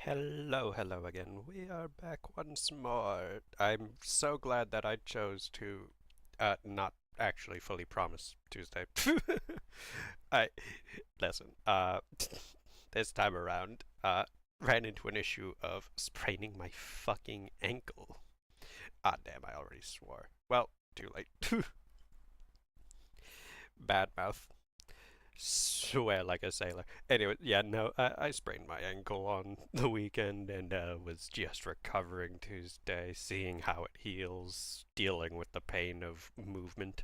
Hello again. We are back once more. I'm so glad that I chose to not actually fully promise Tuesday. I listen, this time around, ran into an issue of spraining my fucking ankle. Ah damn, I already swore. Well, too late. Bad mouth. Swear like a sailor. Anyway, yeah, no, I sprained my ankle on the weekend and was just recovering Tuesday, seeing how it heals, dealing with the pain of movement.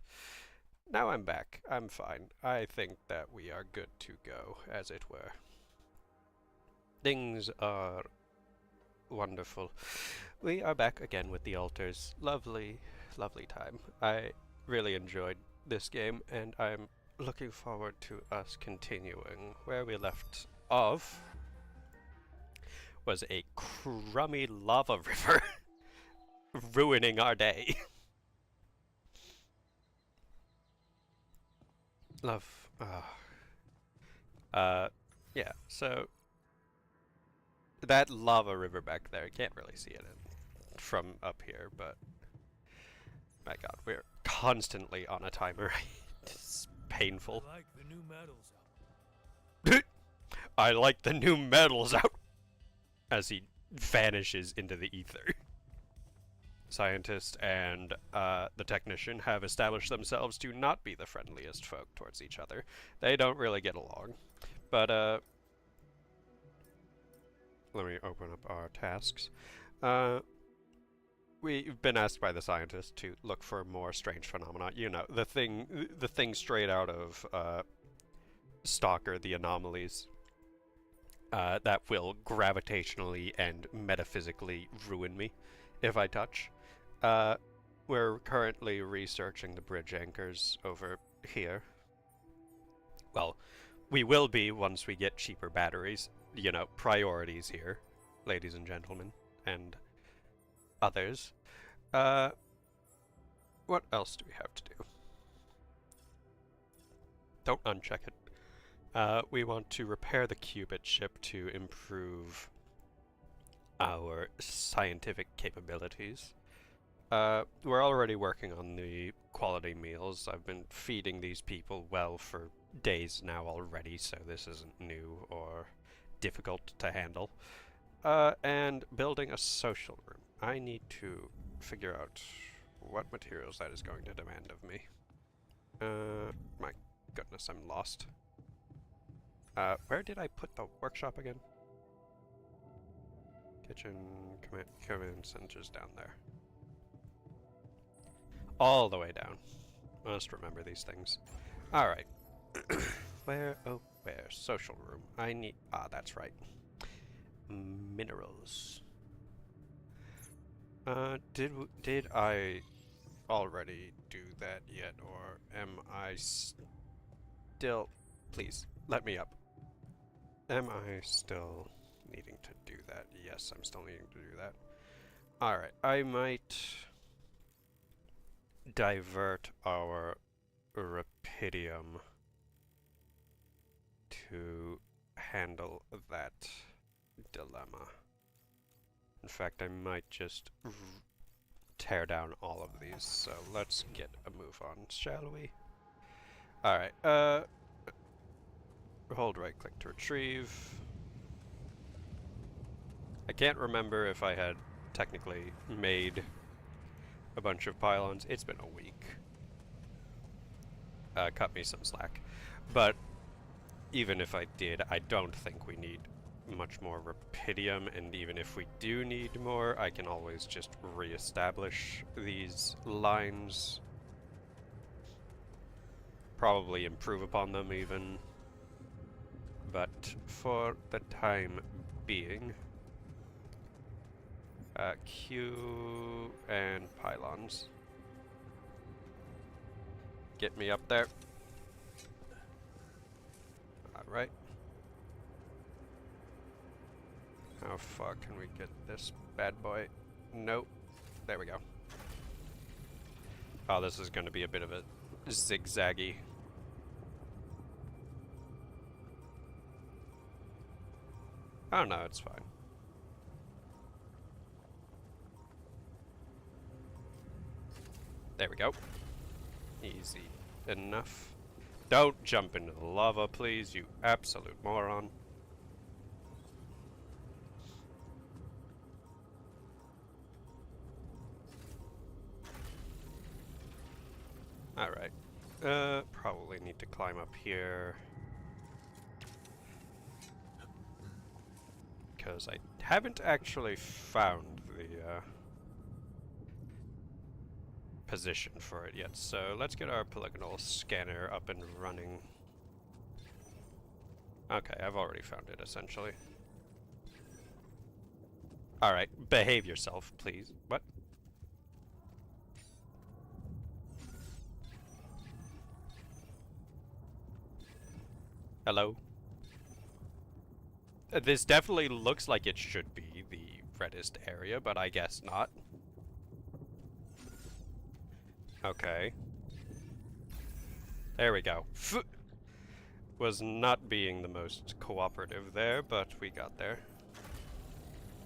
Now I'm back. I'm fine. I think that we are good to go, as it were. Things are wonderful. We are back again with the altars. Lovely, lovely time. I really enjoyed this game, and I'm looking forward to us continuing. Where we left off was a crummy lava river ruining our day. Love. Yeah, so that lava river back there, you can't really see it from up here, but my god, we're constantly on a timer. It's painful. I like the new medals out. I like the new medals out as he vanishes into the ether. Scientist and the technician have established themselves to not be the friendliest folk towards each other. They don't really get along. But, let me open up our tasks. We've been asked by the scientist to look for more strange phenomena. You know, the thing straight out of Stalker, the anomalies. That will gravitationally and metaphysically ruin me if I touch. We're currently researching the bridge anchors over here. Well, we will be once we get cheaper batteries. You know, priorities here, ladies and gentlemen, and others. What else do we have to do? Don't uncheck it. We want to repair the qubit ship to improve our scientific capabilities. We're already working on the quality meals. I've been feeding these people well for days now already, so this isn't new or difficult to handle. And building a social room. I need to figure out what materials that is going to demand of me. My goodness, I'm lost. Where did I put the workshop again? Kitchen, command center's down there. All the way down. Must remember these things. Alright. Where? Oh, where? Social room. I need... Ah, that's right. Minerals. Did I already do that yet, or am I still... Please, let me up. Am I still needing to do that? Yes, I'm still needing to do that. Alright, I might divert our Rapidium to handle that dilemma. In fact, I might just tear down all of these, so let's get a move on, shall we? Alright, hold right click to retrieve. I can't remember if I had technically made a bunch of pylons. It's been a week. Cut me some slack. But even if I did, I don't think we need much more Rapidium, and even if we do need more, I can always just re-establish these lines. Probably improve upon them even. But for the time being, Q and pylons. Get me up there. Alright. How far can we get this bad boy? Nope. There we go. Oh, this is going to be a bit of a zigzaggy. Oh no, it's fine. There we go. Easy enough. Don't jump into the lava, please, you absolute moron. Alright. Probably need to climb up here. Because I haven't actually found the, position for it yet, so let's get our polygonal scanner up and running. Okay, I've already found it, essentially. Alright, behave yourself, please. What? Hello? This definitely looks like it should be the reddest area, but I guess not. Okay. There we go. Was not being the most cooperative there, but we got there.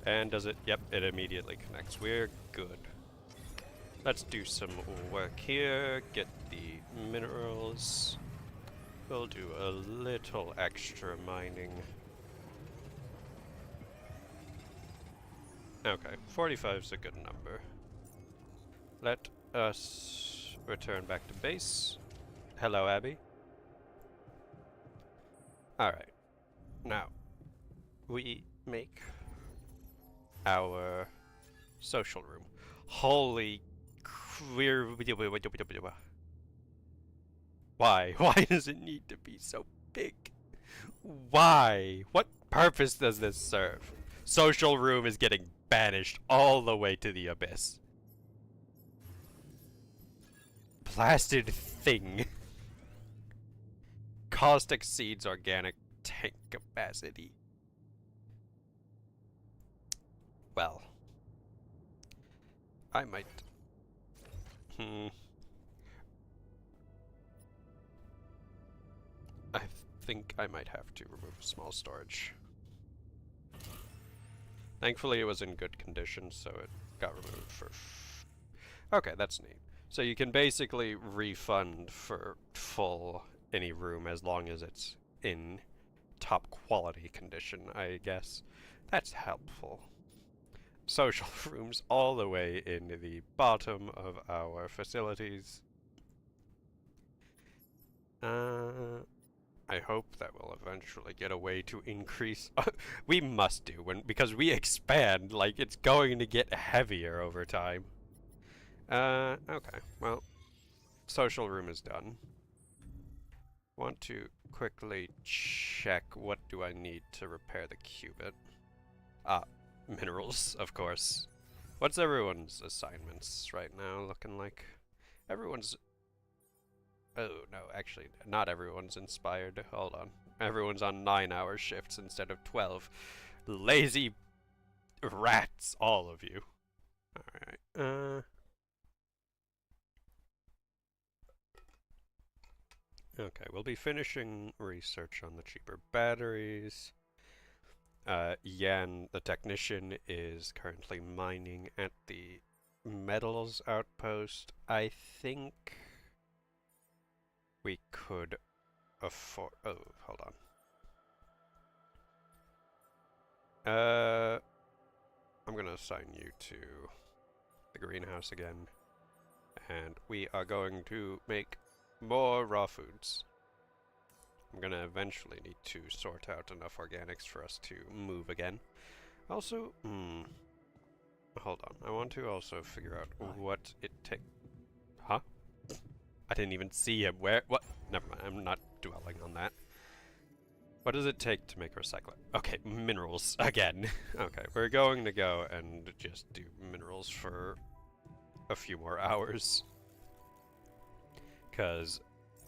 And does it? Yep, it immediately connects. We're good. Let's do some work here, get the minerals. We'll do a little extra mining. Okay, 45 is a good number. Let us return back to base. Hello, Abby. Alright. Now, we make our social room. Holy queer. Why? Why does it need to be so big? Why? What purpose does this serve? Social room is getting banished all the way to the abyss. Blasted thing. Cost exceeds organic tank capacity. Well, I might. I think I might have to remove small storage. Thankfully, it was in good condition, so it got removed for. Okay, that's neat. So you can basically refund for full any room as long as it's in top quality condition, I guess. That's helpful. Social rooms all the way in the bottom of our facilities. I hope that we'll eventually get a way to increase. We must do because we expand. Like it's going to get heavier over time. Okay. Well, social room is done. Want to quickly check what do I need to repair the qubit. Minerals, of course. What's everyone's assignments right now looking like? Everyone's... Oh, no, actually, not everyone's inspired. Hold on. Everyone's on 9-hour shifts instead of 12. Lazy rats, all of you. Alright, okay, we'll be finishing research on the cheaper batteries. Yan, the technician, is currently mining at the metals outpost. I think we could afford... Oh, hold on. I'm gonna assign you to the greenhouse again. And we are going to make more raw foods. I'm gonna eventually need to sort out enough organics for us to move again. Also, hold on. I want to also figure out what it takes. Huh? I didn't even see him. Where? What? Never mind. I'm not dwelling on that. What does it take to make recycling? Okay, minerals again. Okay, we're going to go and just do minerals for a few more hours. Because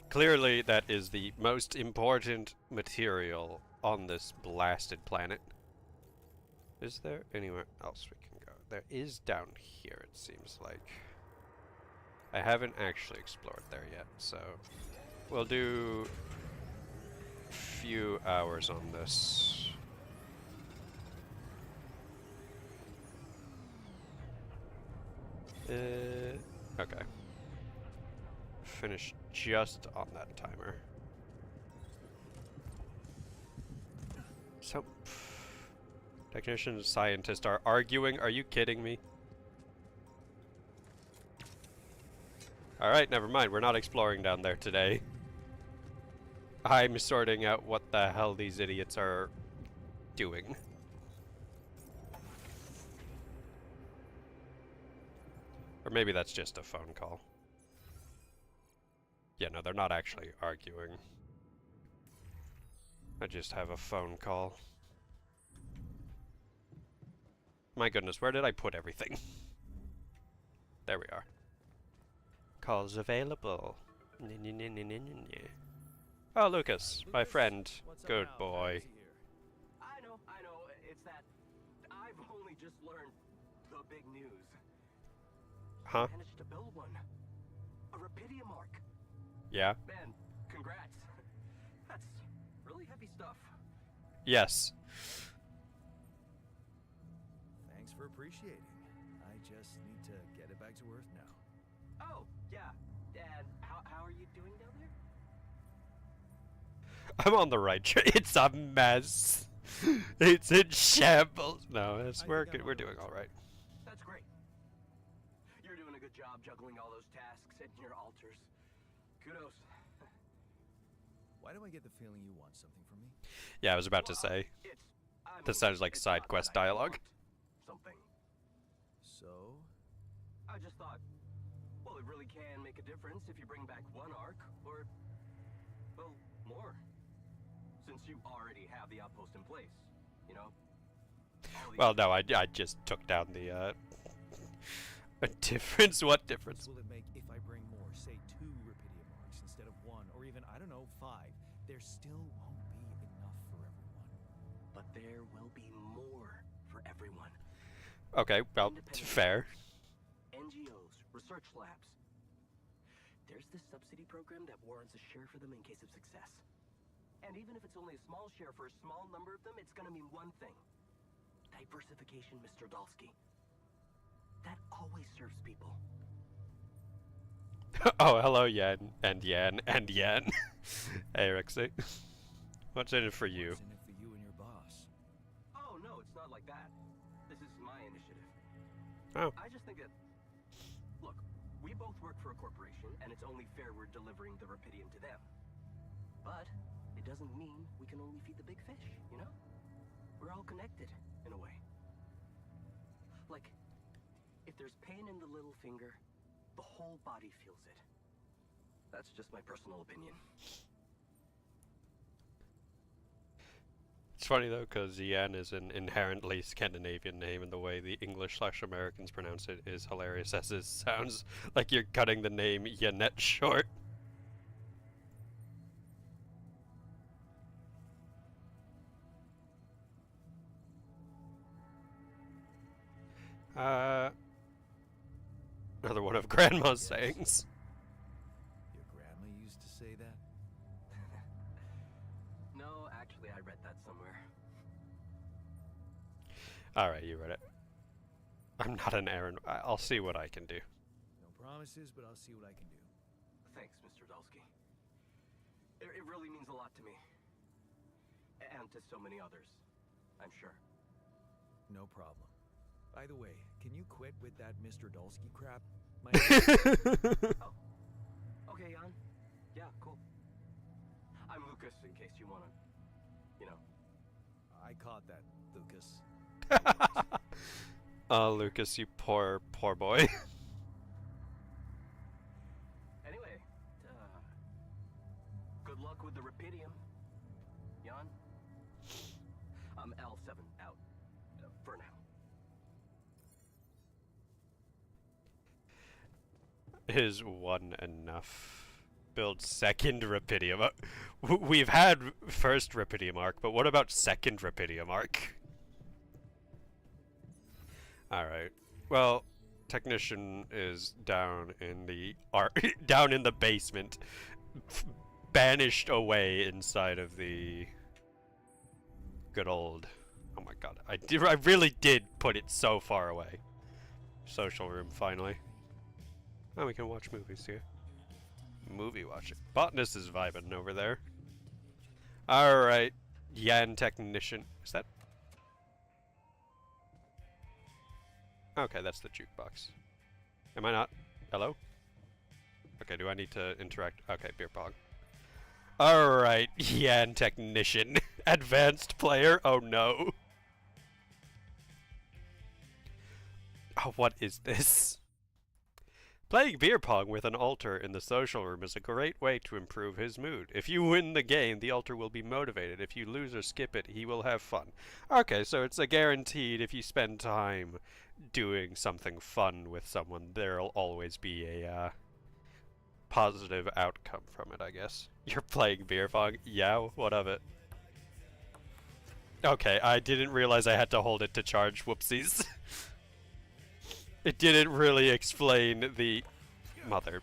clearly that is the most important material on this blasted planet. Is there anywhere else we can go? There is down here, it seems like. I haven't actually explored there yet, so we'll do a few hours on this. Okay. finish just on that timer. So, technician and scientist are arguing. Are you kidding me? Alright, never mind. We're not exploring down there today. I'm sorting out what the hell these idiots are doing. Or maybe that's just a phone call. Yeah, no, they're not actually arguing. I just have a phone call. My goodness, where did I put everything? There we are. Calls available. Oh, Lucas, my friend. Good boy. I know. It's that I've only just learned the big news. Huh? I managed to build one. A Rapidium arc. Yeah? Man, congrats. That's really heavy stuff. Yes. Thanks for appreciating. I just need to get it back to Earth now. Oh, yeah. And how are you doing down there? I'm on the right track. It's a mess. It's in shambles. No, we're doing all right. That's great. You're doing a good job juggling all those tasks and your altars. Kudos. Why do I get the feeling you want something from me? Yeah, I was about to say. This sounds like side quest dialogue. Something. So? I just thought, well, it really can make a difference if you bring back one arc, or, well, more. Since you already have the outpost in place, you know? Well, no, I just took down the, a difference? What difference? Will it make if I bring more, say 2 Rapidium arcs instead of 1, or even, I don't know, 5? There still won't be enough for everyone. But there will be more for everyone. Okay, well, fair. NGOs, research labs. There's this subsidy program that warrants a share for them in case of success. And even if it's only a small share for a small number of them, it's gonna mean one thing. Diversification, Mr. Dalsky. That always serves people. Oh, hello, Yen, and Yen, and Yen. Hey, Rixie. What's in it for you? What's in it for you and your boss? Oh, no, it's not like that. This is my initiative. Oh. I just think that... Look, we both work for a corporation, and it's only fair we're delivering the Rapidium to them. But it doesn't mean we can only feed the big fish, you know? We're all connected, in a way. Like, if there's pain in the little finger, the whole body feels it. That's just my personal opinion. It's funny though, because Yen is an inherently Scandinavian name, and the way the English/Americans pronounce it is hilarious, as it sounds like you're cutting the name Yanette short. Another one of Grandma's sayings. Your grandma used to say that? No, actually, I read that somewhere. Alright, you read it. I'm not an Aaron. I'll see what I can do. No promises, but I'll see what I can do. Thanks, Mr. Dalsky. It really means a lot to me. And to so many others, I'm sure. No problem. By the way, can you quit with that Mr. Dalsky crap? My Oh. Okay, Jan. Yeah, cool. I'm Lucas, in case you wanna, you know. I caught that, Lucas. Oh, Lucas, you poor boy. Anyway, good luck with the Rapidium, Jan. I'm L7 out, for now. Is one enough? Build second Rapidium. We've had first Rapidium arc, but what about second Rapidium arc? Alright. Well, technician is down in the down in the basement, banished away inside of the good old. Oh my god, I really did put it so far away. Social room finally. Oh, we can watch movies here. movie watching. Botanist is vibing over there. Alright. Yan technician. Is that? Okay, that's the jukebox. Am I not? Hello? Okay, do I need to interact? Okay, beer pong. Alright, Yan technician. Advanced player? Oh no. Oh, what is this? Playing beer pong with an altar in the social room is a great way to improve his mood. If you win the game, the altar will be motivated. If you lose or skip it, he will have fun. Okay, so it's a guaranteed if you spend time doing something fun with someone, there'll always be a positive outcome from it, I guess. You're playing beer pong? Yeah, what of it? Okay, I didn't realize I had to hold it to charge. Whoopsies. It didn't really explain the mother.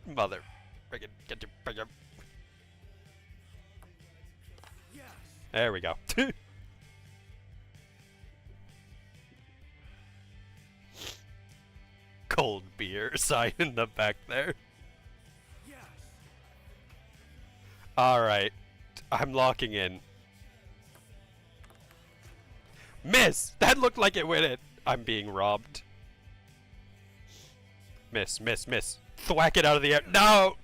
Friggin' get your There we go. Cold beer sign in the back there. Alright. I'm locking in. Miss! That looked like it went in. I'm being robbed. Miss, miss, miss. Thwack it out of the air. No!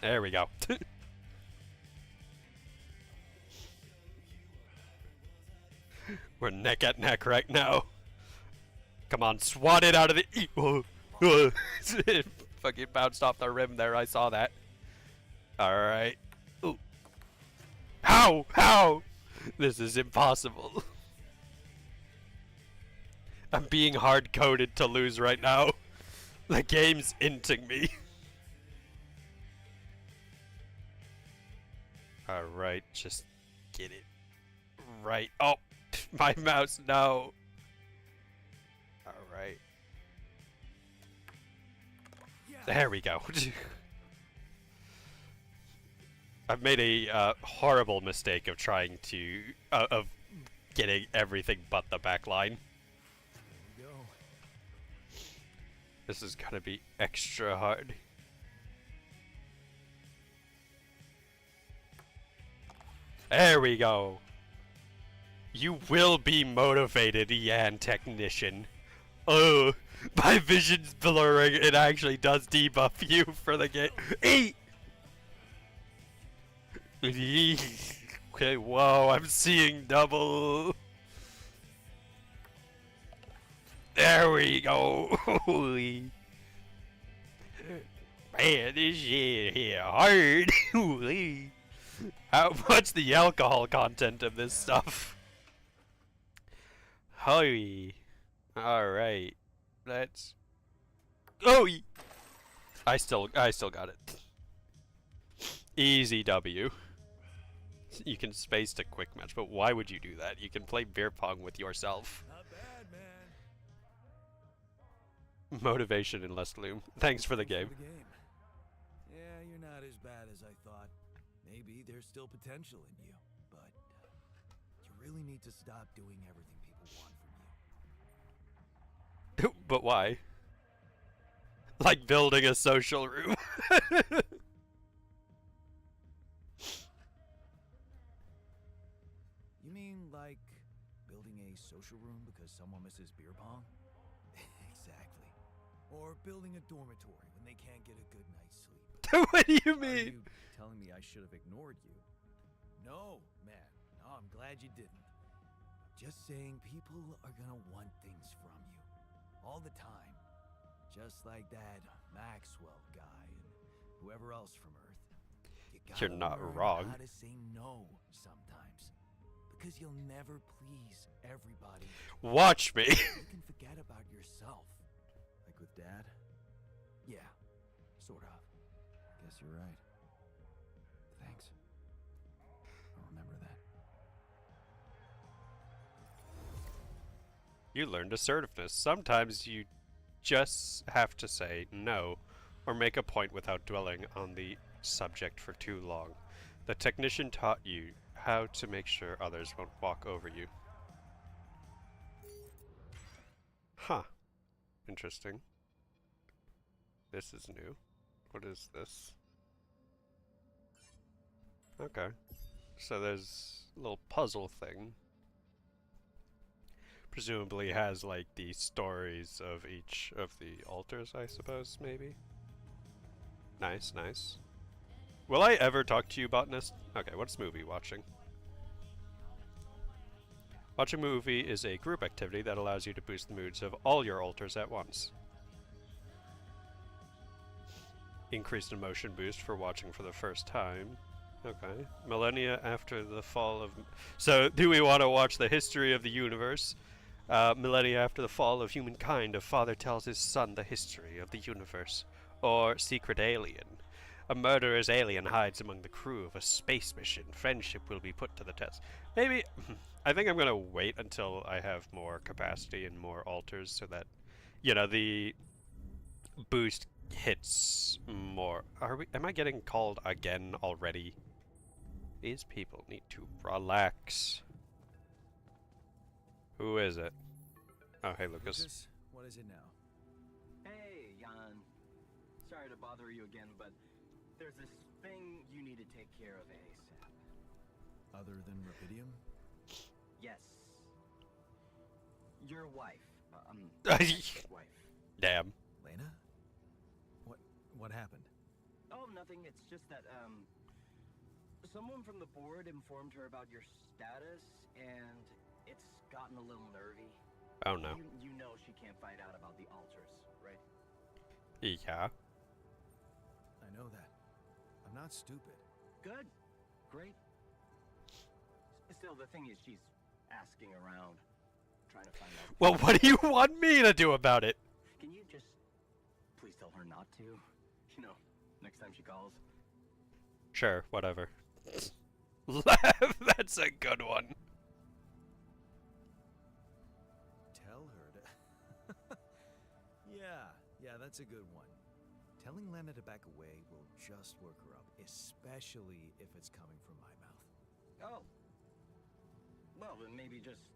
There we go. We're neck at neck right now. Come on, swat it out of the... It fucking bounced off the rim there, I saw that. Alright. How? How? This is impossible. I'm being hard-coded to lose right now. The game's inting me. Alright, just get it right. Oh, my mouse, no. Alright. There we go. I've made a horrible mistake of trying to, of getting everything but the back line. This is gonna be extra hard. There we go. You will be motivated, Yan technician. Oh, my vision's blurring. It actually does debuff you for the game. Eat! Okay, whoa, I'm seeing double. There we go. Holy. Man, this shit here hard. Holy. What's the alcohol content of this stuff? Holy. Alright. Let's... Oh! I still got it. Easy W. You can space to quick match, but why would you do that? You can play beer pong with yourself. Not bad, man. Motivation and less gloom. Thanks for the game. Yeah, you're not as bad as I thought. Maybe there's still potential in you, but you really need to stop doing everything people want from you. But why? Like building a social room. You mean like building a social room because someone misses beer pong? Exactly. Or building a dormitory when they can't get a good night's sleep. What do you Are mean? you telling me I should have ignored you? No, man. No, I'm glad you didn't. Just saying people are gonna want things from you. All the time. Just like that Maxwell guy and whoever else from Earth. You're not learn wrong. How to say no sometimes. Because you'll never please everybody. Watch me. You can forget about yourself. Like with Dad? Yeah, sort of. Guess you're right. Thanks. I'll remember that. You learned assertiveness. Sometimes you just have to say no, or make a point without dwelling on the subject for too long. The technician taught you how to make sure others won't walk over you. Huh. Interesting. This is new. What is this? Okay. So there's a little puzzle thing. Presumably has like the stories of each of the altars, I suppose, maybe? Nice, nice. Will I ever talk to you, botanist? Okay, what's movie watching? Watching a movie is a group activity that allows you to boost the moods of all your altars at once. Increased emotion boost for watching for the first time. Okay. Millennia after the fall of... So, do we want to watch the history of the universe? Millennia after the fall of humankind, a father tells his son the history of the universe. Or Secret Alien. A murderous alien hides among the crew of a space mission. Friendship will be put to the test. Maybe... I think I'm going to wait until I have more capacity and more altars so that, you know, the boost hits more. Am I getting called again already? These people need to relax. Who is it? Oh, hey, Lucas. What is it now? Hey, Jan. Sorry to bother you again, but there's this thing you need to take care of ASAP. Other than Rapidium? Yes. Your wife. Wife. Damn. Lena? What happened? Oh, nothing. It's just that, someone from the board informed her about your status, and it's gotten a little nervy. Oh, no. You know she can't find out about the altars, right? Yeah. I know that. I'm not stupid. Good. Great. Still, the thing is, she's asking around, trying to find out. Well, what do you want me to do about it? Can you just please tell her not to? You know, next time she calls. Sure, whatever. That's a good one. Tell her to... yeah, that's a good one. Telling Lena to back away will just work her up, especially if it's coming from my mouth. Oh. Well, then maybe just,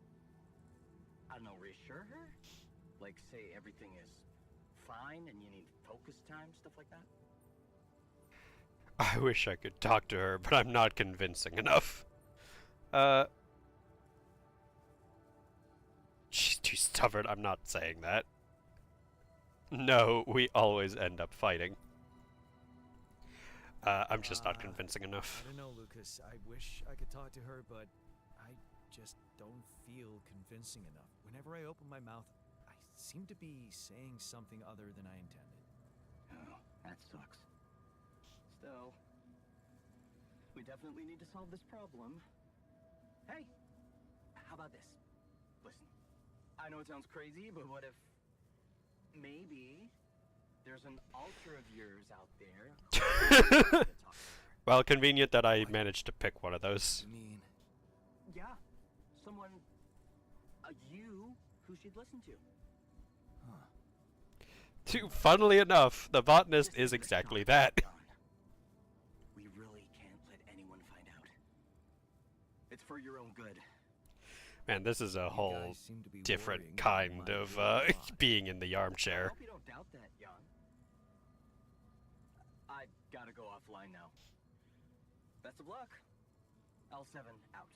I don't know, reassure her? Like, say everything is fine and you need focus time, stuff like that? I wish I could talk to her, but I'm not convincing enough. She's too stubborn. I'm not saying that. No, we always end up fighting. I'm just not convincing enough. I don't know, Lucas. I wish I could talk to her, but I just don't feel convincing enough. Whenever I open my mouth, I seem to be saying something other than I intended. Oh, that sucks. Still, we definitely need to solve this problem. Hey, how about this? Listen, I know it sounds crazy, but what if maybe there's an altar of yours out there? Well, convenient that I managed to pick one of those. You mean? Yeah, someone, you, who she'd listen to. Funnily enough, the botanist is exactly that. We really can't let anyone find out. It's for your own good. Man, this is a You whole guys seem to be worrying different about kind my of real life. being in the I armchair. hope you don't doubt that, Jan. I gotta go offline now. Best of luck. L7 out.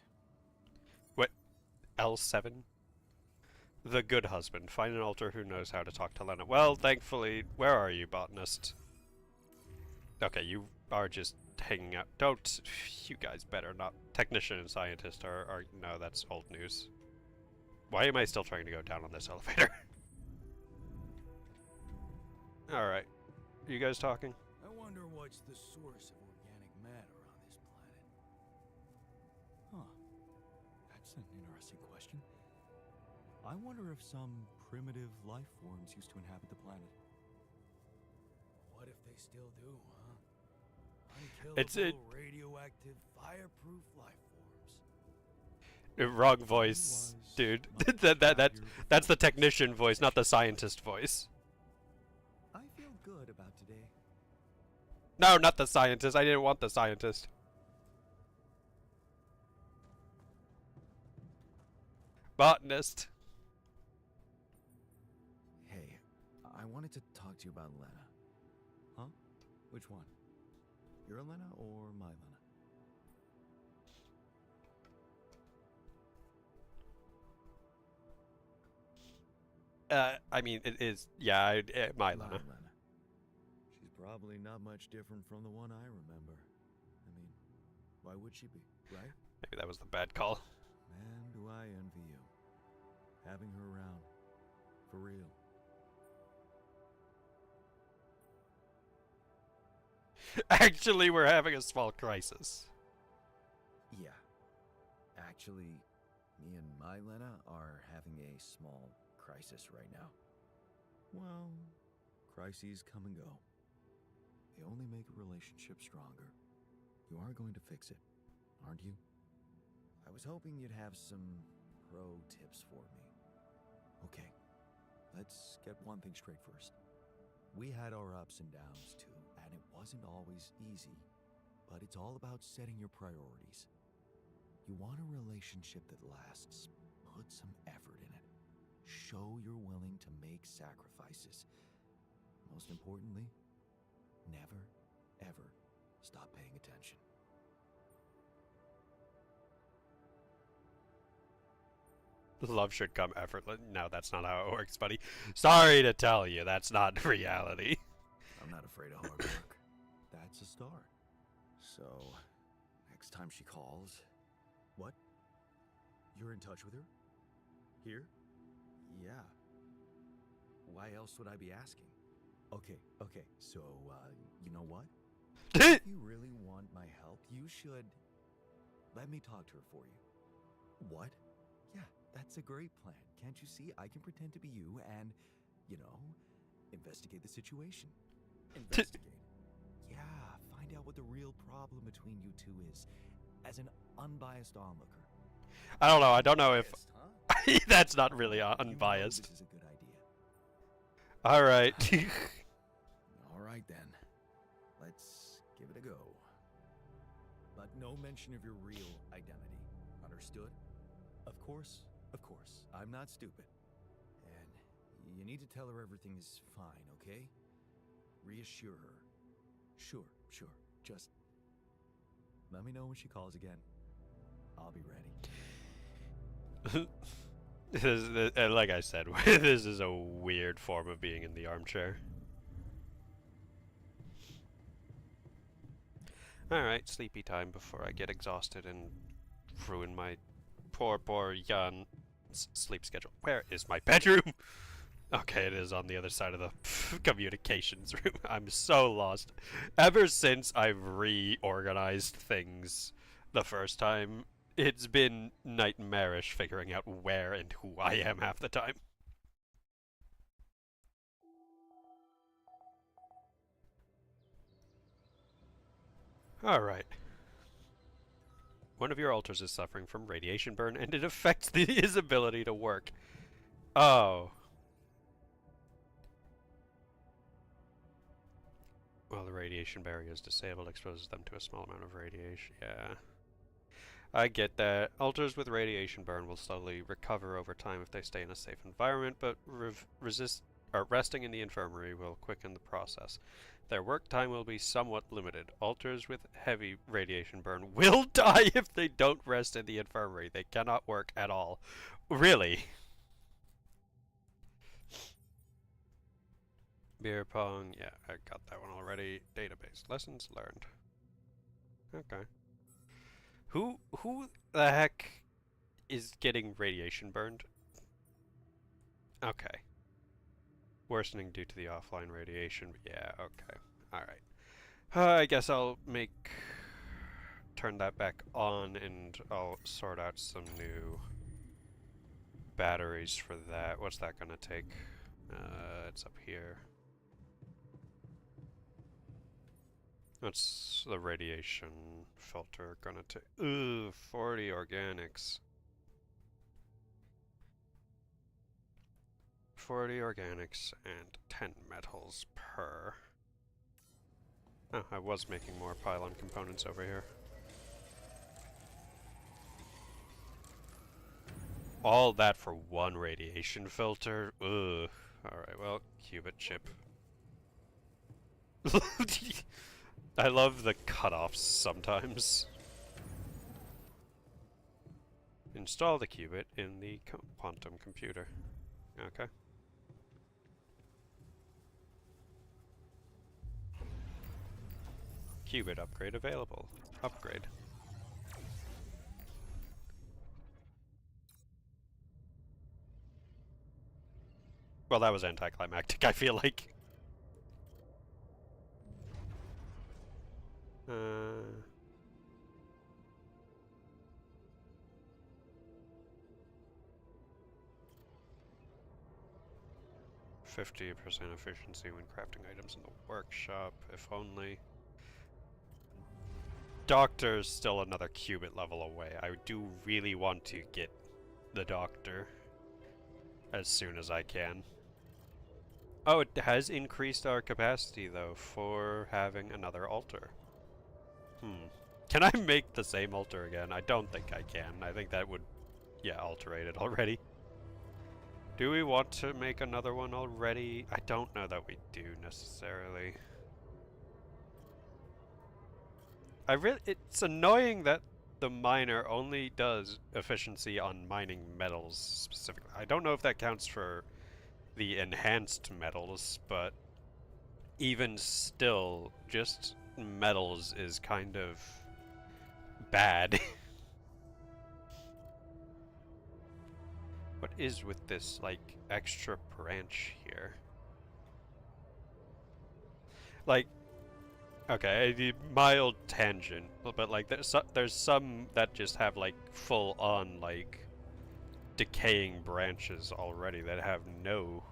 What? L7? The good husband. Find an altar who knows how to talk to Lena. Well, thankfully, where are you, botanist? Okay, you are just hanging out. Don't... You guys better not. Technician and scientist are... No, that's old news. Why am I still trying to go down on this elevator? Alright. You guys talking? I wonder what's the source of organic matter on this planet. Huh. That's an interesting question. I wonder if some primitive life forms used to inhabit the planet. What if they still do, huh? Unkillable, radioactive, fireproof life forms. Wrong voice, dude. That's the technician voice, not the scientist voice. I feel good about today. No, not the scientist. I didn't want the scientist. botanist. Hey, I wanted to talk to you about Lena. Huh? Which one? Your Lena or my Lena? I mean, it is, yeah, my My Lena. Lena. She's probably not much different from the one I remember. I mean, why would she be, right? Maybe that was the bad call. Man, do I envy you. Having her around. For real. Actually, we're having a small crisis. Yeah. Actually, me and my Lena are having a small crisis right now. Well, crises come and go. They only make a relationship stronger. You are going to fix it, aren't you? I was hoping you'd have some pro tips for me. Okay, let's get one thing straight first. We had our ups and downs too, and it wasn't always easy. But it's all about setting your priorities. You want a relationship that lasts. Put some effort in it. Show you're willing to make sacrifices. Most importantly, never, ever stop paying attention. Love should come effortless. No, that's not how it works, buddy. Sorry to tell you, that's not reality. I'm not afraid of hard work. That's a start. So, next time she calls... What? You're in touch with her? Here? Yeah. Why else would I be asking? Okay, so, you know what? If you really want my help, you should... Let me talk to her for you. What? Yeah, that's a great plan. Can't you see? I can pretend to be you and, you know, investigate the situation. Investigate. Yeah, find out what the real problem between you two is, as an unbiased onlooker. I don't know. I don't know if Biased, huh? that's not really You know unbiased. this is a good idea. All right. All right then. Let's give it a go. But no mention of your real identity. Understood? Of course. I'm not stupid. And you need to tell her everything is fine, okay? Reassure her. Sure. Just let me know when she calls again. I'll be ready. This is, like I said, this is a weird form of being in the armchair. Alright, sleepy time before I get exhausted and ruin my poor young sleep schedule. Where is my bedroom? Okay, it is on the other side of the communications room. I'm so lost. Ever since I've reorganized things the first time, it's been nightmarish figuring out where and who I am half the time. Alright. One of your altars is suffering from radiation burn, and it affects his ability to work. Oh. While the radiation barrier is disabled, exposes them to a small amount of radiation. Yeah. I get that. Altars with radiation burn will slowly recover over time if they stay in a safe environment, but resting in the infirmary will quicken the process. Their work time will be somewhat limited. Altars with heavy radiation burn will die if they don't rest in the infirmary. They cannot work at all. Really? Beer pong, yeah, I got that one already. Database, lessons learned. Okay. Who the heck is getting radiation burned? Okay. Worsening due to the offline radiation. Yeah, okay. Alright. I guess I'll turn that back on and I'll sort out some new batteries for that. What's that gonna take? It's up here. What's the radiation filter gonna take? Ooh, 40 organics. 40 organics and 10 metals per. Oh, I was making more pylon components over here. All that for one radiation filter? Ugh. Alright, well, qubit chip. I love the cutoffs sometimes. Install the qubit in the quantum computer. Okay. Qubit upgrade available. Upgrade. Well, that was anticlimactic, I feel like. 50% efficiency when crafting items in the workshop, if only. Doctor's still another qubit level away. I do really want to get the doctor as soon as I can. Oh, it has increased our capacity, though, for having another altar. Can I make the same altar again? I don't think I can. I think that would, yeah, alterate it already. Do we want to make another one already? I don't know that we do, necessarily. It's annoying that the miner only does efficiency on mining metals, specifically. I don't know if that counts for the enhanced metals, but even still, just metals is kind of bad. What is with this, like, extra branch here? Like, okay, a mild tangent, but like there's some that just have like full-on like decaying branches already that have no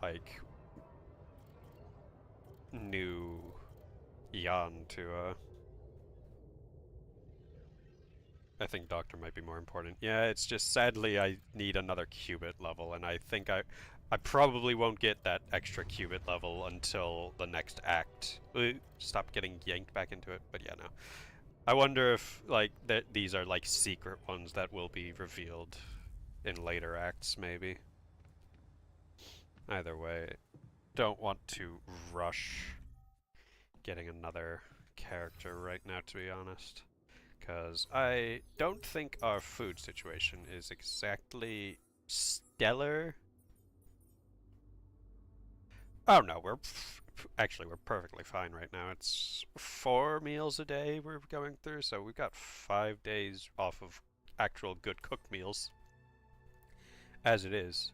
like new yawn to I think Doctor might be more important. Yeah, it's just sadly I need another qubit level, and I think I probably won't get that extra qubit level until the next act. Stop getting yanked back into it, but yeah, no. I wonder if, like, these are, like, secret ones that will be revealed in later acts, maybe. Either way, don't want to rush getting another character right now, to be honest. Because I don't think our food situation is exactly stellar. Oh no, we're perfectly fine right now. It's 4 meals a day we're going through, so we've got 5 days off of actual good cooked meals. As it is.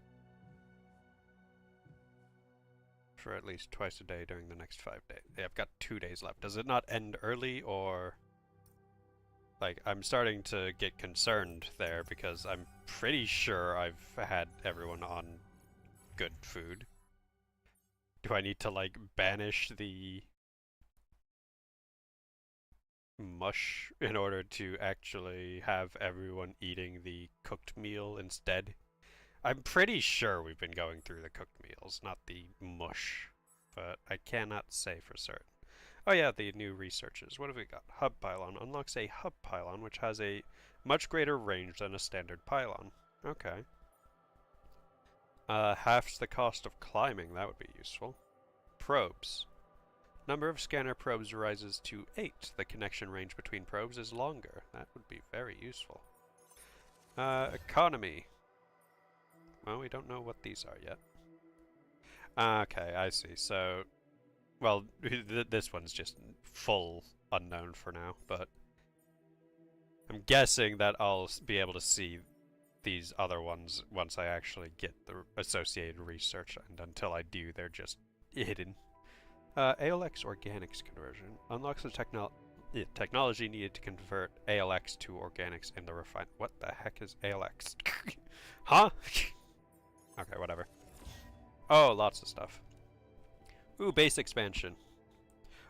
For at least twice a day during the next 5 days. Yeah, I've got 2 days left. Does it not end early, or... Like, I'm starting to get concerned there because I'm pretty sure I've had everyone on good food. Do I need to, like, banish the mush in order to actually have everyone eating the cooked meal instead? I'm pretty sure we've been going through the cooked meals, not the mush, but I cannot say for certain. Oh yeah, the new researches. What have we got? Hub pylon. Unlocks a hub pylon, which has a much greater range than a standard pylon. Okay. Halves the cost of climbing. That would be useful. Probes. Number of scanner probes rises to 8. The connection range between probes is longer. That would be very useful. Economy. Well, we don't know what these are yet. Okay, I see. So... Well, this one's just full unknown for now, but I'm guessing that I'll be able to see these other ones once I actually get the associated research, and until I do, they're just hidden. ALX Organics Conversion unlocks the technology needed to convert ALX to organics in the refine. What the heck is ALX? Huh? Okay, whatever. Oh, lots of stuff. Ooh, base expansion.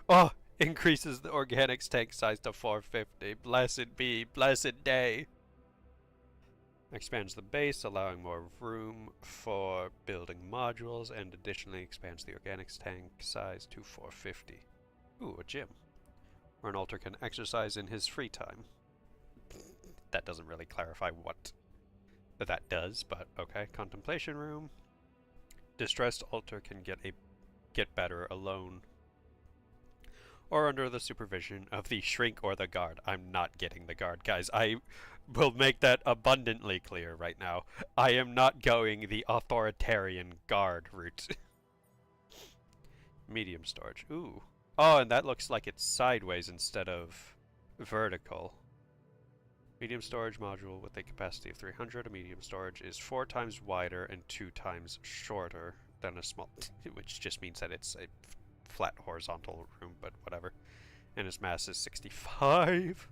Oh, increases the organics tank size to 450. Blessed be, blessed day. Expands the base, allowing more room for building modules, and additionally expands the organics tank size to 450. Ooh, a gym. Where an alter can exercise in his free time. That doesn't really clarify what that does, but okay. Contemplation room. Distressed altar can get better alone or under the supervision of the shrink or the guard. I'm not getting the guard, guys. I will make that abundantly clear right now. I am not going the authoritarian guard route. Medium storage. Ooh. Oh, and that looks like it's sideways instead of vertical. Medium storage module with a capacity of 300. A medium storage is 4 times wider and 2 times shorter than a small, which just means that it's a flat horizontal room, but whatever. And its mass is 65.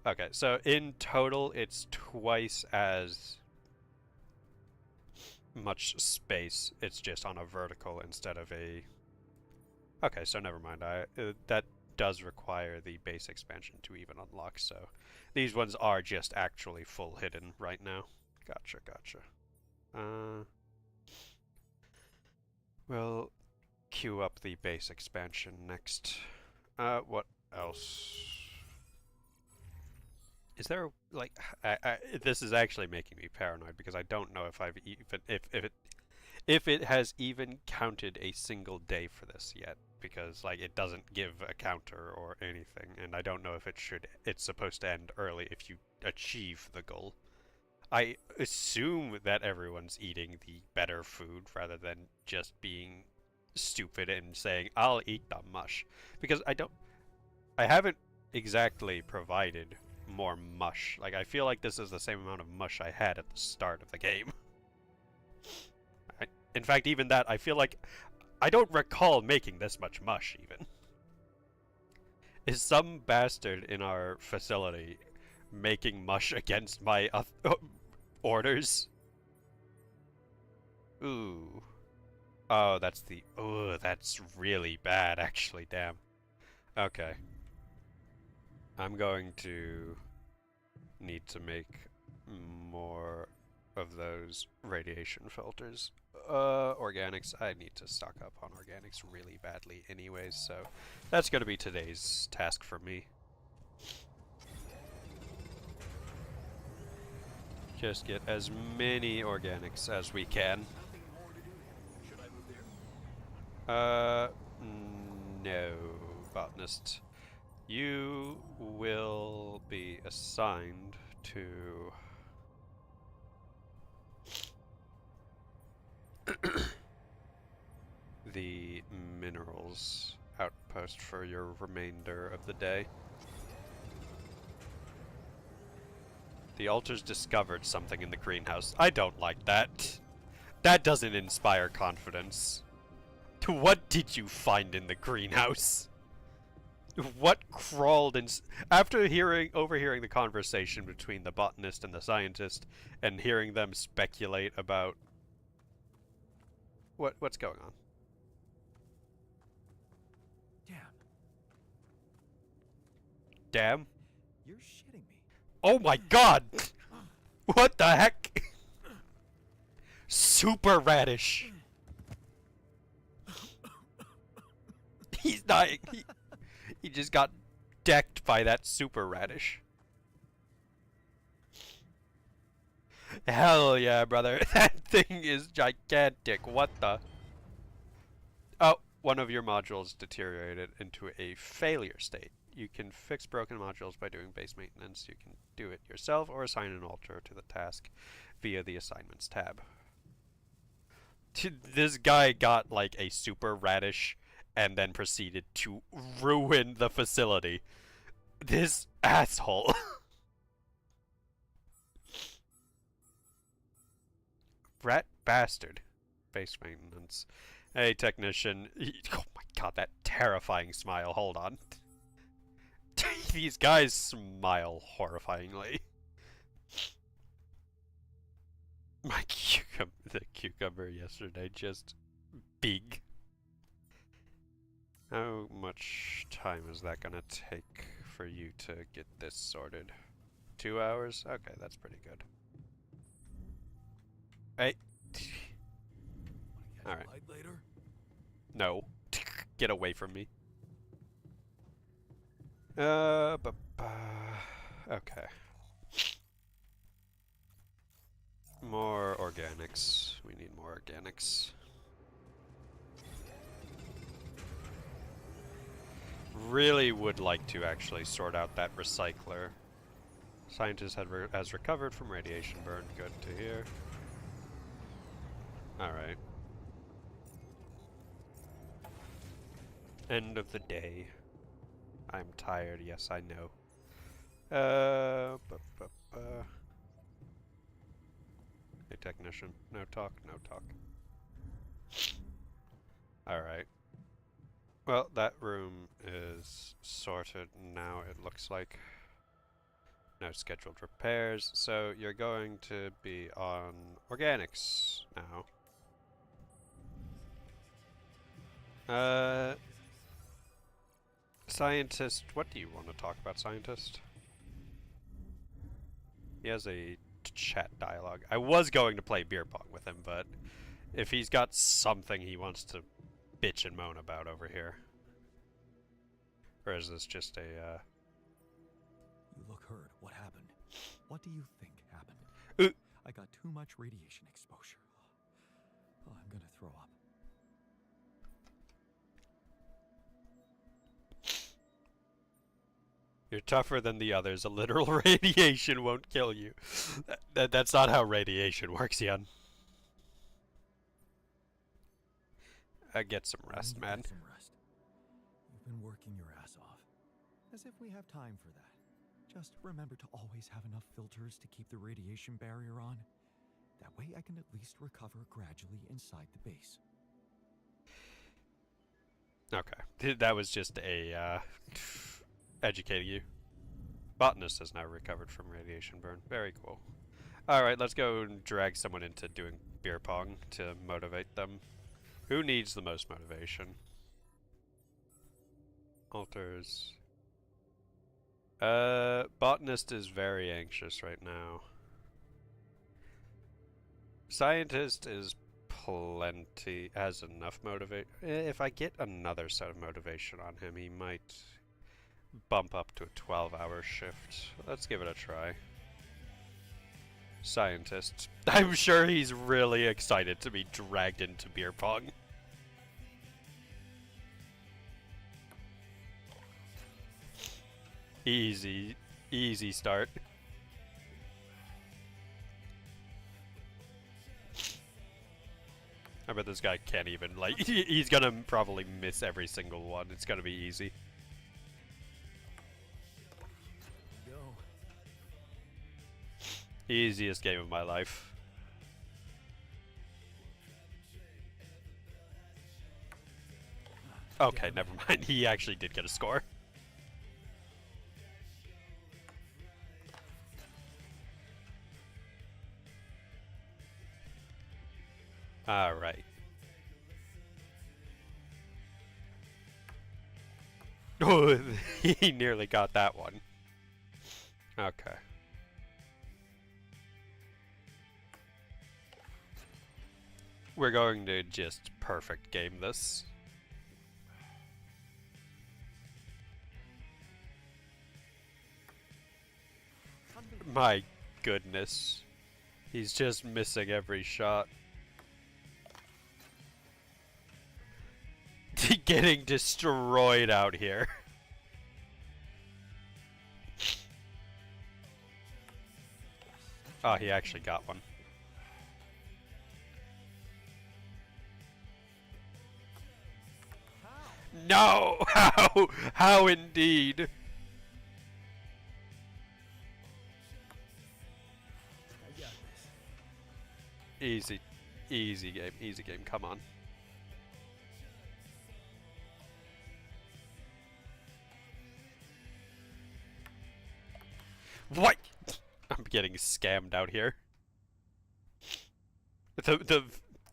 Okay, so in total, it's twice as much space. It's just on a vertical instead of a... Okay, so never mind. That does require the base expansion to even unlock, so these ones are just actually full hidden right now. Gotcha, gotcha. We'll queue up the base expansion next. What else? Is there, like, this is actually making me paranoid because I don't know if I've even, if it has even counted a single day for this yet, because like it doesn't give a counter or anything, and I don't know if it's supposed to end early if you achieve the goal. I assume that everyone's eating the better food rather than just being stupid and saying, I'll eat the mush. Because I haven't exactly provided more mush. Like, I feel like this is the same amount of mush I had at the start of the game. In fact, even that, I feel like I don't recall making this much mush, even. Is some bastard in our facility making mush against my orders? Ooh. Oh, that's really bad, actually, damn. Okay. I'm going to need to make more of those radiation filters. Organics, I need to stock up on organics really badly anyways, so that's going to be today's task for me. Just get as many organics as we can. No, botanist. You will be assigned to the minerals outpost for your remainder of the day. The altars discovered something in the greenhouse. I don't like that. That doesn't inspire confidence. What did you find in the greenhouse? What crawled in... After overhearing the conversation between the botanist and the scientist, and hearing them speculate about... What's going on? Damn? You're shitting me. Oh my god! What the heck? Super radish! He's dying. He just got decked by that super radish. Hell yeah, brother. That thing is gigantic. What the? Oh, one of your modules deteriorated into a failure state. You can fix broken modules by doing base maintenance. You can do it yourself or assign an alter to the task via the assignments tab. This guy got like a super radish and then proceeded to ruin the facility. This asshole. Rat bastard. Base maintenance. Hey, technician. Oh my god, that terrifying smile. Hold on. These guys smile horrifyingly. The cucumber yesterday just big. How much time is that gonna take for you to get this sorted? 2 hours? Okay, that's pretty good. Hey. Alright. Later? No. Get away from me. Okay. More organics. We need more organics. Really would like to actually sort out that recycler. Scientist has recovered from radiation burn. Good to hear. Alright. End of the day. I'm tired, yes I know. Hey technician, no talk, no talk. Alright. Well, that room is sorted now, it looks like. No scheduled repairs, so you're going to be on organics now. Scientist, what do you want to talk about, scientist? He has a chat dialogue. I was going to play beer pong with him, but if he's got something he wants to bitch and moan about over here. Or is this just a, You look hurt. What happened? What do you think happened? I got too much radiation exposure. Oh, I'm gonna throw up. You're tougher than the others. A literal radiation won't kill you. That's not how radiation works, Jan. Get some rest, man. Get some rest. You've been working your ass off. As if we have time for that. Just remember to always have enough filters to keep the radiation barrier on. That way I can at least recover gradually inside the base. Okay. That was just a, educating you. Botanist has now recovered from radiation burn. Very cool. Alright, let's go and drag someone into doing beer pong to motivate them. Who needs the most motivation? Alters. Botanist is very anxious right now. Scientist is plenty, has enough motivation. If I get another set of motivation on him, he might bump up to a 12-hour shift. Let's give it a try. Scientist. I'm sure he's really excited to be dragged into beer pong. Easy start. I bet this guy can't even, like, he's gonna probably miss every single one. It's gonna be easy. Go. Easiest game of my life. Okay, never mind. He actually did get a score. Alright. Oh, he nearly got that one. Okay. We're going to just perfect game this. My goodness. He's just missing every shot. Getting destroyed out here. Oh, he actually got one. No! How? How indeed? I got this. Easy. Easy game. Easy game. Come on. What? I'm getting scammed out here. The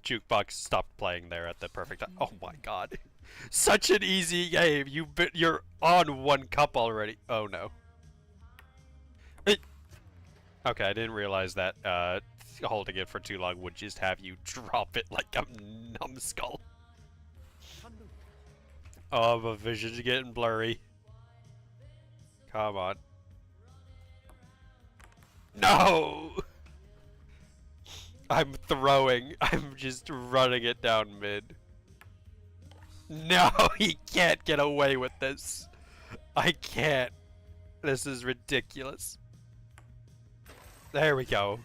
jukebox stopped playing there at the perfect time. Oh my god. Such an easy game. You're on one cup already. Oh no. Okay, I didn't realize that holding it for too long would just have you drop it like a numbskull. Oh, my vision's getting blurry. Come on. I'm throwing. I'm just running it down mid. No, he can't get away with this. I can't. This is ridiculous. There we go.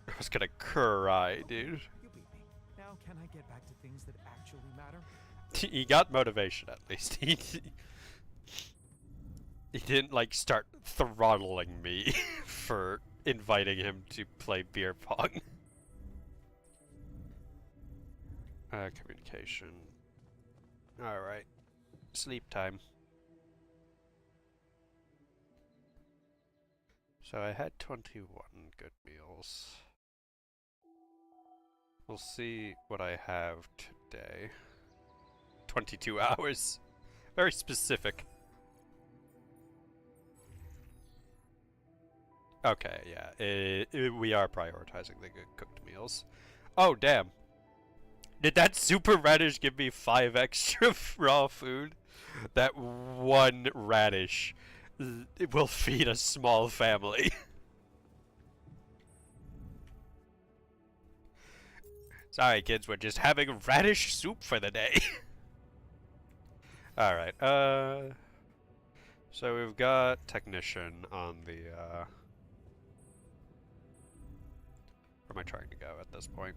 I was gonna cry, dude. You beat me. Now can I get back to things that actually matter? He got motivation at least. He didn't like start throttling me for inviting him to play beer pong. Communication. Alright. Sleep time. So I had 21 good meals. We'll see what I have today. 22 hours. Very specific. Okay, yeah. We are prioritizing the good cooked meals. Oh, damn. Did that super radish give me 5 extra raw food? That one radish it will feed a small family. Sorry, kids, we're just having radish soup for the day. Alright, so we've got technician on the, where am I trying to go at this point?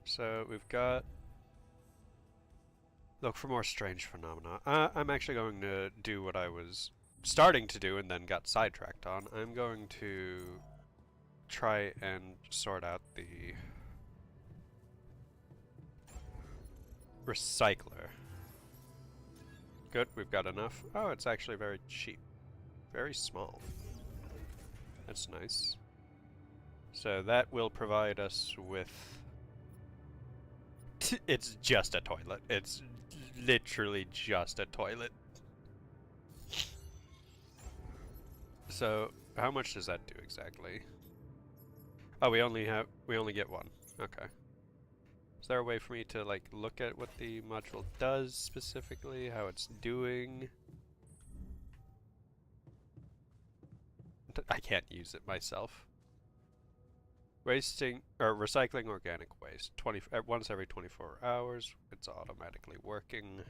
So we've got look for more strange phenomena. I'm actually going to do what I was starting to do and then got sidetracked on. I'm going to try and sort out the recycler. Good, we've got enough. Oh, it's actually very cheap. Very small. That's nice. So that will provide us with... It's just a toilet. It's literally just a toilet. So, how much does that do exactly? Oh, we only get one. Okay. Is there a way for me to, like, look at what the module does specifically? How it's doing? I can't use it myself. Recycling organic waste. Once every 24 hours, it's automatically working.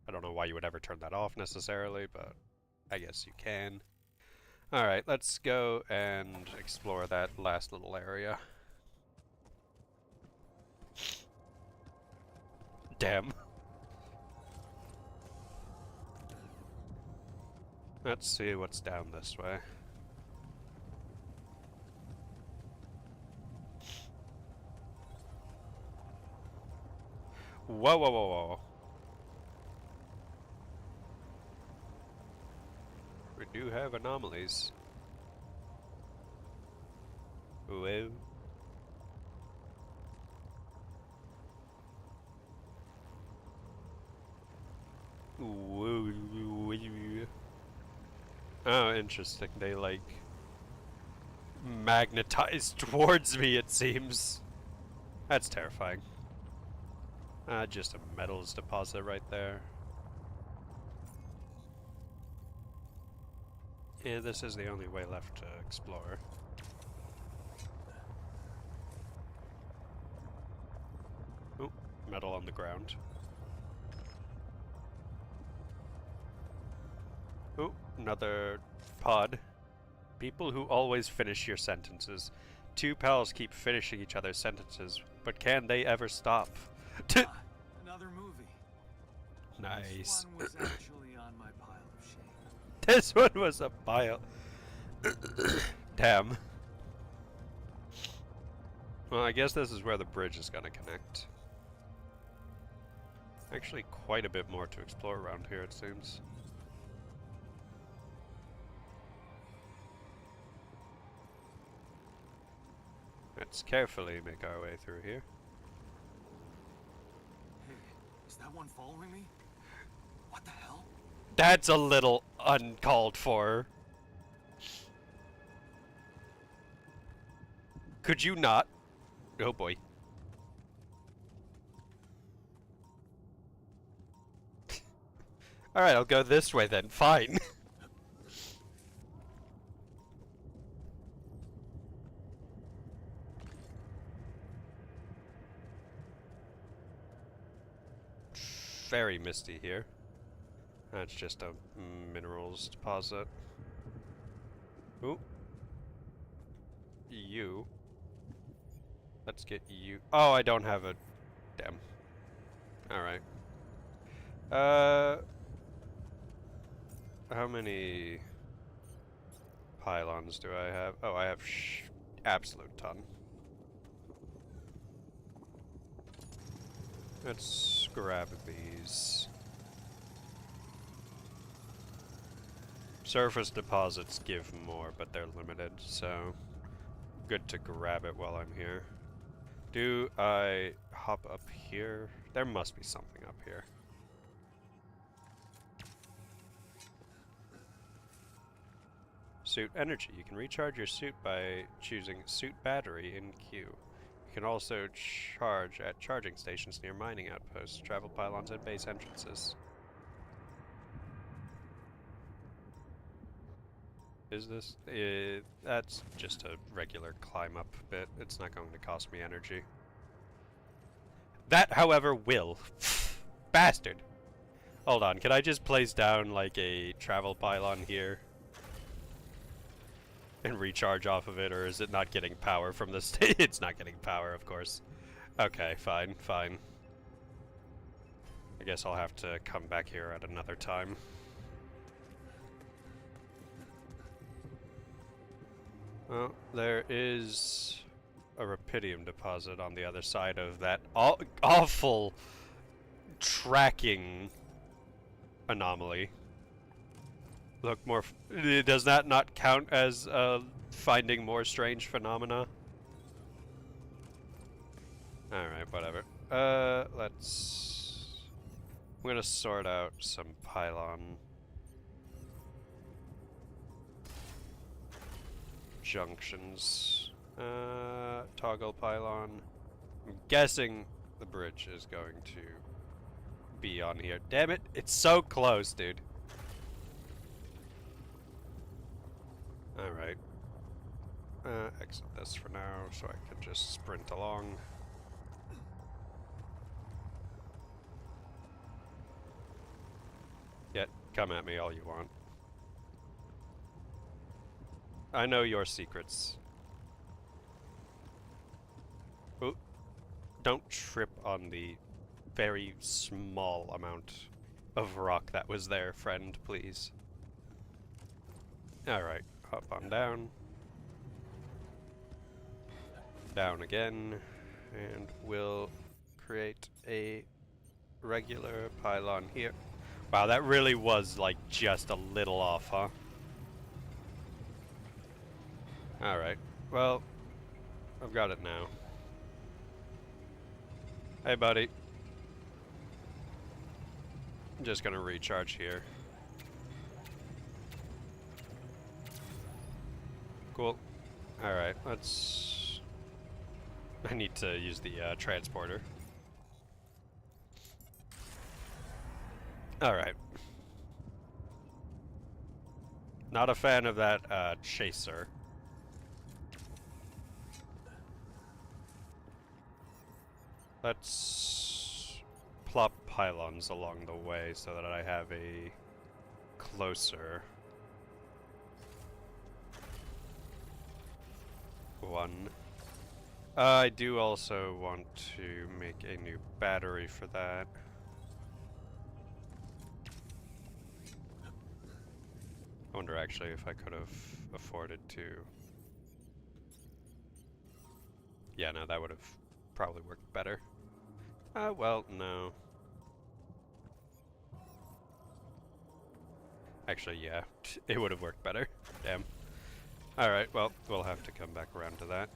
I don't know why you would ever turn that off necessarily, but I guess you can. Alright, let's go and explore that last little area. Damn. Let's see what's down this way. Whoa, whoa, whoa, whoa. We do have anomalies. Whoa. Oh, interesting. They, like, magnetize towards me, it seems. That's terrifying. Just a metals deposit right there. Yeah, this is the only way left to explore. Oh, metal on the ground. Oh, another pod. People who always finish your sentences. Two pals keep finishing each other's sentences, but can they ever stop? Another movie. Nice. This one was actually on my pile of shame. This one was a pile. Damn. Well, I guess this is where the bridge is gonna connect. Actually, quite a bit more to explore around here, it seems. Let's carefully make our way through here. Hey, is that one following me? What the hell? That's a little uncalled for. Could you not? Oh boy. Alright, I'll go this way then. Fine. Very misty here. That's just a minerals deposit. Ooh. You. Let's get you. Oh, I don't have a... Damn. Alright. How many pylons do I have? Oh, I have absolute ton. Let's grab these. Surface deposits give more, but they're limited, so good to grab it while I'm here. Do I hop up here? There must be something up here. Suit energy. You can recharge your suit by choosing suit battery in Q. You can also charge at charging stations near mining outposts, travel pylons, and base entrances. Is this? That's just a regular climb up bit. It's not going to cost me energy. That, however, will. Bastard! Hold on, can I just place down like a travel pylon here? And recharge off of it, or is it not getting power from the It's not getting power, of course. Okay, fine, fine. I guess I'll have to come back here at another time. Well, there is a Rapidium deposit on the other side of that awful tracking anomaly. Look, does that not count as finding more strange phenomena? Alright, whatever. I'm gonna sort out some pylon junctions. Toggle pylon. I'm guessing the bridge is going to be on here. Damn it, it's so close, dude. Alright. Exit this for now so I can just sprint along. Yet, come at me all you want. I know your secrets. Ooh. Don't trip on the very small amount of rock that was there, friend, please. Alright, hop on down. Down again. And we'll create a regular pylon here. Wow, that really was like just a little off, huh? Alright, well, I've got it now. Hey, buddy. I'm just gonna recharge here. Cool. Alright, let's... I need to use the transporter. Alright. Not a fan of that chaser. Let's plop pylons along the way so that I have a closer one. I do also want to make a new battery for that. I wonder actually if I could have afforded to... Yeah, no, that would have probably worked better. Well, no. Actually, yeah, it would have worked better. Damn. Alright, well, we'll have to come back around to that.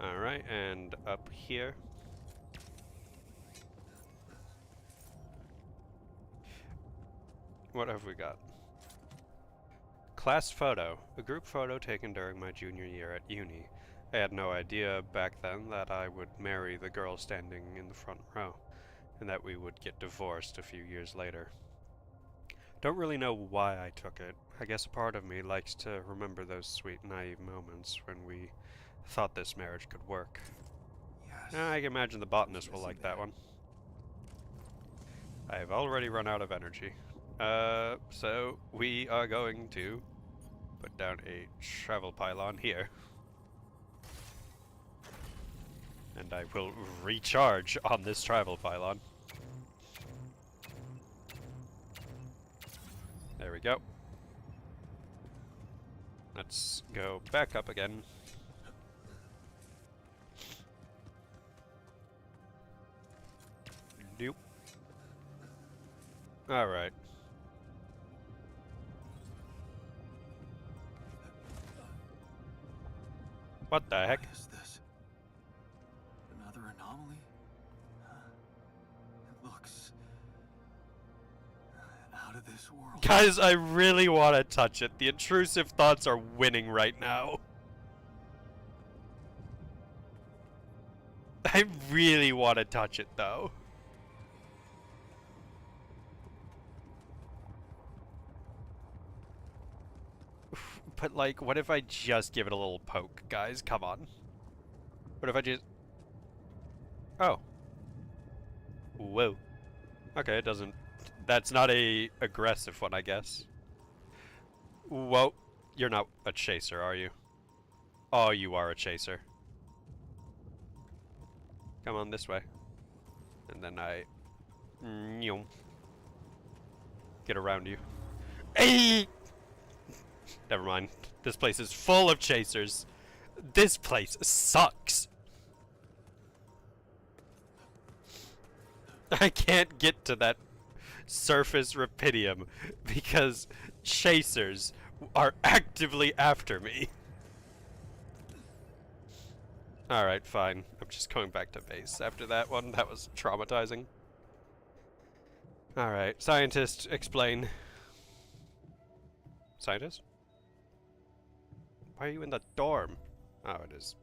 Alright, and up here. What have we got? Class photo. A group photo taken during my junior year at uni. I had no idea back then that I would marry the girl standing in the front row. and that we would get divorced a few years later. Don't really know why I took it. I guess a part of me likes to remember those sweet, naive moments when we thought this marriage could work. Yes. I can imagine the botanist will Missing like that one. I have already run out of energy. So we are going to put down a travel pylon here. And I will recharge on this travel pylon. There we go. Let's go back up again. Nope. Alright. What the heck? What is this? Another anomaly? It looks out of this world. Guys, I really want to touch it. The intrusive thoughts are winning right now. I really want to touch it, though. But, like, what if I just give it a little poke, guys? Come on. What if I just... Oh. Whoa. Okay, it doesn't... That's not a aggressive one, I guess. Whoa. You're not a chaser, are you? Oh, you are a chaser. Come on, this way. And then I... get around you. Hey! Never mind. This place is full of chasers. This place sucks. I can't get to that surface Rapidium because chasers are actively after me. Alright, fine. I'm just going back to base after that one. That was traumatizing. Alright, scientist, explain. Scientist? Why are you in the dorm? Oh, it is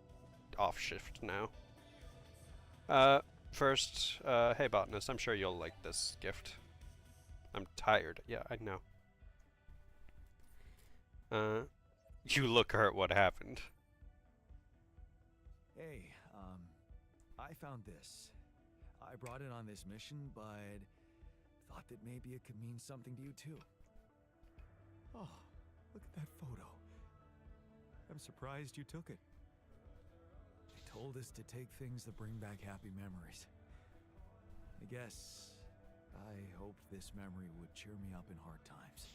off shift now. First, hey botanist, I'm sure you'll like this gift. I'm tired. Yeah, I know. You look hurt. What happened? Hey, I found this. I brought it on this mission, but thought that maybe it could mean something to you too. Oh, look at that photo. I'm surprised you took it. They told us to take things that bring back happy memories. I guess I hoped this memory would cheer me up in hard times.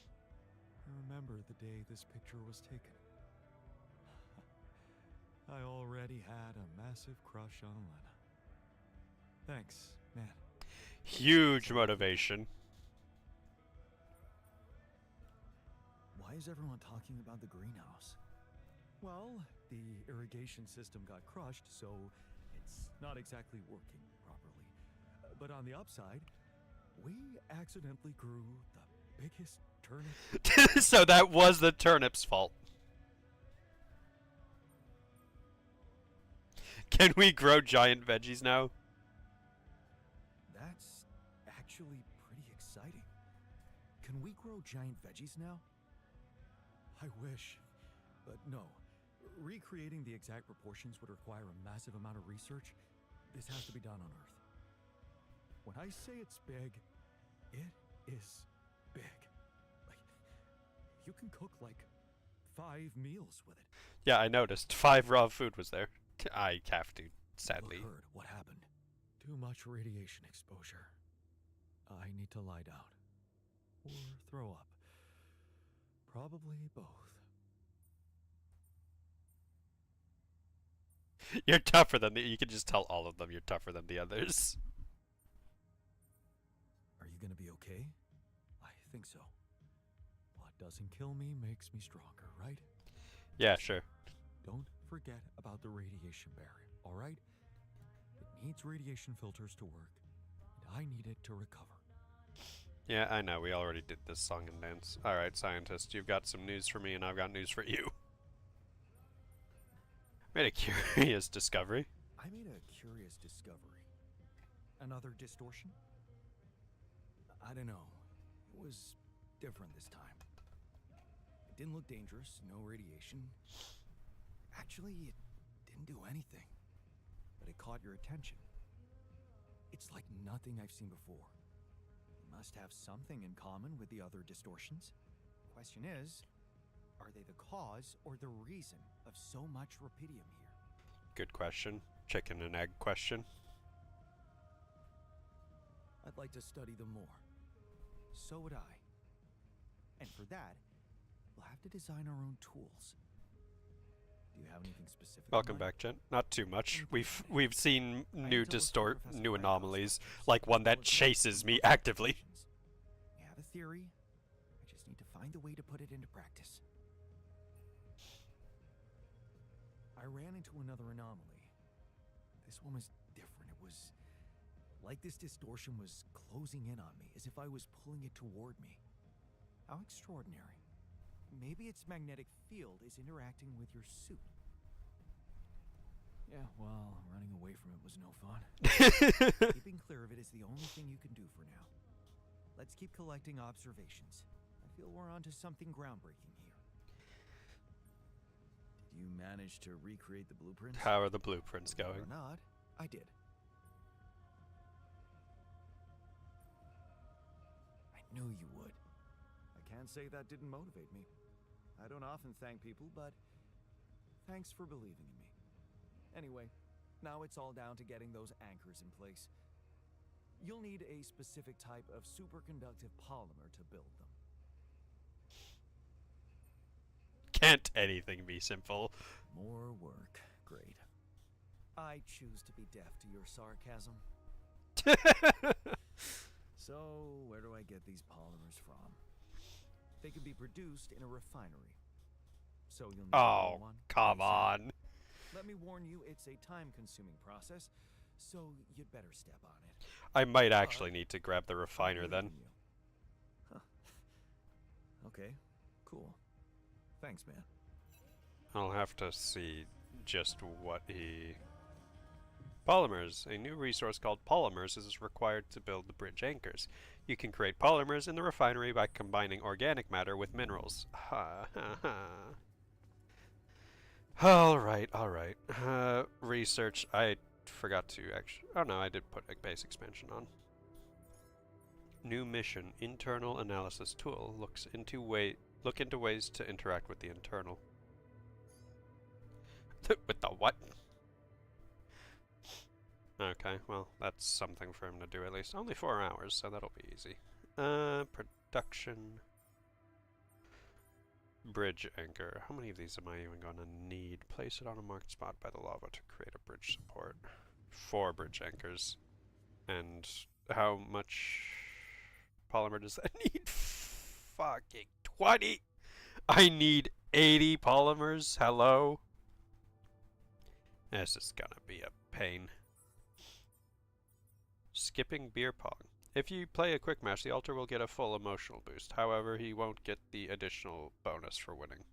I remember the day this picture was taken. I already had a massive crush on Lena. Thanks, man. Huge motivation. Why is everyone talking about the greenhouse? Well, the irrigation system got crushed, so it's not exactly working properly. But on the upside, we accidentally grew the biggest turnip. So that was the turnip's fault. Can we grow giant veggies now? That's actually pretty exciting. Can we grow giant veggies now? I wish, but no. Recreating the exact proportions would require a massive amount of research. This has to be done on Earth. When I say it's big, it is big. Like, you can cook like 5 meals with it. Yeah, I noticed. 5 raw food was there. I have to, sadly. Look, what happened? Too much radiation exposure. I need to lie down. Or throw up. Probably both. You're tougher than you can just tell all of them you're tougher than the others. Are you gonna be okay? I think so. What doesn't kill me makes me stronger, right? Yeah, sure. Don't forget about the radiation barrier, alright? It needs radiation filters to work, and I need it to recover. Yeah, I know. We already did this song and dance. Alright, scientist, you've got some news for me and I've got news for you. Made a curious discovery. I made a curious discovery. Another distortion? I don't know. It was different this time. It didn't look dangerous, no radiation. Actually, it didn't do anything. But it caught your attention. It's like nothing I've seen before. It must have something in common with the other distortions. Question is, are they the cause or the reason of so much Rapidium here? Good question. Chicken and egg question. I'd like to study them more. So would I. And for that, we'll have to design our own tools. Do you have anything specific? Welcome back, Jen. Not too much. We've seen new anomalies, like one that chases me actively. We have a theory. I just need to find a way to put it into practice. I ran into another anomaly. This one was different. It was like this distortion was closing in on me, as if I was pulling it toward me. How extraordinary. Maybe its magnetic field is interacting with your suit. Yeah, well, running away from it was no fun. Keeping clear of it is the only thing you can do for now. Let's keep collecting observations. I feel we're onto something groundbreaking here. Did you manage to recreate the blueprints? How are the blueprints going? Or not, I did. I knew you would. I can't say that didn't motivate me. I don't often thank people, but thanks for believing in me. Anyway, now it's all down to getting those anchors in place. You'll need a specific type of superconductive polymer to build them. Can't anything be simple? More work. Great. I choose to be deaf to your sarcasm. So, where do I get these polymers from? They can be produced in a refinery. So you'll need Oh, one. come on. Let me warn you, it's a time-consuming process, so you'd better step on it. I might actually need to grab the refiner then. Huh. Okay, cool. Thanks, man. I'll have to see just what he... Polymers. A new resource called polymers is required to build the bridge anchors. You can create polymers in the refinery by combining organic matter with minerals. Ha ha ha. Alright, alright. Research. I forgot to actually... Oh no, I did put a base expansion on. New mission. Internal analysis tool. Look into ways to interact with the internal. With the what? Okay, well, that's something for him to do at least. Only 4 hours, so that'll be easy. Production. Bridge anchor. How many of these am I even going to need? Place it on a marked spot by the lava to create a bridge support. 4 bridge anchors. And how much polymer does that need? Fucking 20! I need 80 polymers? Hello? This is gonna be a pain. Skipping beer pong. If you play a quick match, the altar will get a full emotional boost. However, he won't get the additional bonus for winning.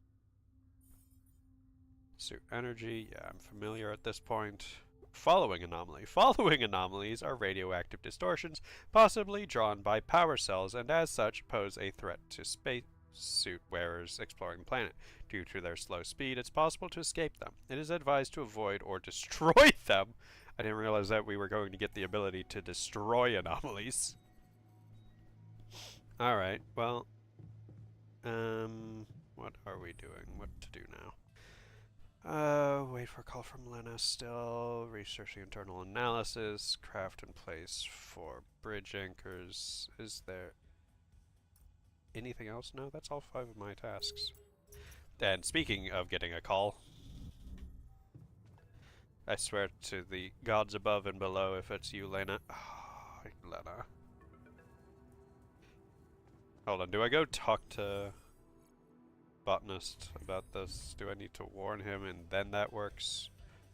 Suit energy. Yeah, I'm familiar at this point. Following anomaly. Following anomalies are radioactive distortions, possibly drawn by power cells, and as such pose a threat to spacesuit wearers exploring the planet. Due to their slow speed, it's possible to escape them. It is advised to avoid or destroy them. I didn't realize that we were going to get the ability to destroy anomalies. Alright, well... what are we doing? What to do now? Wait for a call from Lena still. Research the internal analysis. Craft and place for bridge anchors. Is there anything else? No, that's all 5 of my tasks. And speaking of getting a call... I swear to the gods above and below if it's you, Lena. Oh, Lena. Hold on, do I go talk to Botanist about this? Do I need to warn him and then that works?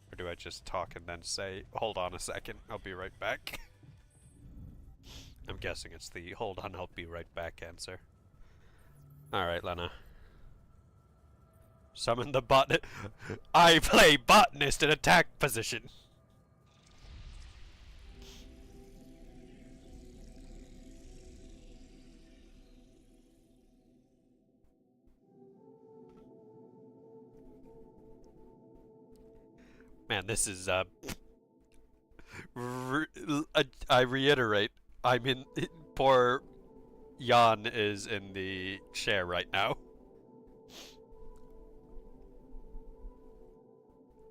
Or do I just talk and then say, hold on a second, I'll be right back? I'm guessing it's the hold on, I'll be right back answer. Alright, Lena. Summon the bot. I play botanist in attack position. Man, this is I reiterate, I'm in. Poor Jan is in the chair right now.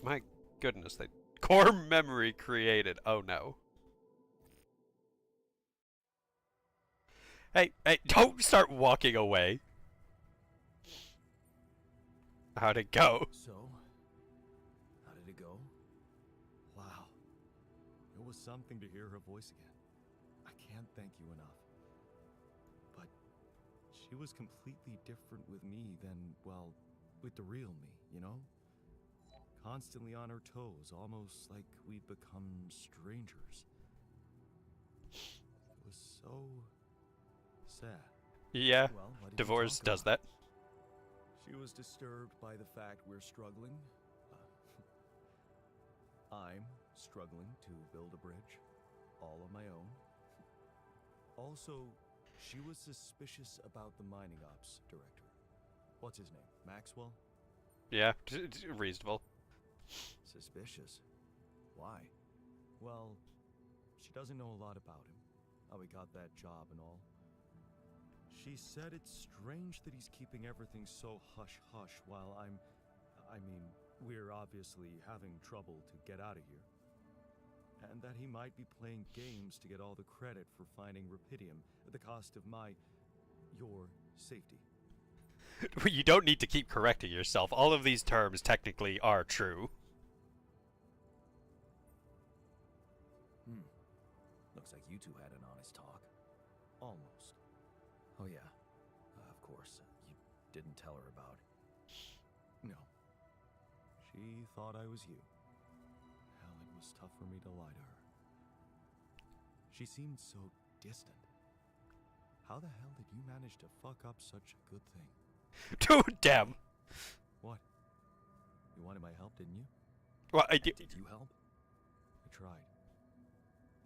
My goodness, they core memory created. Oh no. Hey, don't start walking away. How'd it go? So, how did it go? Wow. It was something to hear her voice again. I can't thank you enough. But she was completely different with me than, well, with the real me, you know? Constantly on her toes, almost like we'd become strangers. It was so sad. Yeah, Well, what did you divorce talk does about? that. She was disturbed by the fact we're struggling. I'm struggling to build a bridge, all on my own. Also, she was suspicious about the mining ops director. What's his name? Maxwell? Yeah, reasonable. Suspicious? Why? Well, she doesn't know a lot about him, how he got that job and all. She said it's strange that he's keeping everything so hush-hush while I mean, we're obviously having trouble to get out of here. And that he might be playing games to get all the credit for finding Rapidium at the cost of your safety. You don't need to keep correcting yourself. All of these terms technically are true. Looks like you two had an honest talk. Almost. Oh yeah. Of course, you didn't tell her about... No. She thought I was you. Hell, it was tough for me to lie to her. She seemed so distant. How the hell did you manage to fuck up such a good thing? Dude, damn. What? You wanted my help, didn't you? Well, I did. Did you help? I tried.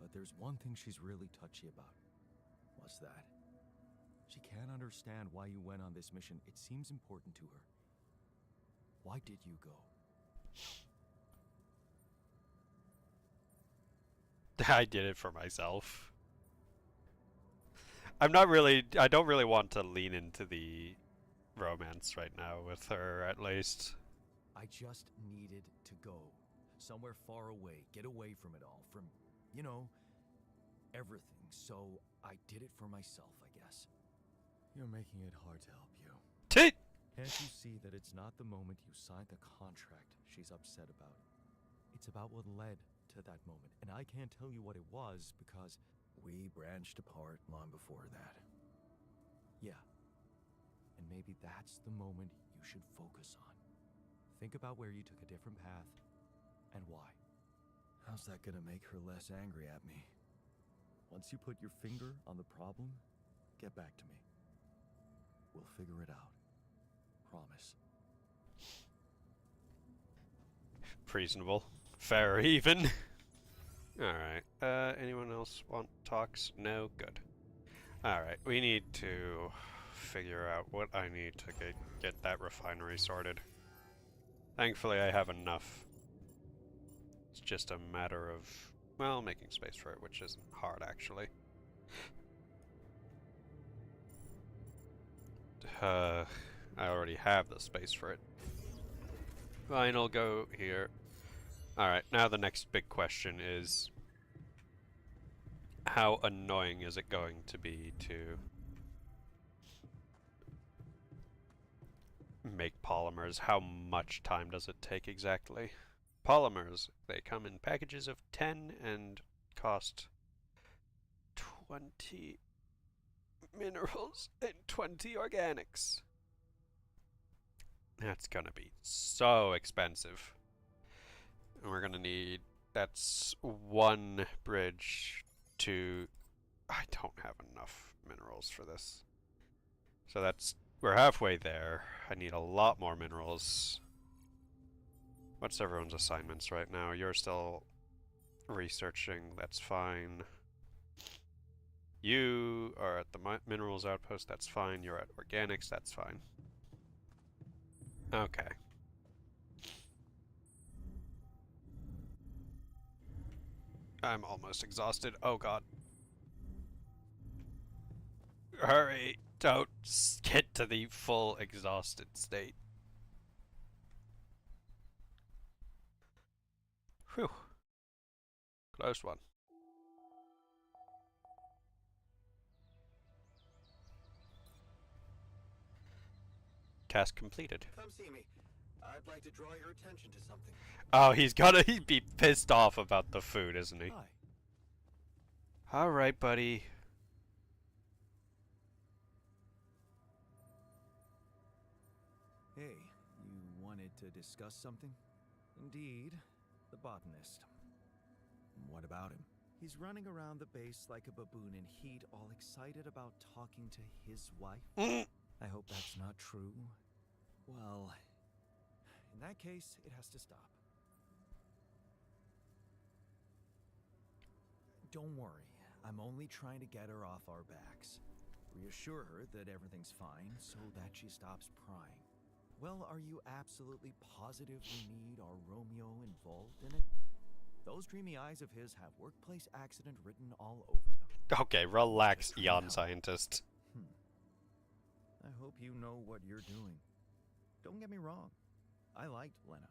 But there's one thing she's really touchy about. What's that? She can't understand why you went on this mission. It seems important to her. Why did you go? I did it for myself. I don't really want to lean into the romance right now with her, at least. I just needed to go. Somewhere far away. Get away from it all. From, you know, everything. So I did it for myself, I guess. You're making it hard to help you. Tit! Can't you see that it's not the moment you signed the contract she's upset about? It's about what led to that moment. And I can't tell you what it was because we branched apart long before that. Yeah. And maybe that's the moment you should focus on. Think about where you took a different path and why. How's that gonna make her less angry at me? Once you put your finger on the problem, get back to me. We'll figure it out. Promise. Reasonable. Fair even. Alright. Anyone else want talks? No? Good. Alright, we need to figure out what I need to get that refinery sorted. Thankfully I have enough. It's just a matter of, well, making space for it, which isn't hard actually. I already have the space for it. Fine, I'll go here. Alright, now the next big question is, how annoying is it going to be to make polymers? How much time does it take exactly? Polymers, they come in packages of 10 and cost 20 minerals and 20 organics. That's gonna be so expensive. And we're gonna need, that's one bridge to, I don't have enough minerals for this. So that's, we're halfway there. I need a lot more minerals. What's everyone's assignments right now? You're still researching, that's fine. You are at the minerals outpost, that's fine. You're at organics, that's fine. Okay. I'm almost exhausted. Oh god. Hurry! Don't get to the full exhausted state. Whew. Close one. Task completed. Come see me. I'd like to draw your attention to something. Oh, he'd be pissed off about the food, isn't he? Hi. Alright, buddy. Hey, you wanted to discuss something? Indeed, the botanist. What about him? He's running around the base like a baboon in heat, all excited about talking to his wife. I hope that's not true. Well, in that case, it has to stop. Don't worry, I'm only trying to get her off our backs. Reassure her that everything's fine so that she stops prying. Well, are you absolutely positive we need our Romeo involved in it? Those dreamy eyes of his have workplace accident written all over them. Okay, relax, yawn scientist. I hope you know what you're doing. Don't get me wrong, I liked Lena.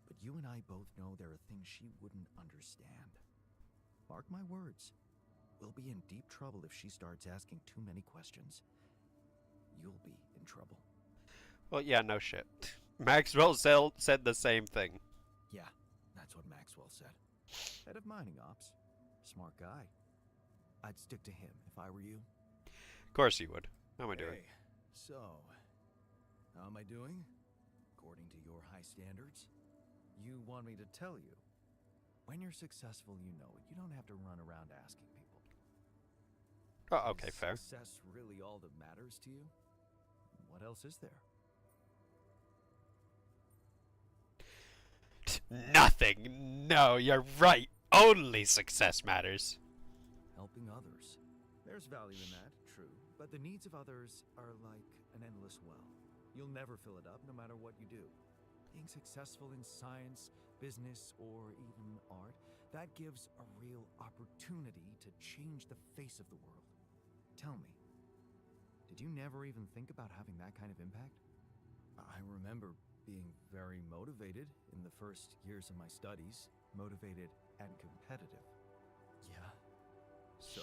But you and I both know there are things she wouldn't understand. Mark my words, we'll be in deep trouble if she starts asking too many questions. You'll be in trouble. Well, yeah, no shit. Maxwell said the same thing. Yeah, that's what Maxwell said. Head of mining ops. Smart guy. I'd stick to him if I were you. Of course you would. How am I doing? Hey, so, how am I doing? According to your high standards? You want me to tell you? When you're successful, you know it. You don't have to run around asking people. Oh, okay, fair. Is success really all that matters to you? What else is there? Nothing! No, you're right! Only success matters! Helping others. There's value in that, true. But the needs of others are like an endless well. You'll never fill it up, no matter what you do. Being successful in science, business, or even art, that gives a real opportunity to change the face of the world. Tell me, did you never even think about having that kind of impact? I remember being very motivated in the first years of my studies, motivated and competitive. Yeah. So,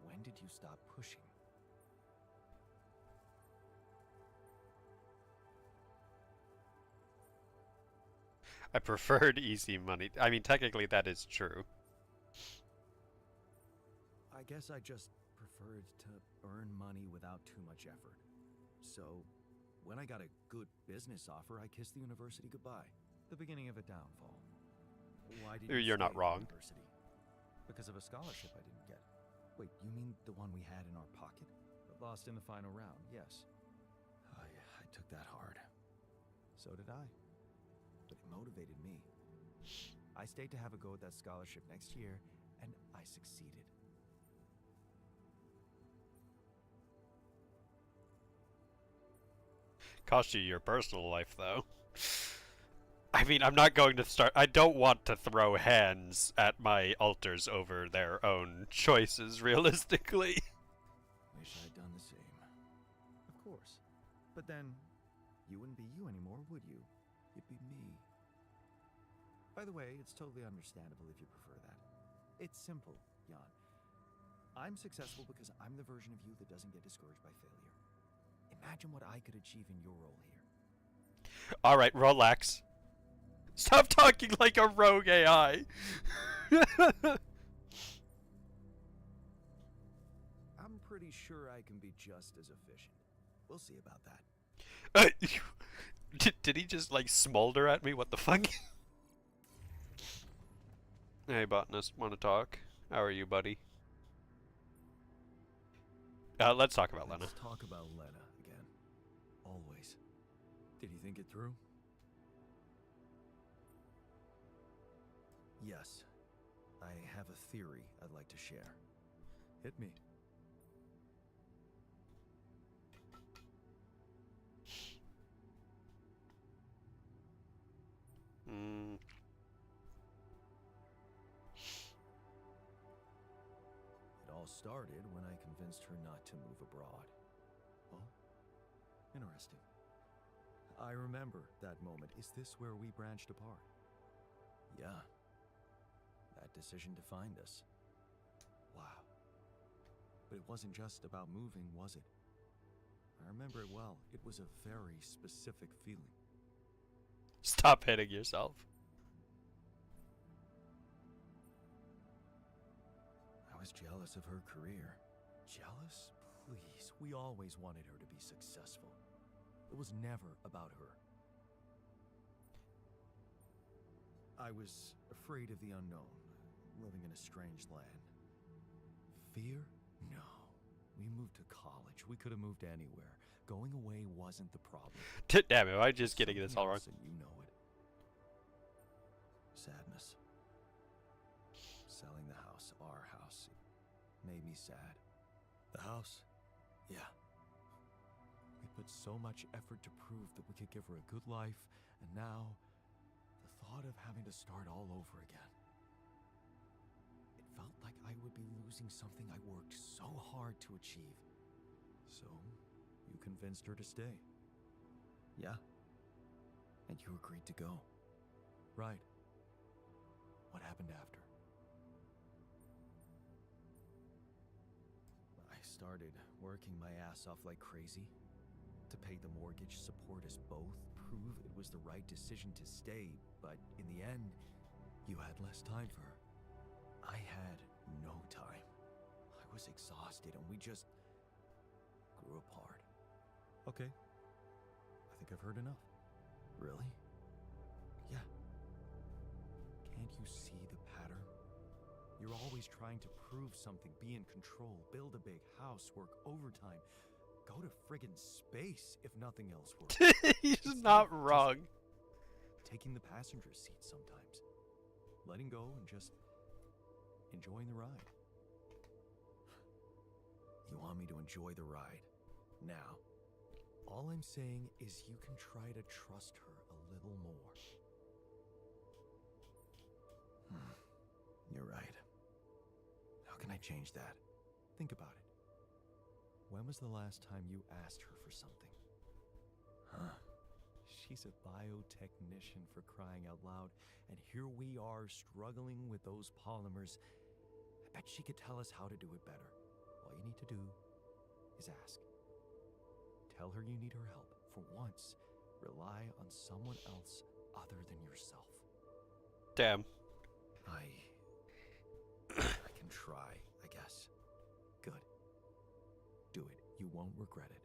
when did you stop pushing? I preferred easy money. I mean, technically that is true. I guess I just preferred to earn money without too much effort. So, when I got a good business offer, I kissed the university goodbye. The beginning of a downfall. Why did you You're not stay at wrong. University? Because of a scholarship I didn't get. Wait, you mean the one we had in our pocket? But lost in the final round, yes. I took that hard. So did I. But it motivated me. I stayed to have a go at that scholarship next year, and I succeeded. Cost you your personal life, though. I mean, I'm not going to start... I don't want to throw hands at my alters over their own choices, realistically. Wish I'd done the same. Of course. But then, you wouldn't be you anymore, would you? You'd be me. By the way, it's totally understandable if you prefer that. It's simple, Jan. I'm successful because I'm the version of you that doesn't get discouraged by failure. Imagine what I could achieve in your role here. Alright, relax. Stop talking like a rogue AI. I'm pretty sure I can be just as efficient. We'll see about that. Did he just, like, smolder at me? What the fuck? Hey, botanist, want to talk? How are you, buddy? Let's talk about Lena. Let's talk about Lena again. Always. Did you think it through? Yes. I have a theory I'd like to share. Hit me. started when I convinced her not to move abroad. Oh, interesting. I remember that moment. Is this where we branched apart? Yeah. That decision defined us. Wow. But it wasn't just about moving, was it? I remember it well. It was a very specific feeling. Stop hitting yourself. I was jealous of her career. Jealous? Please. We always wanted her to be successful. It was never about her. I was afraid of the unknown, living in a strange land. Fear? No. We moved to college. We could have moved anywhere. Going away wasn't the problem. Damn it, am I just getting this all wrong? And you know it. Sadness. Selling the house, our house, made me sad. The house? Yeah. We put so much effort to prove that we could give her a good life, and now, the thought of having to start all over again. It felt like I would be losing something I worked so hard to achieve. So, you convinced her to stay. Yeah. And you agreed to go. Right. What happened after? I started working my ass off like crazy to pay the mortgage, support us both, prove it was the right decision to stay, but in the end, you had less time for her. I had no time. I was exhausted and we just grew apart. Okay. I think I've heard enough. Really? Yeah. Can't you see the pattern? You're always trying to prove something, be in control, build a big house, work overtime, go to friggin' space if nothing else works. He's not wrong. Taking the passenger seat sometimes. Letting go and just enjoying the ride. You want me to enjoy the ride now. All I'm saying is you can try to trust her a little more. You're right. How can I change that? Think about it. When was the last time you asked her for something? Huh? She's a biotechnician, for crying out loud, and here we are struggling with those polymers. I bet she could tell us how to do it better. All you need to do is ask. Tell her you need her help. For once, rely on someone else other than yourself. Damn. I can try, I guess. Good. Do it. You won't regret it.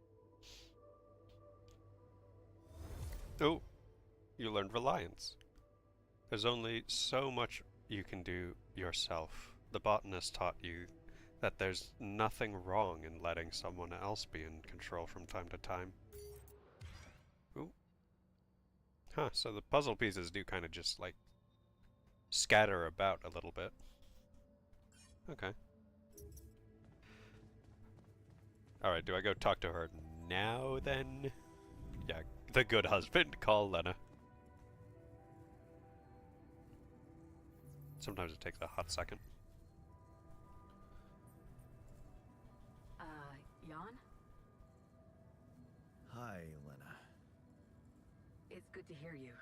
Oh, you learned reliance. There's only so much you can do yourself. The botanist taught you that there's nothing wrong in letting someone else be in control from time to time. Ooh. Huh, so the puzzle pieces do kind of just, like, scatter about a little bit. Okay. Alright, do I go talk to her now, then? Yeah, the good husband, call Lena. Sometimes it takes a hot second. Jan? Hi, Lena. It's good to hear you.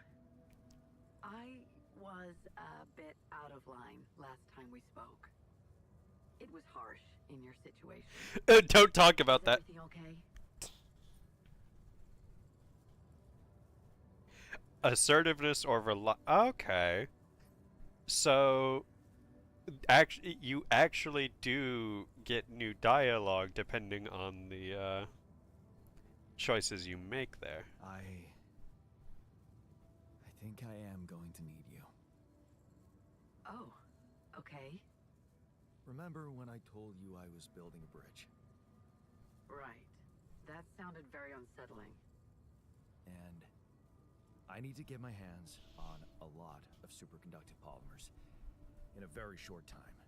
I was a bit out of line last time we spoke. It was harsh in your situation. Don't talk about that. Everything okay? Assertiveness or okay. So, you actually do get new dialogue depending on the choices you make there. I think I am going to need you. Oh, okay. Remember when I told you I was building a bridge? Right. That sounded very unsettling. And I need to get my hands on a lot of superconductive polymers in a very short time.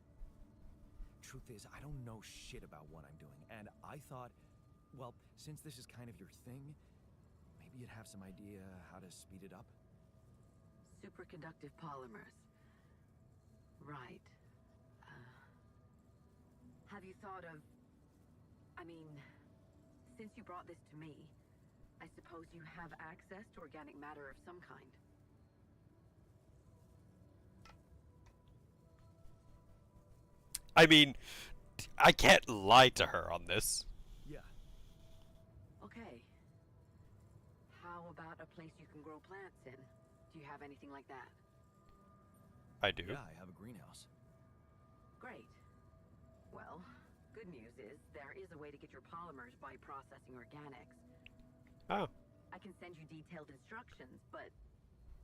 Truth is, I don't know shit about what I'm doing, and I thought, well, since this is kind of your thing, maybe you'd have some idea how to speed it up? Superconductive polymers. Right. Have you thought of... I mean, since you brought this to me, I suppose you have access to organic matter of some kind. I mean, I can't lie to her on this. Yeah. Okay. How about a place you can grow plants in? Do you have anything like that? I do. Yeah, I have a greenhouse. Great. Well, good news is there is a way to get your polymers by processing organics. Oh. I can send you detailed instructions, but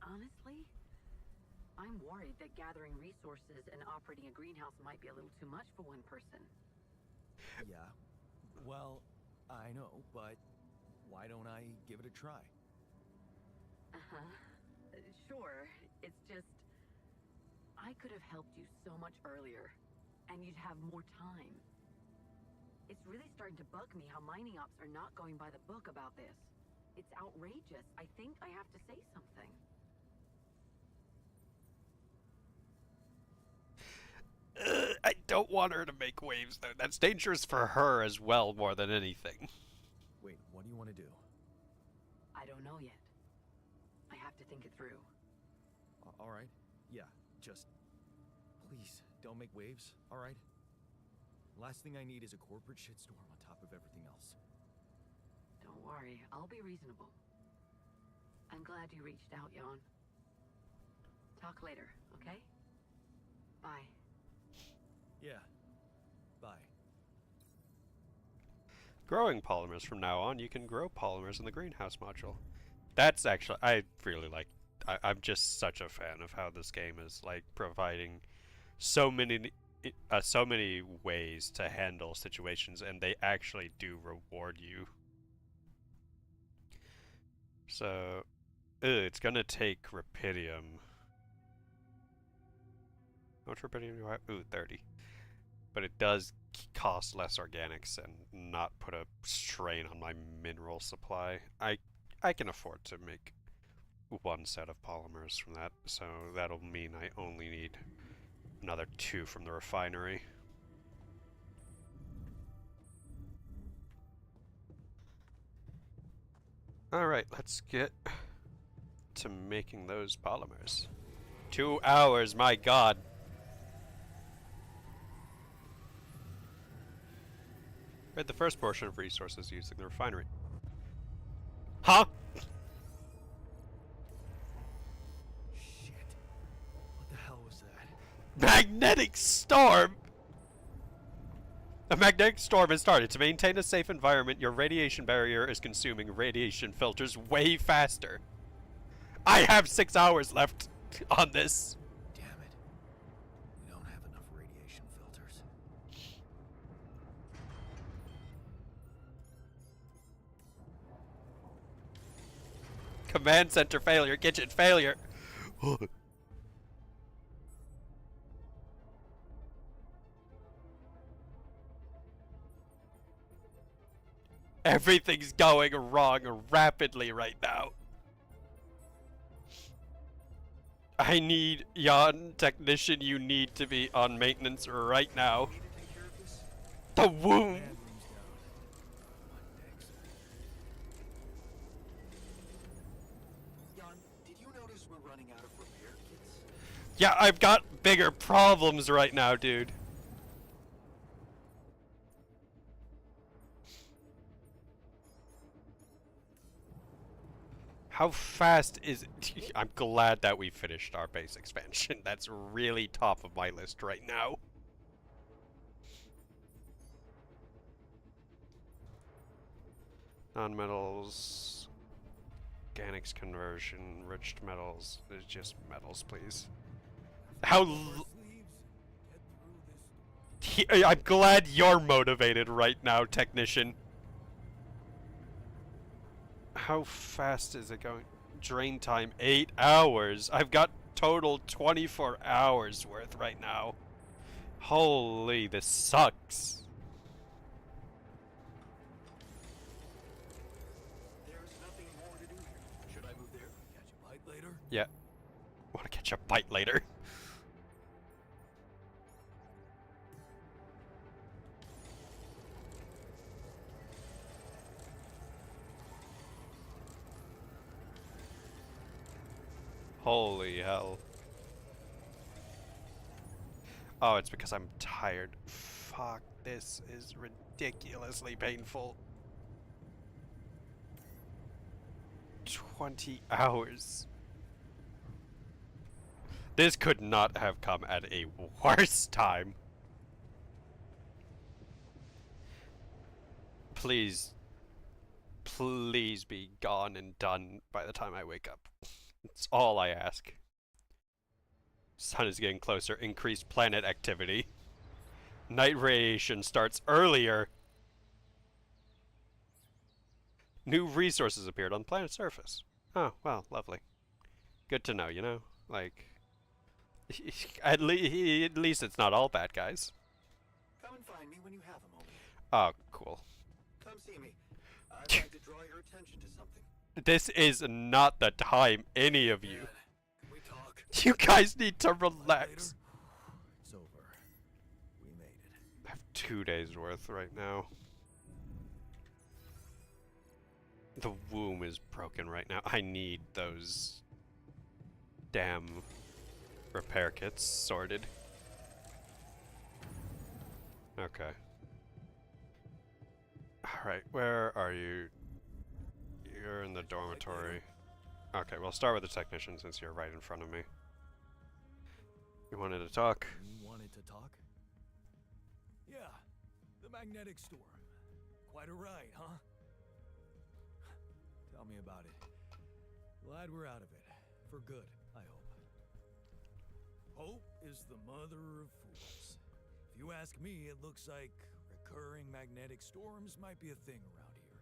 honestly, I'm worried that gathering resources and operating a greenhouse might be a little too much for one person. Yeah. Well, I know, but why don't I give it a try? Uh-huh. Sure. It's just... I could have helped you so much earlier, and you'd have more time. It's really starting to bug me how mining ops are not going by the book about this. It's outrageous. I think I have to say something. I don't want her to make waves, though. That's dangerous for her as well, more than anything. Wait, what do you want to do? I don't know yet. I have to think it through. All right. Yeah, just... Please, don't make waves, all right? Last thing I need is a corporate shitstorm on top of everything else. Don't worry, I'll be reasonable. I'm glad you reached out, Jan. Talk later, okay? Bye. Yeah. Bye. Growing polymers from now on, you can grow polymers in the greenhouse module. That's actually, I really like, I'm just such a fan of how this game is like providing so many ways to handle situations, and they actually do reward you. So, it's gonna take Rapidium. How much Rapidium do I have? Ooh, 30. But it does cost less organics and not put a strain on my mineral supply. I can afford to make one set of polymers from that, so that'll mean I only need another 2 from the refinery. Alright, let's get to making those polymers. 2 hours, my god! Read the first portion of resources using the refinery. Huh? Shit. What the hell was that? Magnetic storm! A magnetic storm has started. To maintain a safe environment, your radiation barrier is consuming radiation filters way faster. I have 6 hours left on this. Damn it. We don't have enough radiation filters. Command center failure, kitchen failure. Everything's going wrong rapidly right now. I need, Jan, technician, you need to be on maintenance right now. Need to take care of this? The womb! Man, room's down. Thanks. Jan, did you notice we're running out of repair kits? Yeah, I've got bigger problems right now, dude. How fast is it? I'm glad that we finished our base expansion. That's really top of my list right now. Non-metals, organics conversion, enriched metals. It's just metals, please. How? Sleeves. Get through this. I'm glad you're motivated right now, technician. How fast is it going? Drain time 8 hours. I've got total 24 hours worth right now. Holy, this sucks. There's nothing more to do here. Should I move there? Catch a bite later? Yeah. Want to catch a bite later. Holy hell. Oh, it's because I'm tired. Fuck, this is ridiculously painful. 20 hours. This could not have come at a worse time. Please, please be gone and done by the time I wake up. It's all I ask. Sun is getting closer. Increased planet activity. Night radiation starts earlier. New resources appeared on the planet's surface. Oh, well, lovely. Good to know, you know? Like, at least it's not all bad guys. Come and find me when you have a moment. Oh, cool. Come see me. I'd like to draw your attention to something. This is not the time, any of you. Dad, can we talk? You guys need to relax. Later? It's over. We made it. I have 2 days worth right now. The womb is broken right now. I need those damn repair kits sorted. Okay. Alright, where are you? You're in the dormitory. Okay, we'll start with the technician since you're right in front of me. You wanted to talk? You wanted to talk? Yeah, the magnetic storm. Quite a ride, huh? Tell me about it. Glad we're out of it. For good, I hope. Hope is the mother of fools. If you ask me, it looks like recurring magnetic storms might be a thing around here.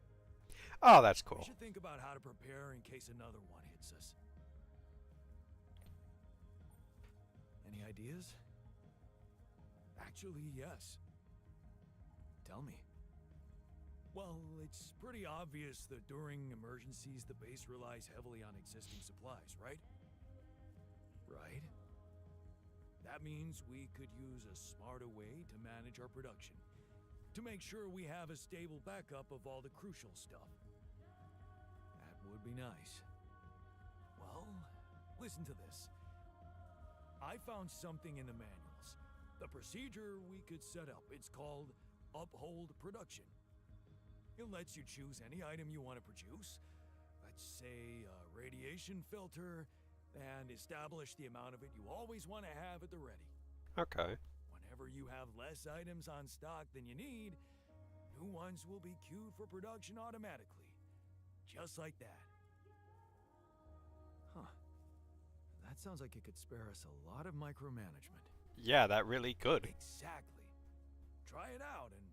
Oh, that's We cool. should think about how to prepare in case another one hits us. Any ideas? Actually, yes. Tell me. Well, it's pretty obvious that during emergencies, the base relies heavily on existing supplies, right? Right? That means we could use a smarter way to manage our production. To make sure we have a stable backup of all the crucial stuff. That would be nice. Well, listen to this. I found something in the manuals. The procedure we could set up. It's called Uphold Production. It lets you choose any item you want to produce. Let's say a radiation filter, and establish the amount of it you always want to have at the ready. Okay. Whenever you have less items on stock than you need, new ones will be queued for production automatically. Just like that. Huh. That sounds like it could spare us a lot of micromanagement. Yeah, that really could. Exactly. Try it out and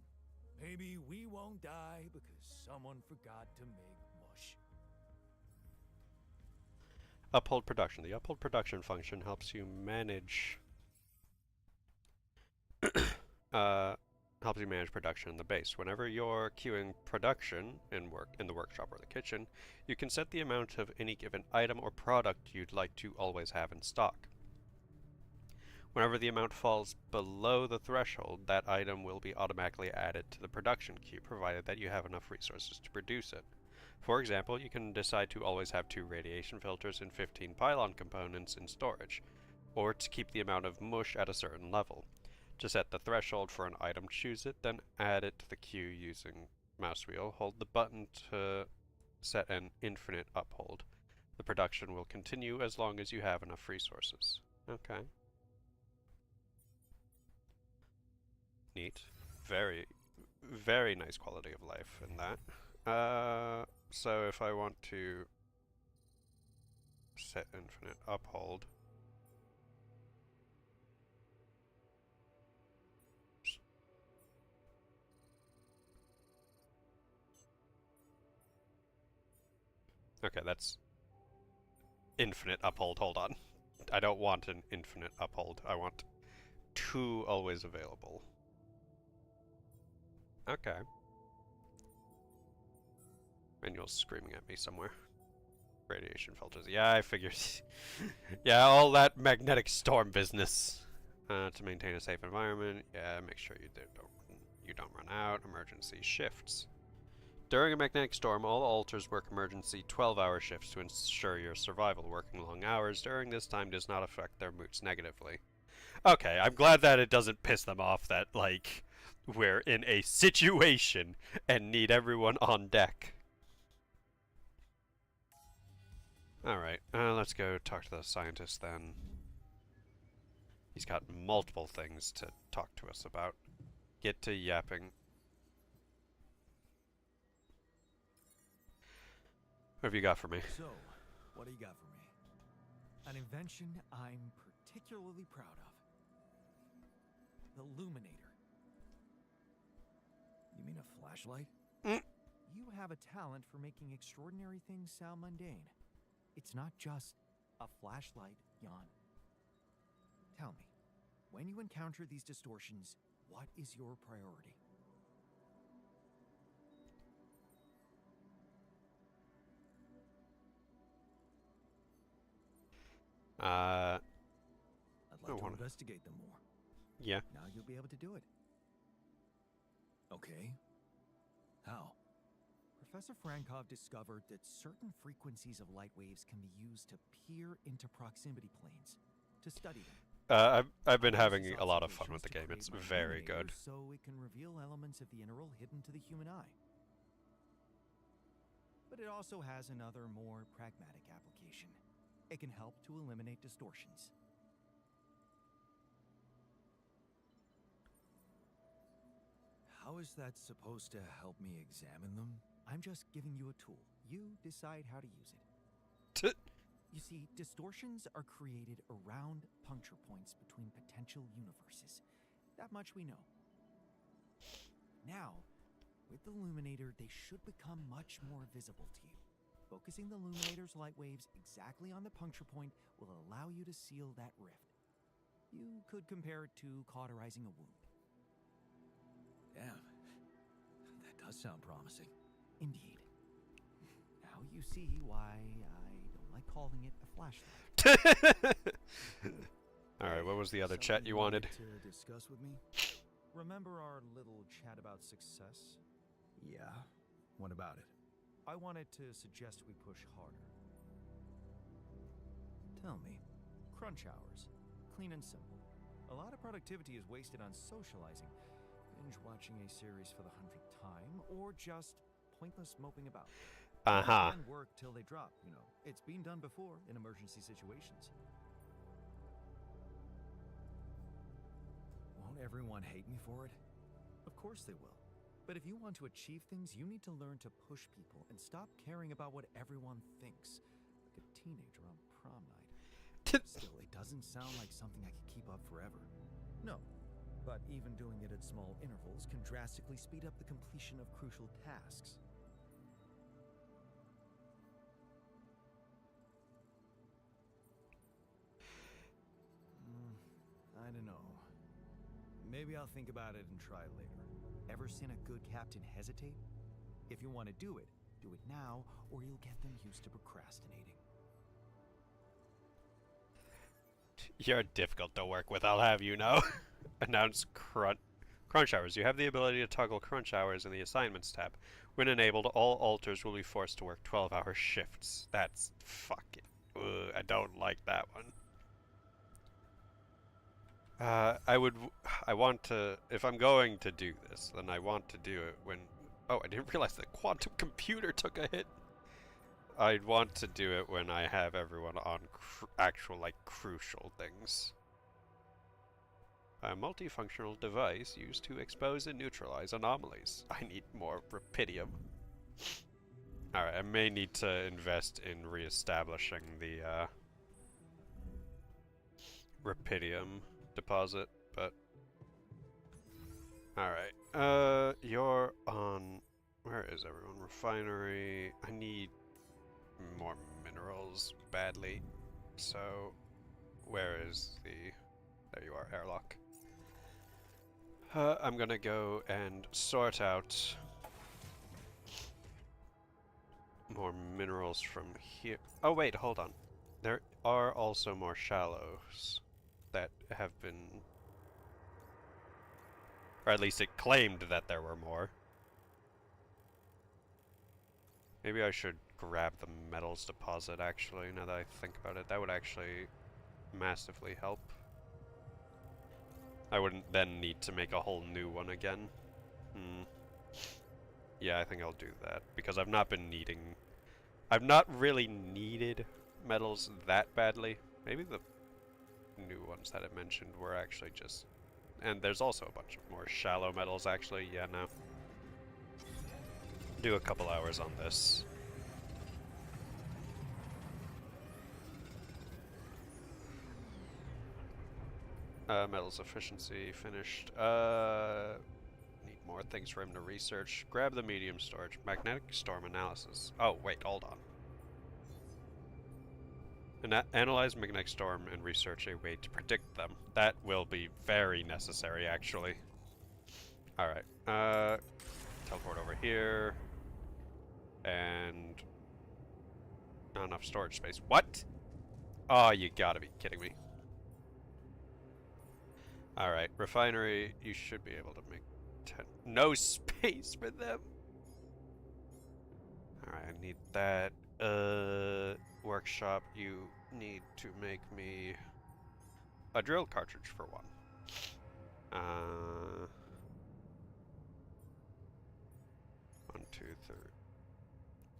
maybe we won't die because someone forgot to make mush. Uphold production. The uphold production function helps you manage production in the base. Whenever you're queuing production in the workshop or the kitchen, you can set the amount of any given item or product you'd like to always have in stock. Whenever the amount falls below the threshold, that item will be automatically added to the production queue, provided that you have enough resources to produce it. For example, you can decide to always have 2 radiation filters and 15 pylon components in storage, or to keep the amount of mush at a certain level. To set the threshold for an item, choose it, then add it to the queue using mouse wheel. Hold the button to set an infinite uphold. The production will continue as long as you have enough resources. Okay. Neat. Very, very nice quality of life in that. So if I want to set infinite uphold, okay, that's infinite uphold. Hold on. I don't want an infinite uphold. I want 2 always available. Okay. Manual's screaming at me somewhere. Radiation filters. Yeah, I figured. Yeah, all that magnetic storm business. To maintain a safe environment. Yeah, make sure you don't run out. Emergency shifts. During a magnetic storm, all alters work emergency 12-hour shifts to ensure your survival. Working long hours during this time does not affect their moods negatively. Okay, I'm glad that it doesn't piss them off that, like, we're in a situation and need everyone on deck. Alright, let's go talk to the scientist then. He's got multiple things to talk to us about. Get to yapping. What have you got for me? So, what do you got for me? An invention I'm particularly proud of. The Luminator. You mean a flashlight? Mm. You have a talent for making extraordinary things sound mundane. It's not just a flashlight, Jan. Tell me, when you encounter these distortions, what is your priority? I'd like to investigate them more. Yeah. Now you'll be able to do it. Okay. How? Professor Frankov discovered that certain frequencies of light waves can be used to peer into proximity planes, to study them. I've been having a lot of fun with the game. It's very good. So it can reveal elements of the integral hidden to the human eye. But it also has another, more pragmatic application. It can help to eliminate distortions. How is that supposed to help me examine them? I'm just giving you a tool. You decide how to use it. You see, distortions are created around puncture points between potential universes. That much we know. Now, with the Luminator, they should become much more visible to you. Focusing the Luminator's light waves exactly on the puncture point will allow you to seal that rift. You could compare it to cauterizing a wound. Damn. That does sound promising. Indeed. Now you see why I don't like calling it a flashlight. Alright, what was the other chat you wanted? To discuss with me? Remember our little chat about success? Yeah. What about it? I wanted to suggest we push harder. Tell me, crunch hours, clean and simple. A lot of productivity is wasted on socializing, binge watching a series for the 100th time, or just pointless moping about. And work till they drop, you know. It's been done before in emergency situations. Won't everyone hate me for it? Of course they will. But if you want to achieve things, you need to learn to push people and stop caring about what everyone thinks. Like a teenager on prom night. Still, it doesn't sound like something I could keep up forever. No. But even doing it at small intervals can drastically speed up the completion of crucial tasks. I don't know. Maybe I'll think about it and try later. Ever seen a good captain hesitate? If you want to do it now, or you'll get them used to procrastinating. You're difficult to work with, I'll have you know. Announce crunch hours. You have the ability to toggle crunch hours in the assignments tab. When enabled, all alters will be forced to work 12-hour shifts. That's fucking... Ugh, I don't like that one. I want to, if I'm going to do this, then I want to do it when, oh, I didn't realize the quantum computer took a hit. I'd want to do it when I have everyone on actual, like, crucial things. A multifunctional device used to expose and neutralize anomalies. I need more Rapidium. Alright, I may need to invest in re-establishing the, Rapidium deposit, but alright. You're on, where is everyone? Refinery. I need more minerals badly. So where is the, there you are, airlock. I'm gonna go and sort out more minerals from here. Oh wait, hold on. There are also more shallows that have been, or at least it claimed that there were more. Maybe I should grab the metals deposit, actually, now that I think about it. That would actually massively help. I wouldn't then need to make a whole new one again. Yeah, I think I'll do that, because I've not been needing... I've not really needed metals that badly. Maybe the new ones that I mentioned were actually just... And there's also a bunch of more shallow metals, actually. Yeah, no. Do a couple hours on this. Metals efficiency finished. Need more things for him to research. Grab the medium storage. Magnetic storm analysis. Oh, wait, hold on. Analyze magnetic storm and research a way to predict them. That will be very necessary, actually. Alright, teleport over here. And... not enough storage space. What? Oh, you gotta be kidding me. Alright, refinery, you should be able to make 10. No space for them! Alright, I need that. Workshop, you need to make me a drill cartridge for one. 1, 2, 3.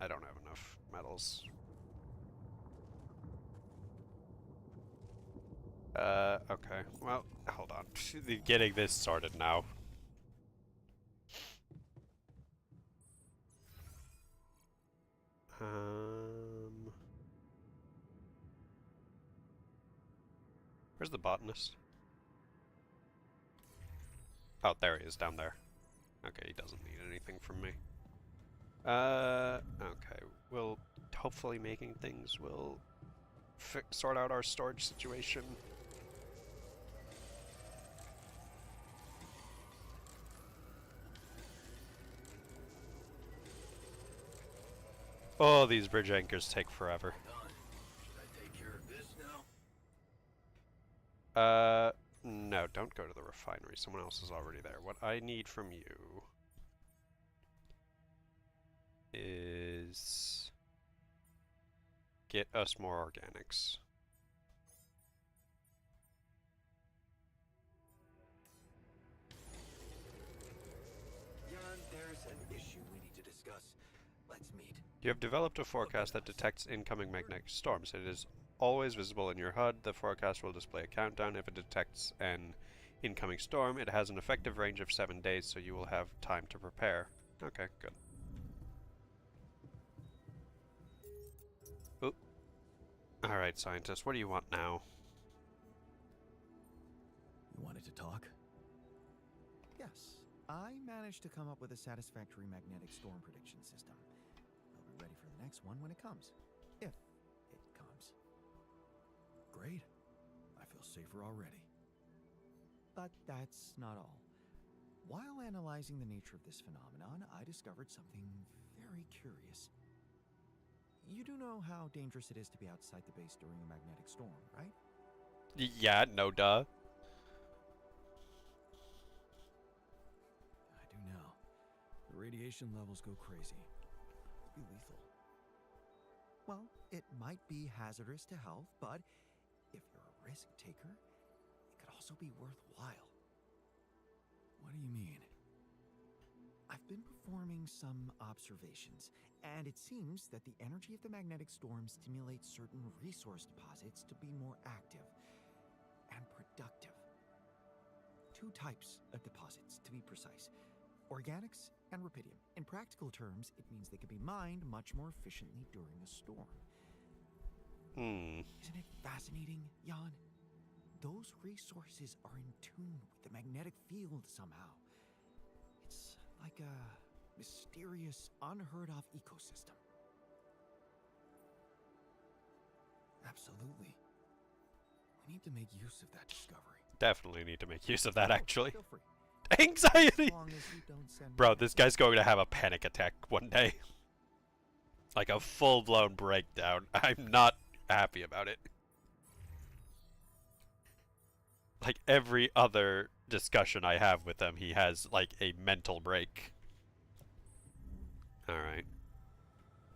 I don't have enough metals. Okay. Well, hold on. Getting this started now. Where's the botanist? Oh, there he is, down there. Okay, he doesn't need anything from me. Okay. We'll hopefully making things will sort out our storage situation. Oh, these bridge anchors take forever. Should I take care of this now? No, don't go to the refinery. Someone else is already there. What I need from you is get us more organics. Jan, there's an issue we need to discuss. Let's meet. You have developed a forecast that detects incoming magnetic storms. It is always visible in your HUD. The forecast will display a countdown. If it detects an incoming storm, it has an effective range of 7 days, so you will have time to prepare. Okay, good. Oop. Alright, scientist, what do you want now? You wanted to talk? Yes. I managed to come up with a satisfactory magnetic storm prediction system. I'll be ready for the next one when it comes. If it comes. Great. I feel safer already. But that's not all. While analyzing the nature of this phenomenon, I discovered something very curious. You do know how dangerous it is to be outside the base during a magnetic storm, right? Yeah, no duh. I do now. The radiation levels go crazy. Could be lethal. Well, it might be hazardous to health, but if you're a risk taker, it could also be worthwhile. What do you mean? I've been performing some observations, and it seems that the energy of the magnetic storm stimulates certain resource deposits to be more active and productive. 2 types of deposits, to be precise. Organics and Rapidium. In practical terms, it means they can be mined much more efficiently during a storm. Isn't it fascinating, Jan? Those resources are in tune with the magnetic field somehow. It's like a mysterious, unheard-of ecosystem. Absolutely. We need to make use of that discovery. Definitely need to make use of that, actually. Feel free. Anxiety! As long as you don't send Bro, me this guy's going to have a panic attack one day. Like a full-blown breakdown. I'm not happy about it. Like every other discussion I have with him, he has like a mental break. Alright.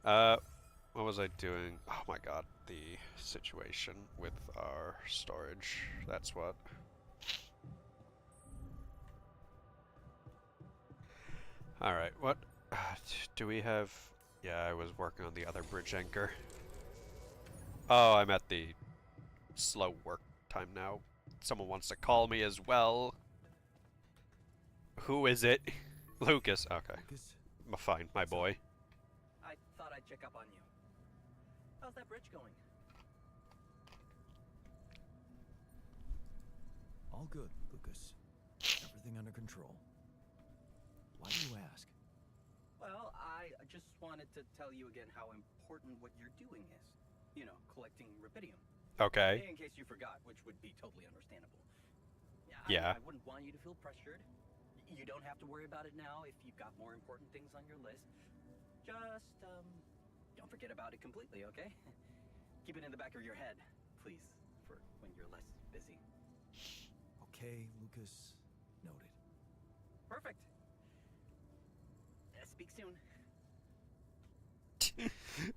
What was I doing? Oh my god, the situation with our storage. That's what. Alright, what do we have? Yeah, I was working on the other bridge anchor. Oh, I'm at the slow work time now. Someone wants to call me as well. Who is it? Lucas. Okay. Lucas? Fine, my boy. I thought I'd check up on you. How's that bridge going? All good, Lucas. Everything under control. Why do you ask? Well, I just wanted to tell you again how important what you're doing is. You know, collecting Rapidium. Okay. In case you forgot, which would be totally understandable. Yeah. I wouldn't want you to feel pressured. You don't have to worry about it now if you've got more important things on your list. Just, don't forget about it completely, okay? Keep it in the back of your head, please, for when you're less busy. Okay, Lucas. Noted. Perfect. Speak soon.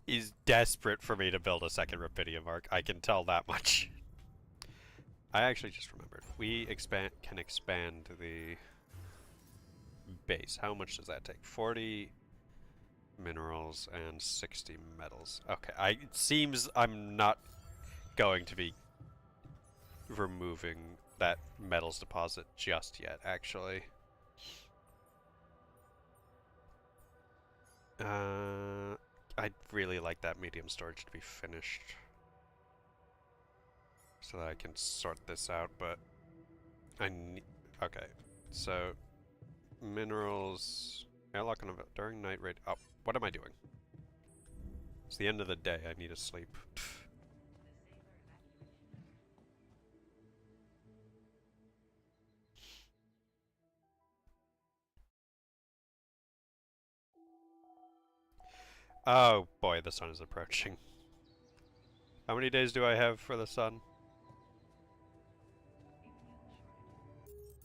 He's desperate for me to build a second Rapidium arc. I can tell that much. I actually just remembered. We can expand the base. How much does that take? 40 minerals and 60 metals. Okay, it seems I'm not going to be removing that metals deposit just yet, actually. I'd really like that medium storage to be finished so that I can sort this out, but I need... Okay, so minerals... Airlock on during night raid... Oh, what am I doing? It's the end of the day, I need to sleep. Oh boy, the sun is approaching. How many days do I have for the sun?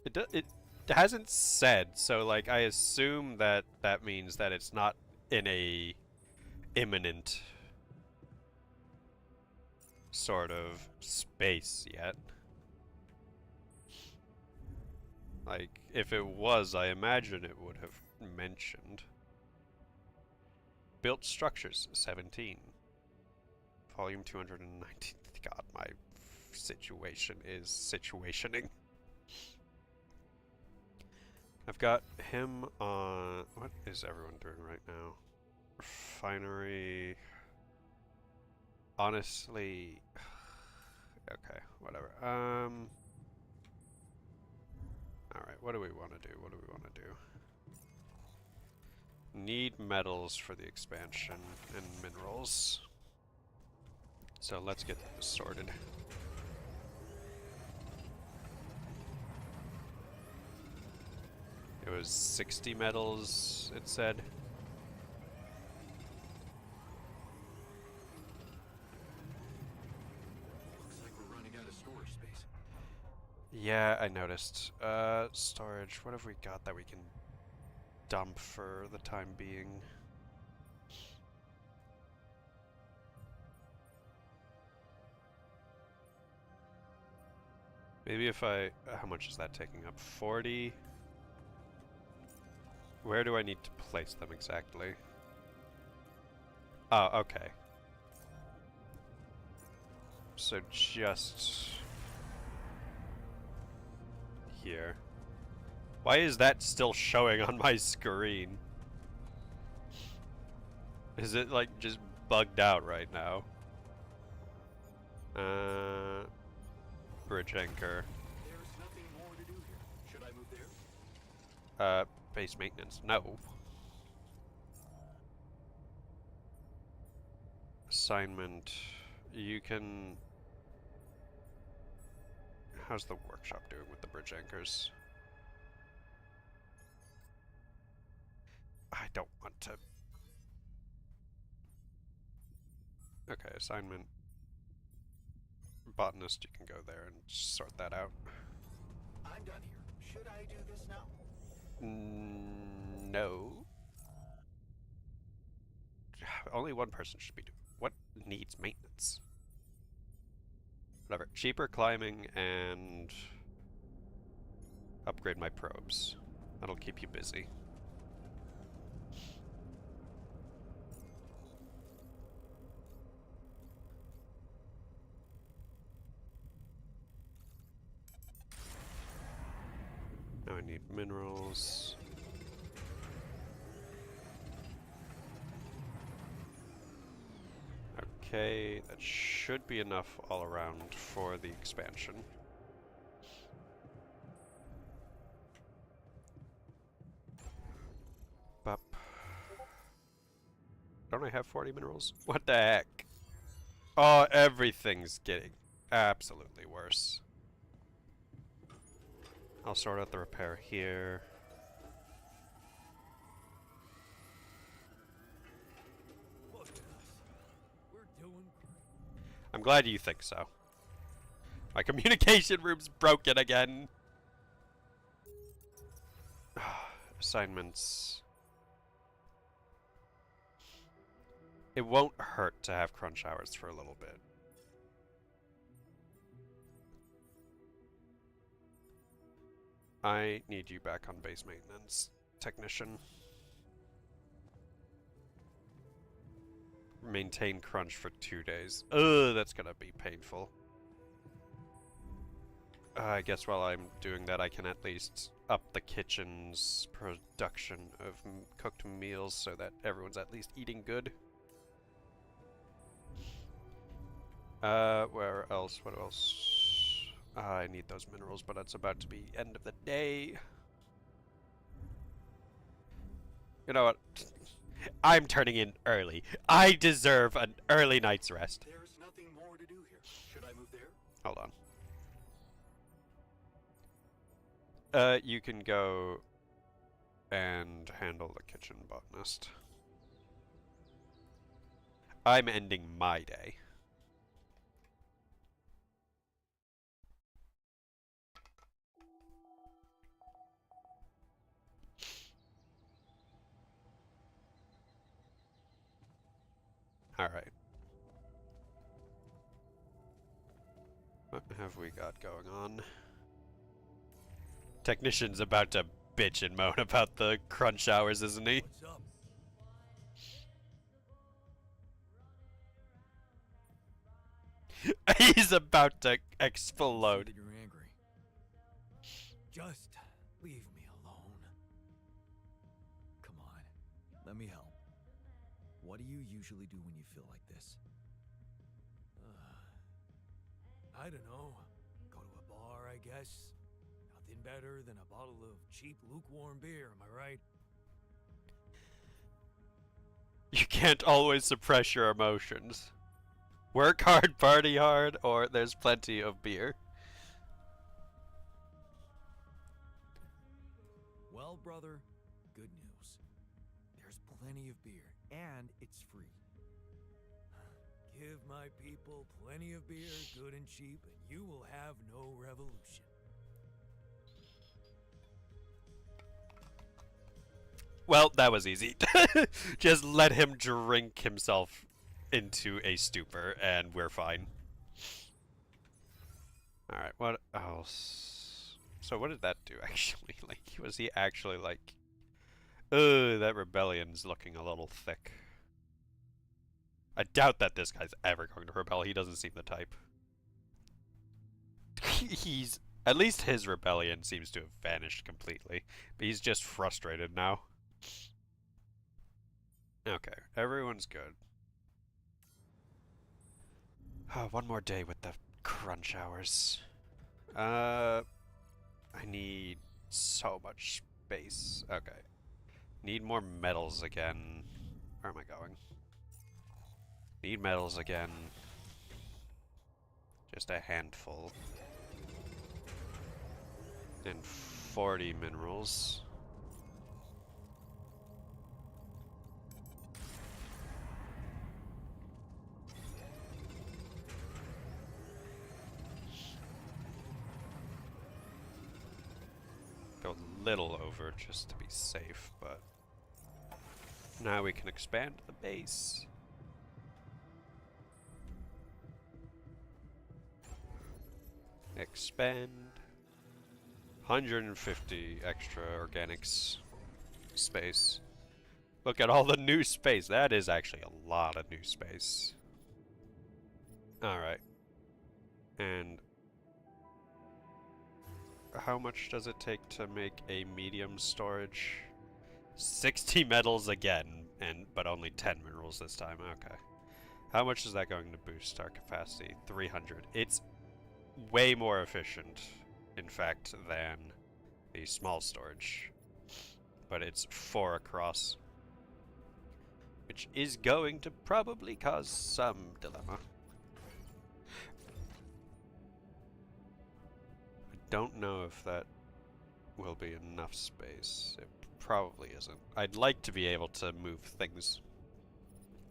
It hasn't said, so like I assume that that means that it's not in a imminent sort of space yet. Like, if it was, I imagine it would have mentioned. Built structures, 17. Volume 219. God, my situation is situationing. I've got him on... What is everyone doing right now? Refinery... Honestly... Okay, whatever. Alright, what do we want to do? What do we want to do? Need metals for the expansion and minerals. So let's get this sorted. It was 60 metals, it said. Looks like we're running out of storage space. Yeah, I noticed. Storage, what have we got that we can dump for the time being? Maybe if I... How much is that taking up? 40? Where do I need to place them exactly? Oh, okay. So just... here. Why is that still showing on my screen? Is it like just bugged out right now? Bridge anchor. There's nothing more to do here. Should I move there? Base maintenance. No. Assignment. You can... How's the workshop doing with the bridge anchors? I don't want to... Okay, assignment. Botanist, you can go there and sort that out. I'm done here. Should I do this now? No. Only one person should be doing. What needs maintenance? Whatever. Cheaper climbing and upgrade my probes. That'll keep you busy. Now I need minerals. Okay, that should be enough all around for the expansion. Bup. Don't I have 40 minerals? What the heck? Oh, everything's getting absolutely worse. I'll sort out the repair here. I'm glad you think so. My communication room's broken again. Assignments. It won't hurt to have crunch hours for a little bit. I need you back on base maintenance, technician. Maintain crunch for 2 days. Ugh, that's gonna be painful. I guess while I'm doing that, I can at least up the kitchen's production of cooked meals so that everyone's at least eating good. Where else? What else? I need those minerals, but it's about to be end of the day. You know what? I'm turning in early. I deserve an early night's rest. There's nothing more to do here. Should I move there? Hold on. You can go and handle the kitchen botanist. I'm ending my day. Alright. What have we got going on? Technician's about to bitch and moan about the crunch hours, isn't he? What's up? He's about to See explode. that you're angry. Just leave me alone. Come on, let me help. What do you usually do when you feel like this? I don't know. Go to a bar, I guess. Nothing better than a bottle of cheap, lukewarm beer, am I right? You can't always suppress your emotions. Work hard, party hard, or there's plenty of beer. Well, brother, good news. There's plenty of beer, and it's free. Give my people plenty of beer, good and cheap, and you will have no revolution. Well, that was easy. Just let him drink himself into a stupor, and we're fine. Alright, what else? So what did that do, actually? Like, was he actually like... Ugh, that rebellion's looking a little thick. I doubt that this guy's ever going to rebel. He doesn't seem the type. He's... At least his rebellion seems to have vanished completely. But he's just frustrated now. Okay, everyone's good. Oh, one more day with the crunch hours. I need so much space. Okay. Need more metals again. Where am I going? Need metals again. Just a handful. And 40 minerals. Go a little over just to be safe, but Now we can expand the base. Expand. 150 extra organics space. Look at all the new space. That is actually a lot of new space. Alright. And how much does it take to make a medium storage? 60 metals again, but only 10 minerals this time. Okay. How much is that going to boost our capacity? 300. It's way more efficient, in fact, than the small storage. But it's 4 across, which is going to probably cause some dilemma. I don't know if that will be enough space. It probably isn't. I'd like to be able to move things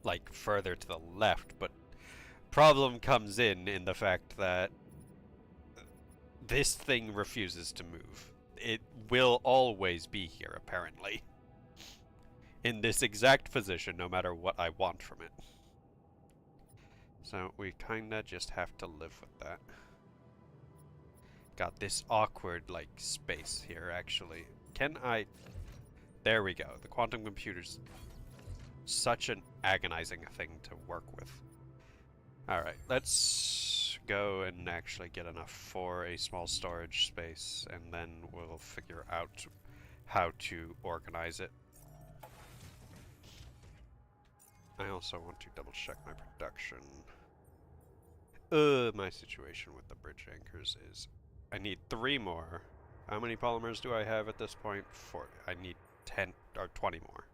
like further to the left, but problem comes in the fact that this thing refuses to move. It will always be here, apparently. In this exact position, no matter what I want from it. So we kinda just have to live with that. Got this awkward, like, space here, actually. Can I... There we go. The quantum computer's such an agonizing thing to work with. Alright, let's go and actually get enough for a small storage space, and then we'll figure out how to organize it. I also want to double check my production. My situation with the bridge anchors is I need 3 more. How many polymers do I have at this point? 4. I need 10 or 20 more.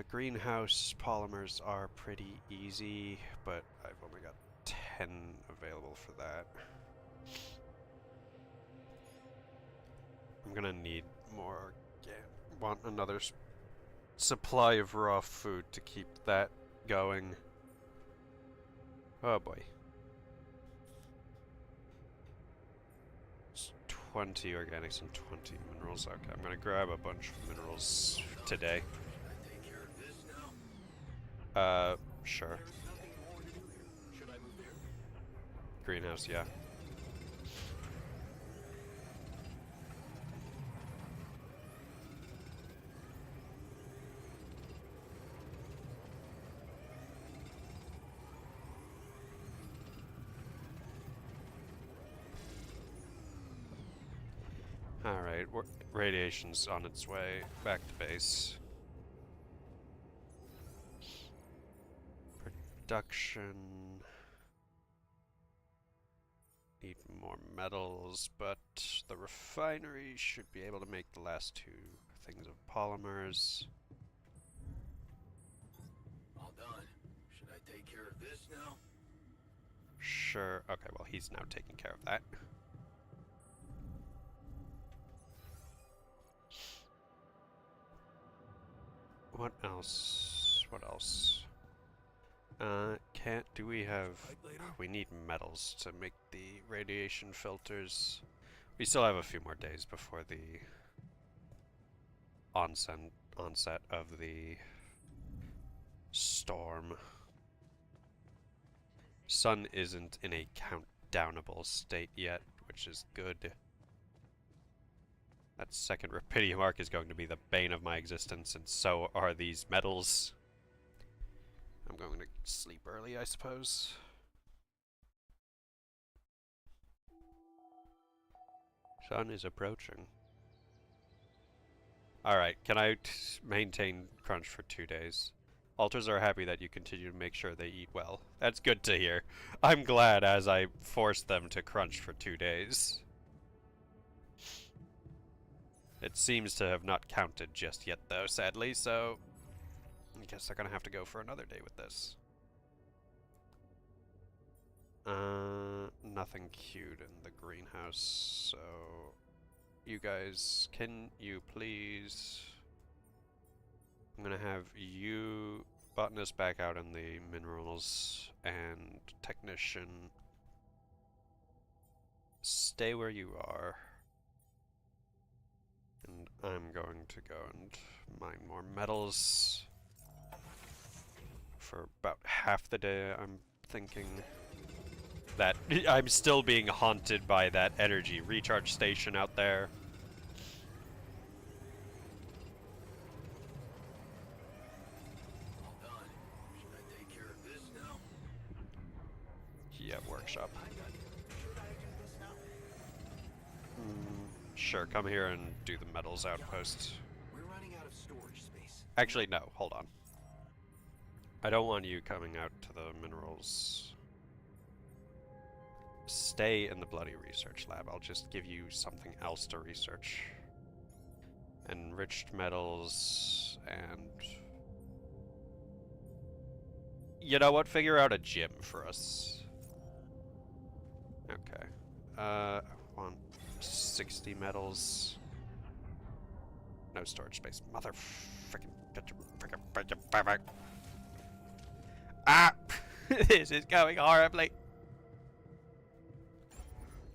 Greenhouse polymers are pretty easy, but I've only got 10 available for that. I'm gonna need more again. Want another supply of raw food to keep that going. Oh boy. It's 20 organics and 20 minerals. Okay, I'm gonna grab a bunch of minerals today. Sure. Greenhouse, yeah. Alright, radiation's on its way back to base. Production. Need more metals, but the refinery should be able to make the last 2 things of polymers. All done. Should I take care of this now? Sure. Okay, well, he's now taking care of that. What else? What else? Do we have... we need metals to make the radiation filters. We still have a few more days before the onset of the storm. Sun isn't in a countdownable state yet, which is good. That second Rapidium arc is going to be the bane of my existence, and so are these metals. I'm going to sleep early, I suppose. Sun is approaching. Alright, can I maintain crunch for 2 days? Alters are happy that you continue to make sure they eat well. That's good to hear. I'm glad as I forced them to crunch for 2 days. It seems to have not counted just yet, though, sadly, so I guess they're gonna have to go for another day with this. Nothing queued in the greenhouse, so you guys, can you please... I'm gonna have you, botanist, back out in the minerals, and technician, stay where you are. And I'm going to go and mine more metals. For about half the day, I'm thinking that I'm still being haunted by that energy recharge station out there. All done. Should I take care of this now? Yeah, workshop. Should I do this now? Sure, come here and do the metals outpost. We're running out of storage space. Actually, no, hold on. I don't want you coming out to the minerals. Stay in the bloody research lab. I'll just give you something else to research. Enriched metals and... You know what? Figure out a gym for us. Okay. I want 60 metals. No storage space. Mother frickin' Ah! This is going horribly.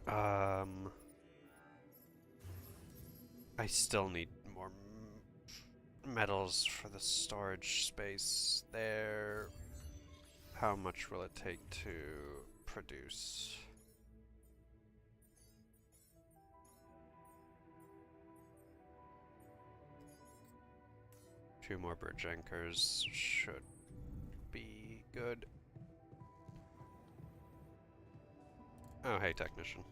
I still need more metals for the storage space there. How much will it take to produce? Two more bridge anchors should be good. Oh, hey, technician.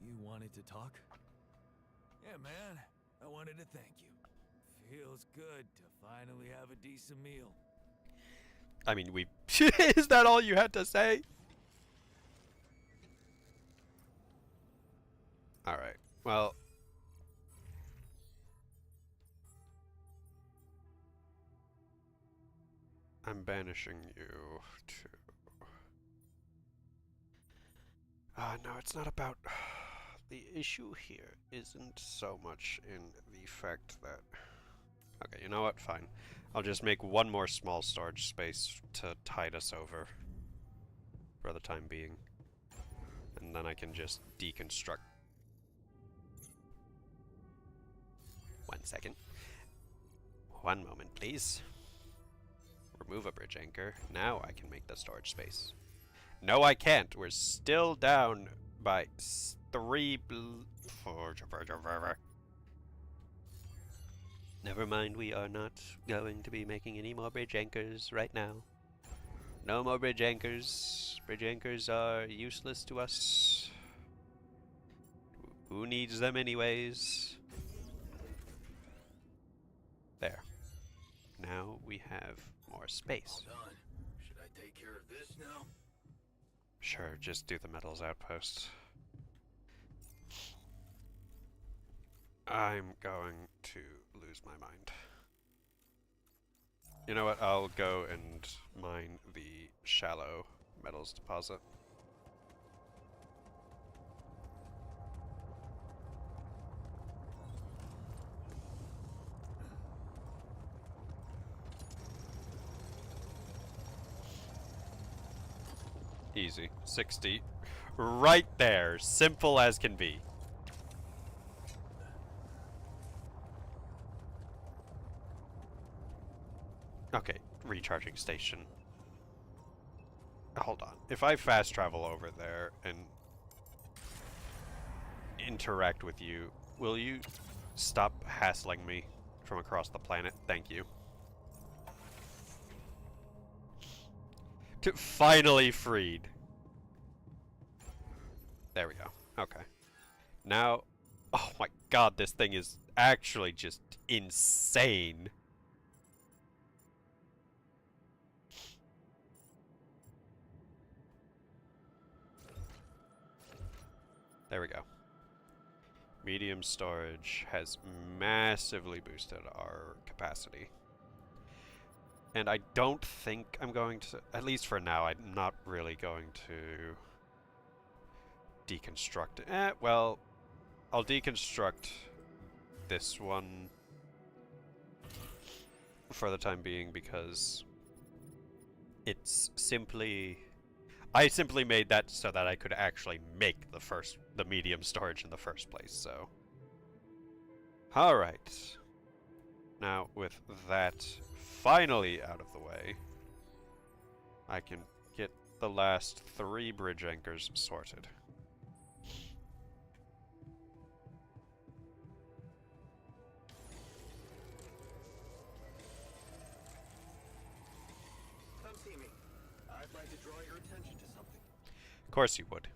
You wanted to talk? Yeah, man. I wanted to thank you. Feels good to finally have a decent meal. I mean, we... Is that all you had to say? Alright, well... I'm banishing you to... no, it's not about... The issue here isn't so much in the fact that... Okay, you know what? Fine. I'll just make one more small storage space to tide us over for the time being. And then I can just deconstruct. 1 second. 1 moment, please. Remove a bridge anchor. Now I can make the storage space. No, I can't. We're still down by 3 Never mind, we are not going to be making any more bridge anchors right now. No more bridge anchors. Bridge anchors are useless to us. Who needs them anyways? There. Now we have more space. All done. Should I take care of this now? Sure, just do the metals outpost. I'm going to lose my mind. You know what? I'll go and mine the shallow metals deposit. Easy. 60. Right there. Simple as can be. Okay, recharging station. Hold on. If I fast travel over there and interact with you, will you stop hassling me from across the planet? Thank you. Finally freed. There we go. Okay. Now, oh my god, this thing is actually just insane. There we go. Medium storage has massively boosted our capacity. And I don't think I'm going to, at least for now, I'm not really going to deconstruct it. Well, I'll deconstruct this one for the time being because it's simply... I simply made that so that I could actually make the medium storage in the first place, so. Alright. Now, with that finally out of the way, I can get the last 3 bridge anchors sorted. Come see me. I'd like to draw your attention to something. Of course you would.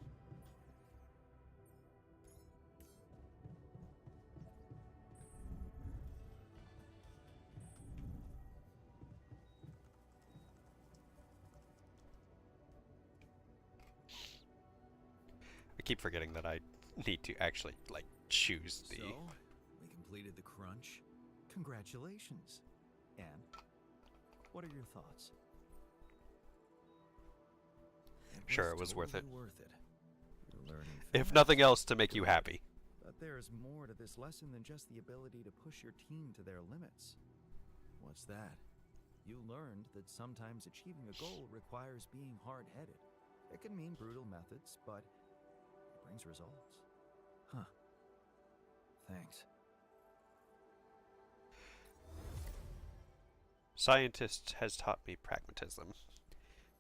I keep forgetting that I need to actually, like, choose the... So, we completed the crunch. Congratulations. And what are your thoughts? Sure, it was worth it. Worth it. You're learning If fast. nothing else, to make you happy. But there's more to this lesson than just the ability to push your team to their limits. What's that? You learned that sometimes achieving a goal requires being hard-headed. It can mean brutal methods, but it brings results. Huh. Thanks. Scientist has taught me pragmatism.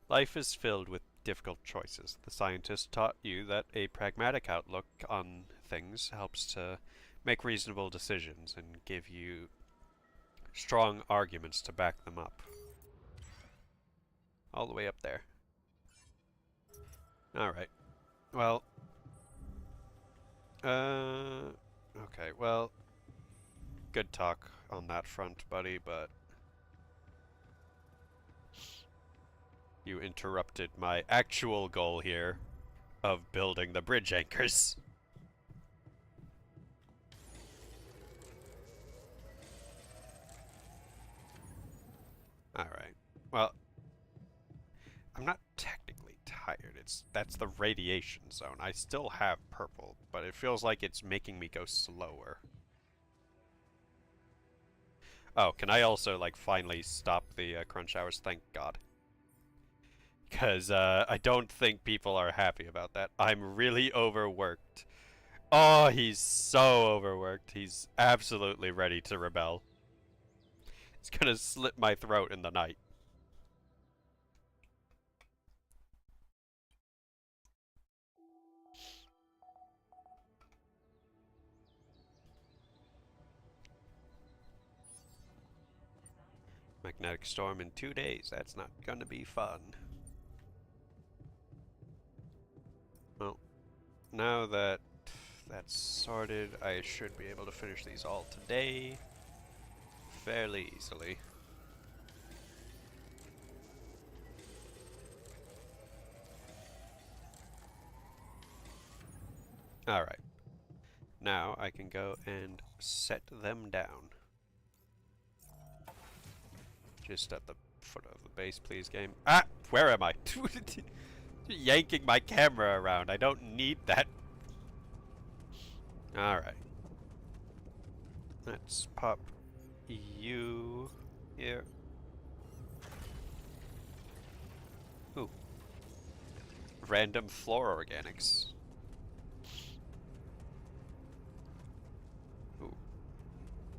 Life is filled with difficult choices. The scientist taught you that a pragmatic outlook on things helps to make reasonable decisions and give you strong arguments to back them up. All the way up there. Alright. Well. Okay, well. Good talk on that front, buddy, but you interrupted my actual goal here of building the bridge anchors. Alright. Well, I'm not technically tired. That's the radiation zone. I still have purple, but it feels like it's making me go slower. Oh, can I also, like, finally stop the crunch hours? Thank God. Because I don't think people are happy about that. I'm really overworked. Oh, he's so overworked. He's absolutely ready to rebel. He's gonna slit my throat in the night. Magnetic storm in 2 days. That's not gonna be fun. Well, now that that's sorted, I should be able to finish these all today fairly easily. Alright. Now I can go and set them down. Just at the foot of the base, please, game. Ah! Where am I? Yanking my camera around. I don't need that. Alright. Let's pop you here. Ooh. Random floor organics. Ooh.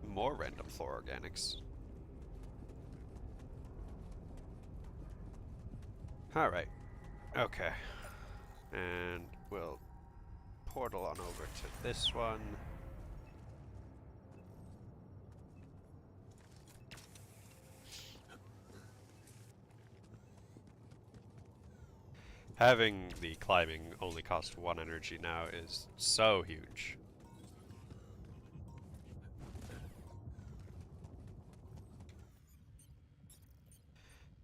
More random floor organics. Alright. Okay. And we'll portal on over to this one. Having the climbing only cost 1 energy now is so huge.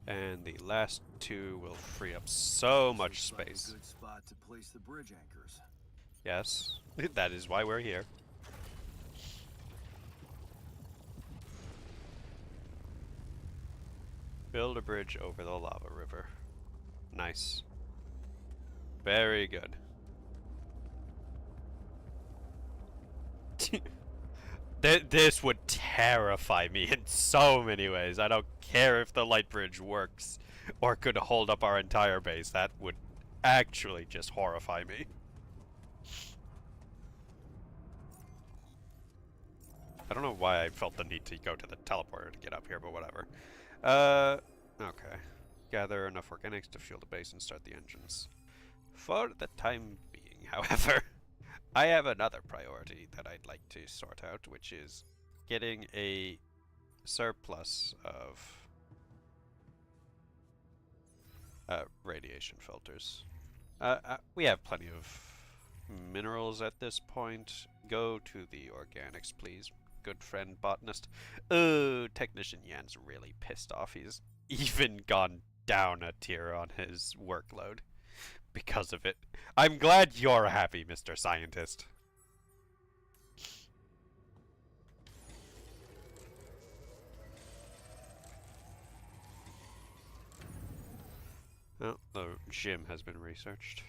And the last 2 will free up so much space. Good spot to place the bridge anchors. Yes, that is why we're here. Build a bridge over the lava river. Nice. Very good. This would terrify me in so many ways. I don't care if the light bridge works or could hold up our entire base. That would actually just horrify me. I don't know why I felt the need to go to the teleporter to get up here, but whatever. Okay. Gather enough organics to fuel the base and start the engines. For the time being, however, I have another priority that I'd like to sort out, which is getting a surplus of radiation filters. We have plenty of minerals at this point. Go to the organics, please, good friend botanist. Oh, Technician Yan's really pissed off. He's even gone down a tier on his workload because of it. I'm glad you're happy, Mr. Scientist. Oh, the gym has been researched.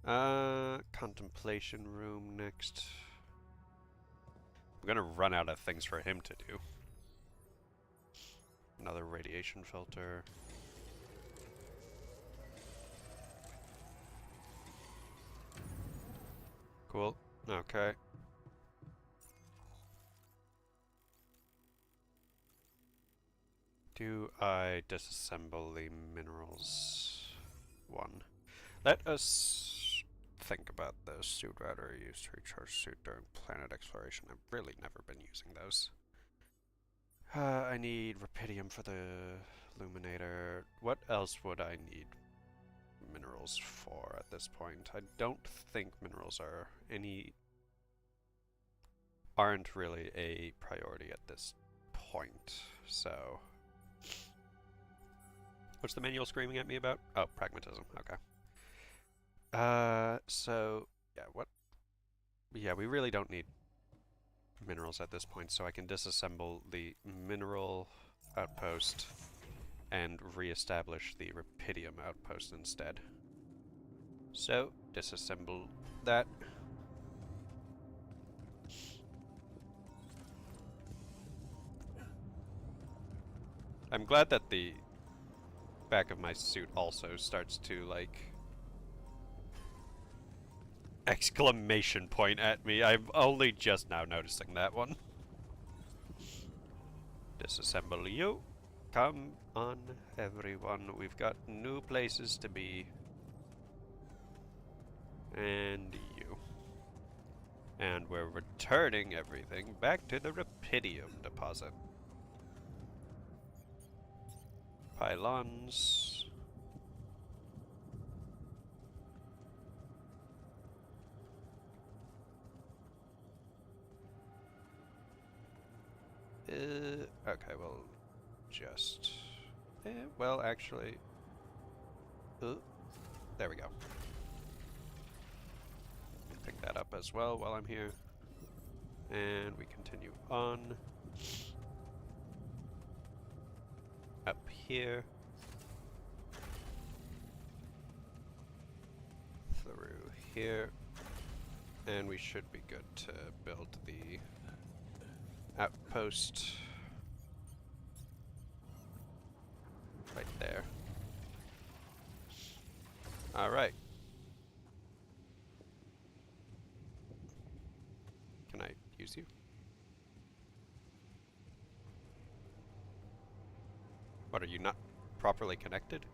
Contemplation room next. I'm gonna run out of things for him to do. Another radiation filter. Cool. Okay. Do I disassemble the minerals? One. Let us think about the suit router used to recharge suit during planet exploration. I've really never been using those. I need Rapidium for the illuminator. What else would I need minerals for at this point? I don't think minerals aren't really a priority at this point, so... What's the manual screaming at me about? Oh, pragmatism, okay. So, yeah, what? Yeah, we really don't need minerals at this point, so I can disassemble the mineral outpost and re-establish the Rapidium outpost instead. So, disassemble that. I'm glad that the back of my suit also starts to, like, exclamation point at me. I'm only just now noticing that one. Disassemble you. Come on, everyone. We've got new places to be. And you. And we're returning everything back to the Rapidium deposit. Pylons. Okay, well, just... well, actually... there we go. Pick that up as well while I'm here. And we continue on. Up here. Through here. And we should be good to build the outpost right there. Alright. Can I use you? What, are you not properly connected?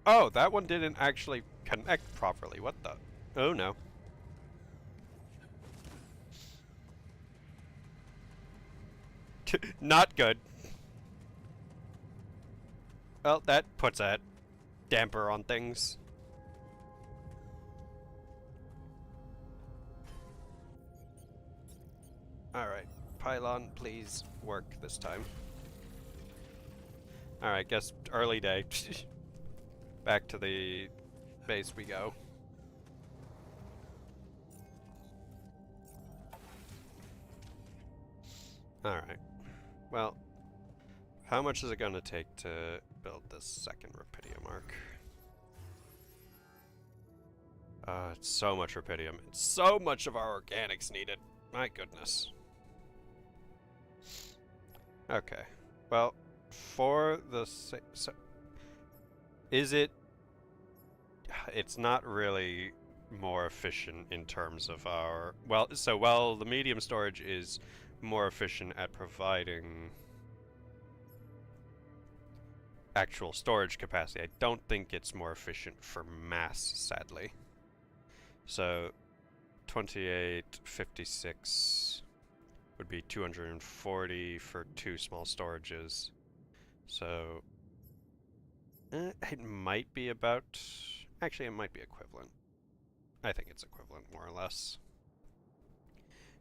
Oh, that one didn't actually connect properly. What the? Oh no. Not good. Well, that puts a damper on things. Alright, pylon, please work this time. Alright, guess early day. Back to the base we go. Alright. Well, how much is it going to take to build this second Rapidium arc? It's so much Rapidium. It's so much of our organics needed. My goodness. Okay. Well, for the is it? It's not really more efficient in terms of our while the medium storage is more efficient at providing actual storage capacity, I don't think it's more efficient for mass, sadly. So 2856 would be 240 for 2 small storages. So it might be about, actually it might be equivalent. I think it's equivalent more or less.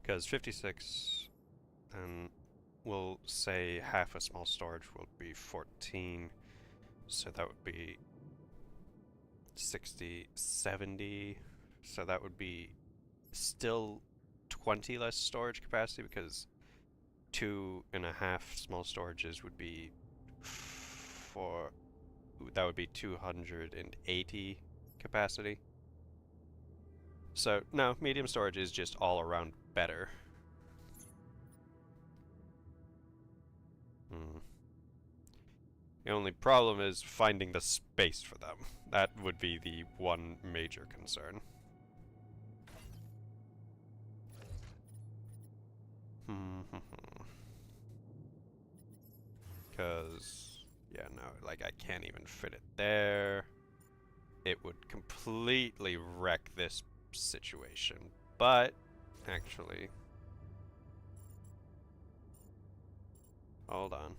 Because 56, and we'll say half a small storage will be 14. So that would be 60, 70. So that would be still 20 less storage capacity, because 2.5 small storages would be that would be 280 capacity. So no, medium storage is just all around better. The only problem is finding the space for them. That would be the one major concern. Because, yeah, no, like I can't even fit it there. It would completely wreck this situation. But, actually, hold on.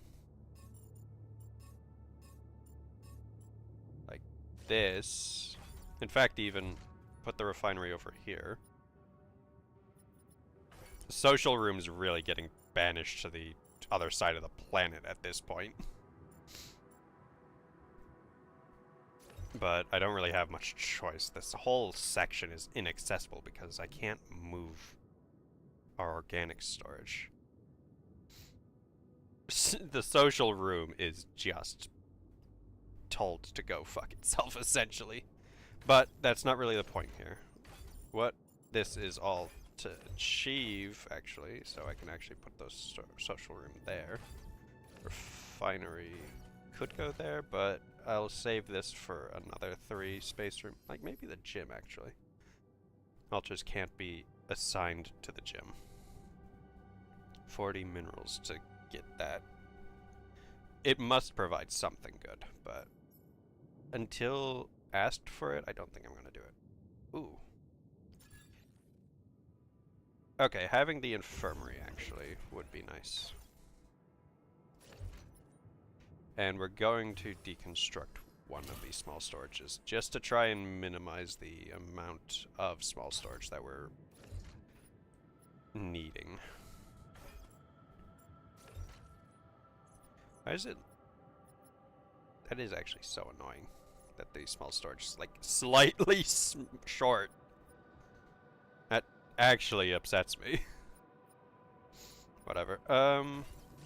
Like this. In fact, even put the refinery over here. The social room's really getting banished to the other side of the planet at this point. But I don't really have much choice. This whole section is inaccessible because I can't move our organic storage. The social room is just told to go fuck itself, essentially. But that's not really the point here. What this is all to achieve, actually, so I can actually put those social room there. Refinery could go there, but I'll save this for another 3 space room. Like maybe the gym, actually. Ultras can't be assigned to the gym. 40 minerals to get that. It must provide something good, but until asked for it, I don't think I'm gonna do it. Ooh. Okay, having the infirmary actually would be nice. And we're going to deconstruct one of these small storages, just to try and minimize the amount of small storage that we're needing. Why is it? That is actually so annoying, that the small storage is like slightly short. That actually upsets me. Whatever.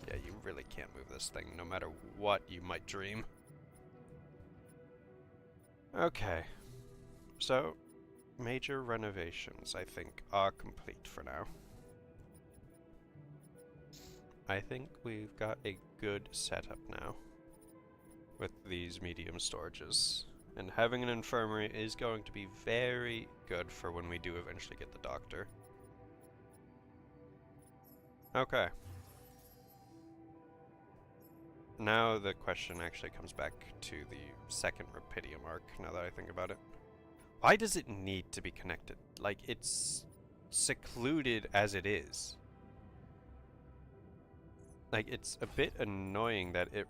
Yeah, you really can't move this thing, no matter what you might dream. Okay. So, major renovations, I think, are complete for now. I think we've got a good setup now with these medium storages. And having an infirmary is going to be very good for when we do eventually get the doctor. Okay. Now the question actually comes back to the second Rapidium arc, now that I think about it. Why does it need to be connected? Like, it's secluded as it is. Like, it's a bit annoying that it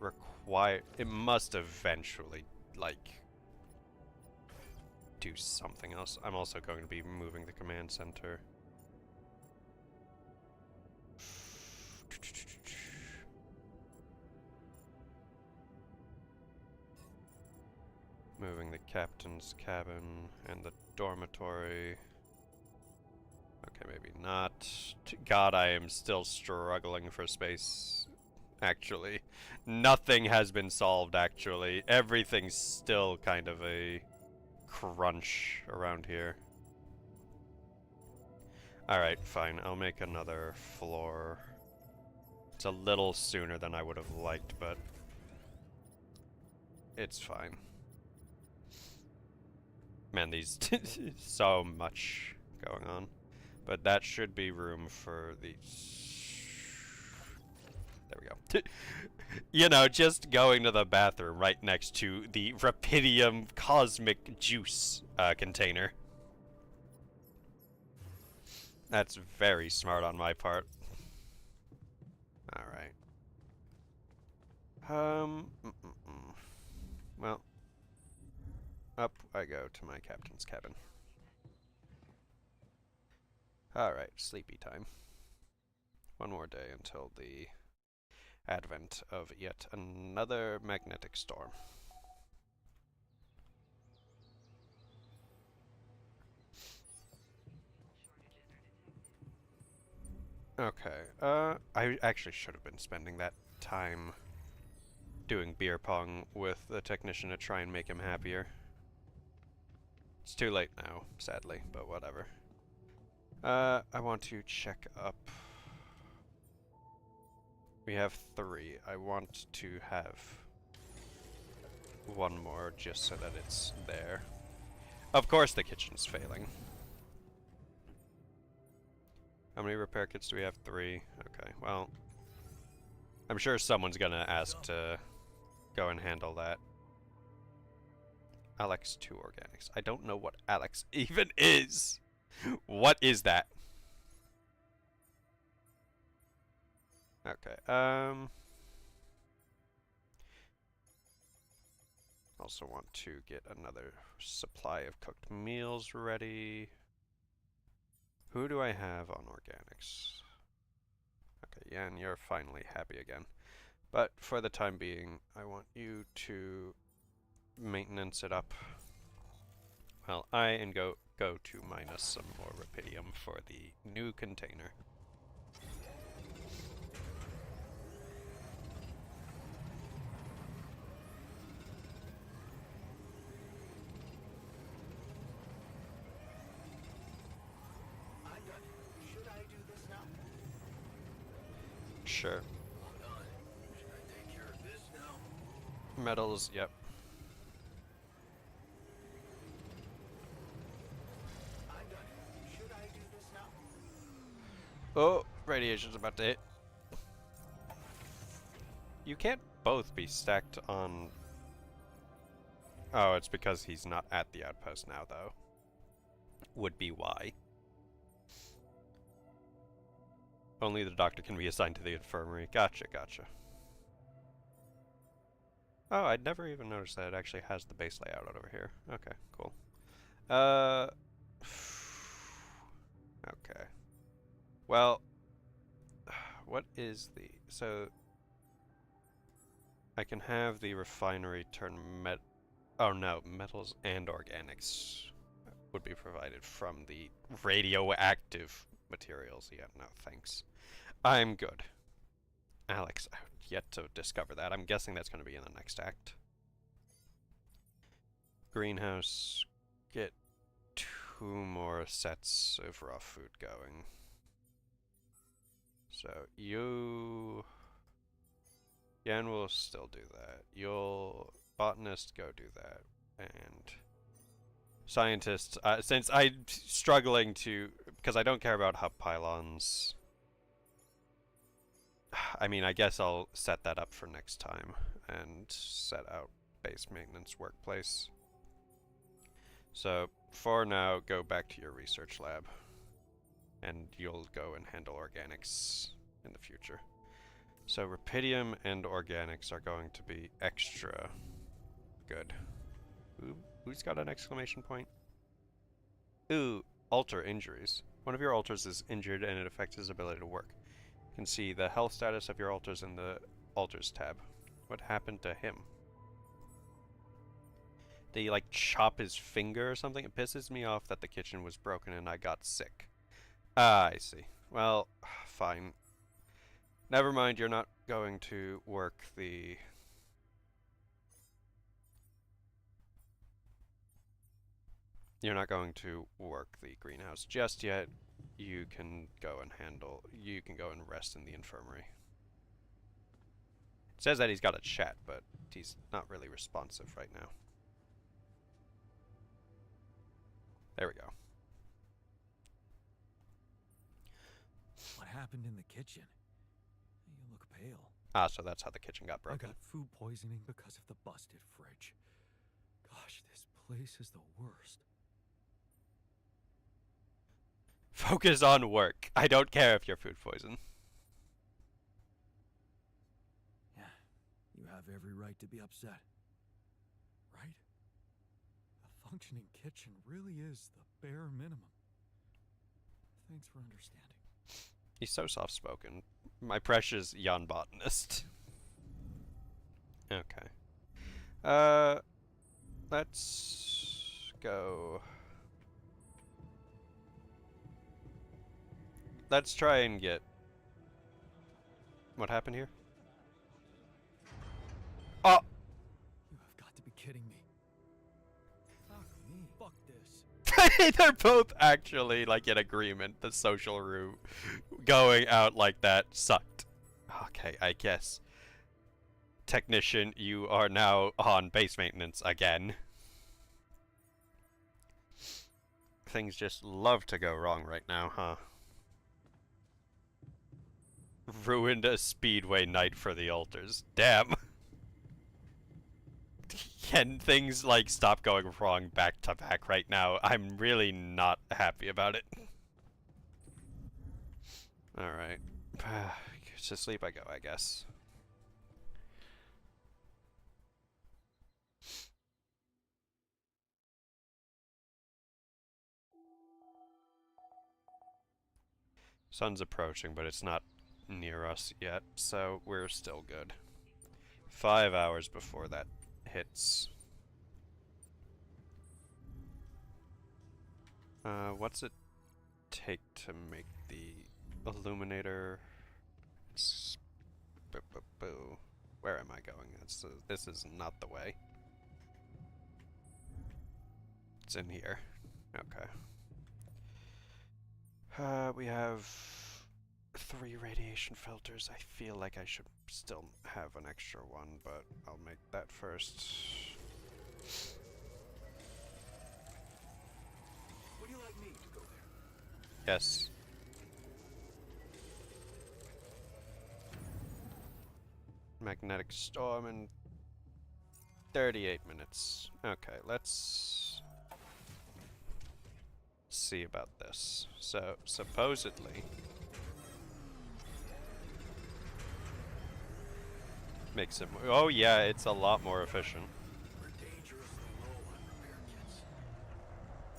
must eventually, like, do something else. I'm also going to be moving the command center. Moving the captain's cabin and the dormitory. Okay, maybe not. God, I am still struggling for space. Actually, nothing has been solved, actually. Everything's still kind of a crunch around here. Alright, fine. I'll make another floor. It's a little sooner than I would have liked, but it's fine. Man, these so much going on. But that should be room for the... There we go. You know, just going to the bathroom right next to the Rapidium Cosmic Juice container. That's very smart on my part. Alright. Well, up I go to my captain's cabin. Alright, sleepy time. One more day until the advent of yet another magnetic storm. Okay, I actually should have been spending that time doing beer pong with the technician to try and make him happier. It's too late now, sadly, but whatever. I want to check up. We have 3. I want to have one more just so that it's there. Of course the kitchen's failing. How many repair kits do we have? 3. Okay, well, I'm sure someone's gonna ask to go and handle that. Alex 2 organics. I don't know what Alex even is. What is that? Okay, also want to get another supply of cooked meals ready. Who do I have on organics? Okay, Yan, you're finally happy again. But for the time being, I want you to maintenance it up. Well, go to minus some more Rapidium for the new container. I'm done. Should I do this now? Sure. I'm done. Should I take care of this now? Metals, yep. I'm done. Should I do this now? Oh, radiation's about to hit. You can't both be stacked on... Oh, it's because he's not at the outpost now, though. Would be why. Only the doctor can be assigned to the infirmary. Gotcha, gotcha. Oh, I'd never even noticed that it actually has the base layout over here. Okay, cool. Okay. Well, what is the... So, I can have the refinery turn Oh no, metals and organics would be provided from the radioactive materials. Yeah, no, thanks. I'm good. Alex, I've yet to discover that. I'm guessing that's going to be in the next act. Greenhouse, get 2 more sets of raw food going. So you... Yan will still do that. You'll... Botanist, go do that. And... Scientists, since I'm struggling to... Because I don't care about hub pylons. I mean, I guess I'll set that up for next time. And set out base maintenance workplace. So, for now, go back to your research lab. And you'll go and handle organics in the future. So Rapidium and organics are going to be extra good. Who's got an exclamation point? Ooh, altar injuries. One of your altars is injured and it affects his ability to work. You can see the health status of your altars in the altars tab. What happened to him? Did he like chop his finger or something? It pisses me off that the kitchen was broken and I got sick. Ah, I see. Well, fine. Never mind, you're not going to work the... You're not going to work the greenhouse just yet. You can go and rest in the infirmary. It says that he's got a chat, but he's not really responsive right now. There we go. What happened in the kitchen? You look pale. Ah, so that's how the kitchen got I broken. got food poisoning because of the busted fridge. Gosh, this place is the worst. Focus on work. I don't care if you're food poisoned. Yeah, you have every right to be upset. Right? A functioning kitchen really is the bare minimum. Thanks for understanding. He's so soft-spoken. My precious young botanist. Okay. Let's go. Let's try and get... What happened here? Oh! You have got to be kidding me. Fuck me. Fuck this. They're both actually, like, in agreement. The social route going out like that sucked. Okay, I guess. Technician, you are now on base maintenance again. Things just love to go wrong right now, huh? Ruined a speedway night for the altars. Damn. Can things, like, stop going wrong back to back right now? I'm really not happy about it. Alright. To sleep I go, I guess. Sun's approaching, but it's not near us yet, so we're still good. 5 hours before that hits. What's it take to make the illuminator? Where am I going? This is not the way. It's in here. Okay. We have 3 radiation filters. I feel like I should still have an extra one, but I'll make that first. Would you like me to go there? Yes. Magnetic storm in 38 minutes. Okay, let's see about this. So, supposedly... makes it more... Oh yeah, it's a lot more efficient. We're dangerously low on repair kits.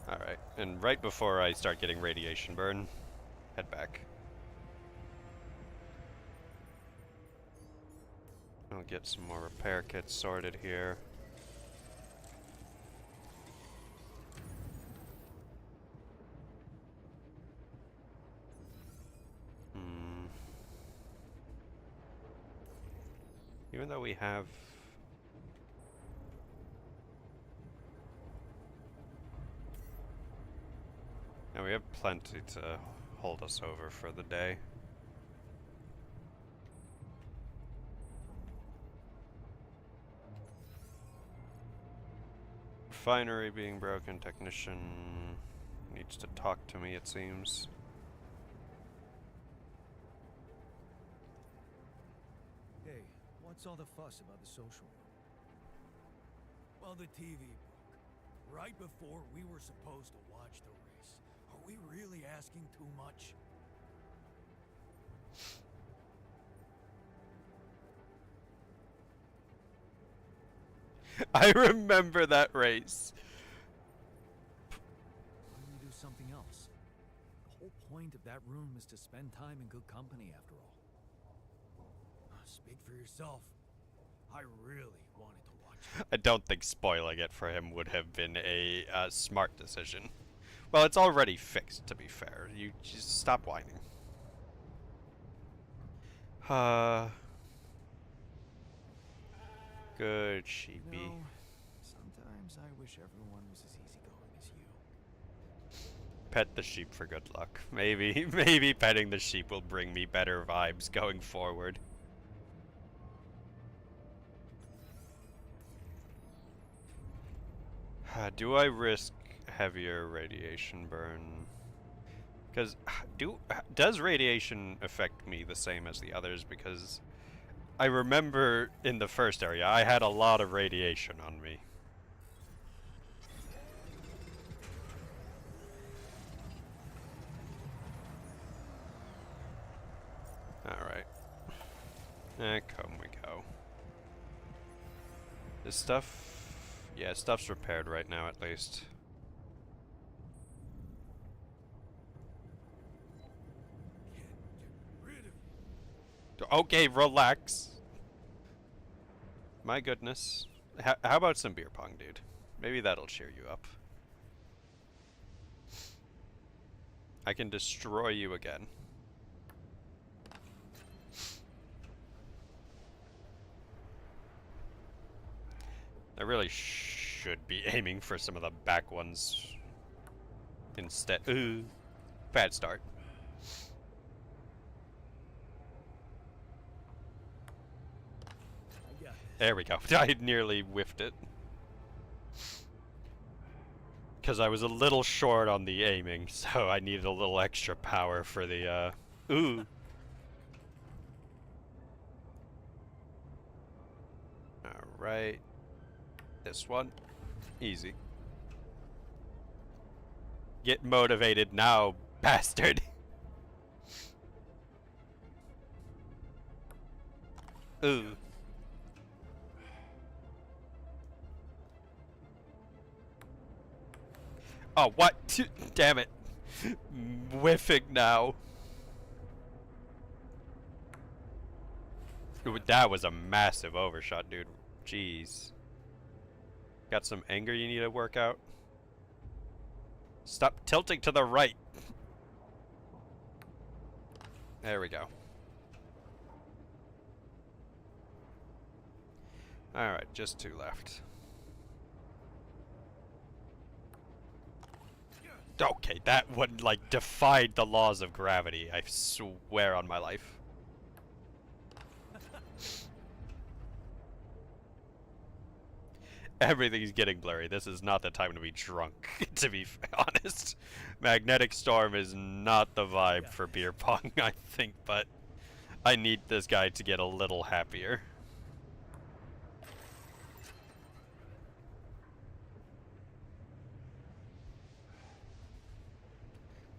Alright, and right before I start getting radiation burn, head back. I'll get some more repair kits sorted here. Even though we have... and we have plenty to hold us over for the day. Refinery being broken, technician needs to talk to me, it seems. Hey, what's all the fuss about the social room? Well, the TV broke right before we were supposed to watch the race. Are we really asking too much? I remember that race. Why don't we do something else? The whole point of that room is to spend time in good company, after all. Speak for yourself. I really wanted to watch it. I don't think spoiling it for him would have been a smart decision. Well, it's already fixed, to be fair. You just stop whining. Good sheepy. You know, sometimes I wish everyone was as easygoing as you. Pet the sheep for good luck. Maybe petting the sheep will bring me better vibes going forward. Do I risk heavier radiation burn? Because does radiation affect me the same as the others? Because I remember in the first area I had a lot of radiation on me. Alright. Come we go. This stuff... yeah, stuff's repaired right now at least. Okay, relax. My goodness. How about some beer pong, dude? Maybe that'll cheer you up. I can destroy you again. I really should be aiming for some of the back ones instead. Ooh, bad start. There we go. I nearly whiffed it. Because I was a little short on the aiming, so I needed a little extra power for the, ooh. Alright. This one. Easy. Get motivated now, bastard! Ooh. Oh, what? Damn it. Whiffing now. Ooh, that was a massive overshot, dude. Jeez. Got some anger you need to work out? Stop tilting to the right. There we go. Alright, just 2 left. Okay, that one, like, defied the laws of gravity, I swear on my life. Everything's getting blurry. This is not the time to be drunk, to be honest. Magnetic Storm is not the vibe for beer pong, I think, but I need this guy to get a little happier.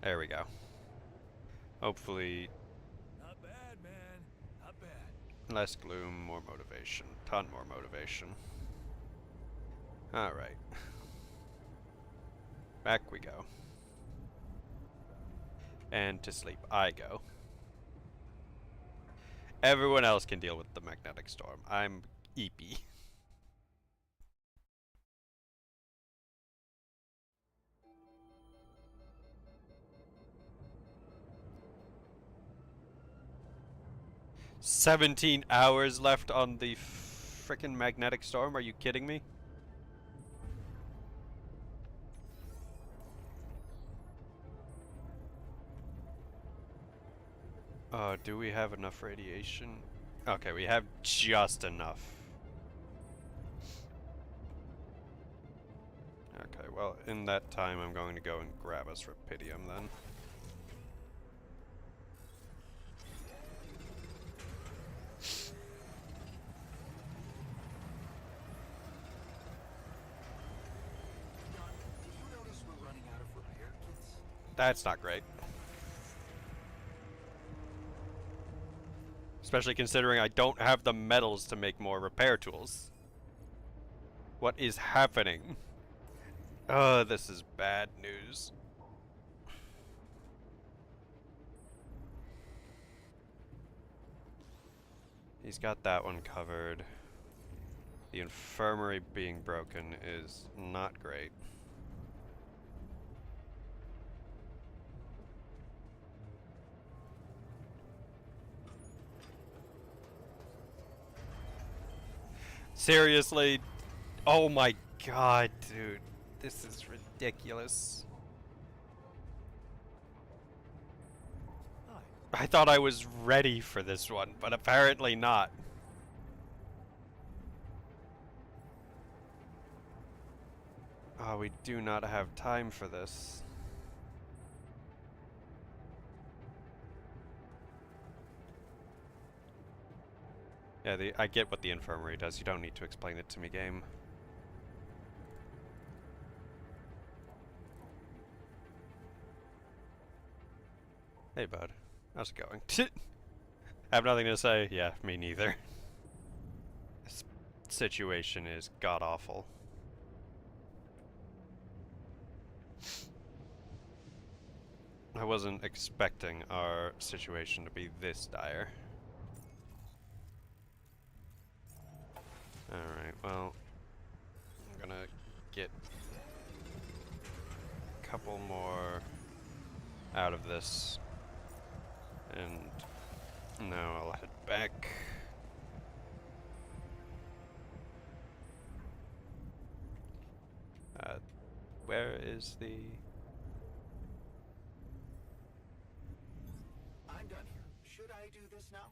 There we go. Hopefully... Not bad, man. Not bad. less gloom, more motivation. Ton more motivation. Alright. Back we go. And to sleep I go. Everyone else can deal with the magnetic storm. I'm eepy. "17 hours left on the frickin' magnetic storm? Are you kidding me?" Do we have enough radiation? Okay, we have just enough. Okay, well, in that time I'm going to go and grab us Rapidium then. That's not great. Especially considering I don't have the metals to make more repair tools. What is happening? Oh, this is bad news. He's got that one covered. The infirmary being broken is not great. Seriously? Oh my god, dude. This is ridiculous. I thought I was ready for this one, but apparently not. Oh, we do not have time for this. Yeah, I get what the infirmary does. You don't need to explain it to me, game. Hey, bud. How's it going? Have nothing to say? Yeah, me neither. This situation is god-awful. I wasn't expecting our situation to be this dire. Alright, well, I'm gonna get a couple more out of this, and now I'll head back. Where is the... I'm done here. Should I do this now?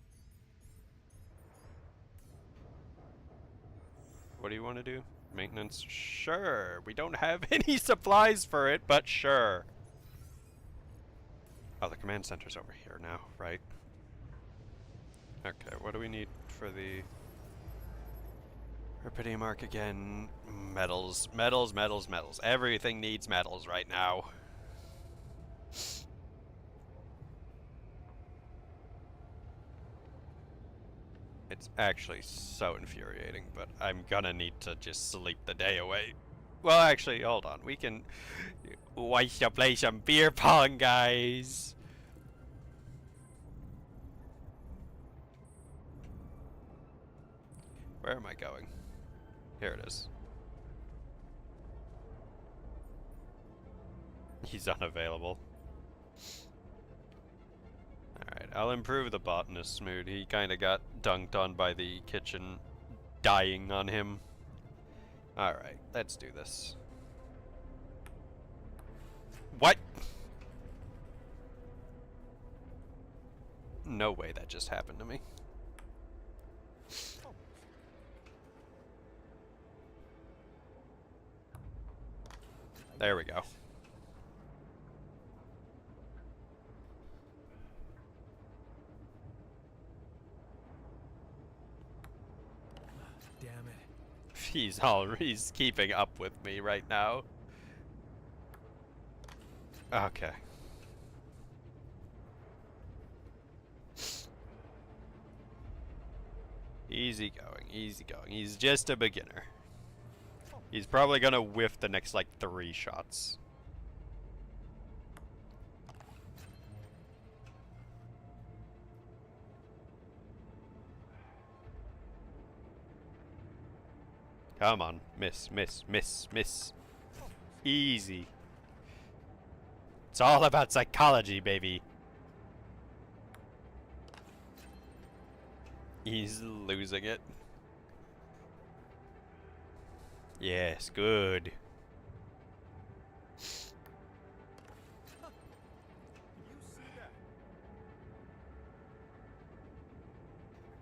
What do you want to do? Maintenance? Sure. We don't have any supplies for it, but sure. Oh, the command center's over here now, right? Okay, what do we need for the Rapidium arc again? Metals, metals, metals, metals. Everything needs metals right now. It's actually so infuriating, but I'm gonna need to just sleep the day away. Well, actually, hold on. We can play some beer pong, guys. Where am I going? Here it is. He's unavailable. Alright, I'll improve the botanist's mood. He kinda got dunked on by the kitchen dying on him. Alright, let's do this. What? No way that just happened to me. There we go. Damn it. He's keeping up with me right now. Okay. Easy going, easy going. He's just a beginner. He's probably gonna whiff the next, like, 3 shots. Come on. Miss, miss, miss, miss. Easy. It's all about psychology, baby. He's losing it. Yes, good.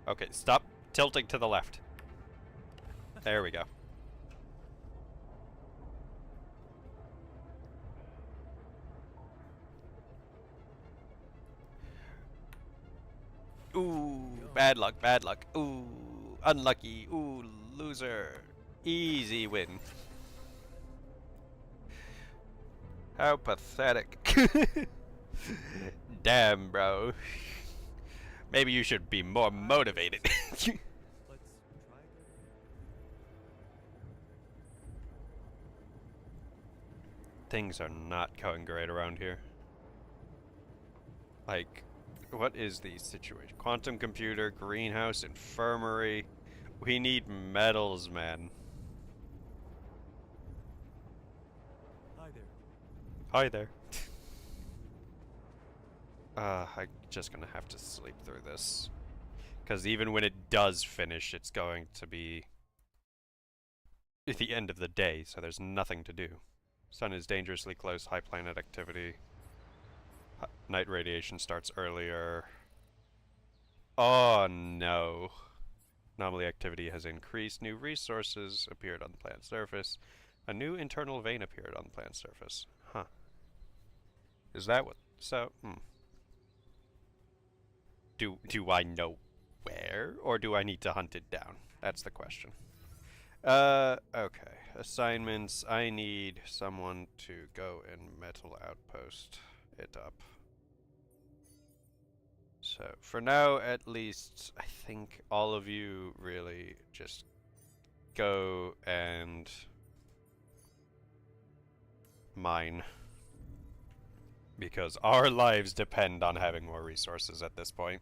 Okay, stop tilting to the left. There we go. Ooh, bad luck, bad luck. Ooh, unlucky. Ooh, loser. Easy win. How pathetic. Damn, bro. Maybe you should be more motivated. Let's try again. Things are not going great around here. Like, what is the situation? Quantum computer, greenhouse, infirmary. We need metals, man. Hi there. Hi there. I'm just gonna have to sleep through this. Because even when it does finish, it's going to be at the end of the day, so there's nothing to do. Sun is dangerously close, high planet activity. Night radiation starts earlier. Oh no. Anomaly activity has increased. New resources appeared on the planet's surface. A new internal vein appeared on the planet's surface. Huh. Is that what... So, Do I know where, or do I need to hunt it down? That's the question. Okay. Assignments. I need someone to go and metal outpost it up. So, for now, at least, I think all of you really just go and mine. Because our lives depend on having more resources at this point.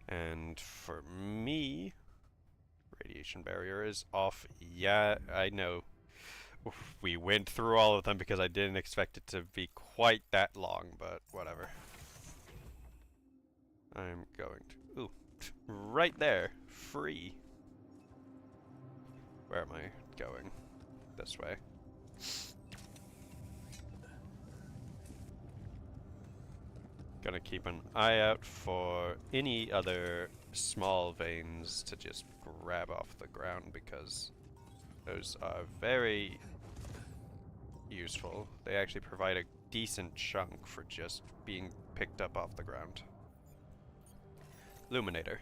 And for me, radiation barrier is off. Yeah, I know. We went through all of them because I didn't expect it to be quite that long, but whatever. I'm going to... Ooh, right there. Free. Where am I going? This way. Gonna keep an eye out for any other small veins to just grab off the ground, because those are very useful. They actually provide a decent chunk for just being picked up off the ground. Illuminator.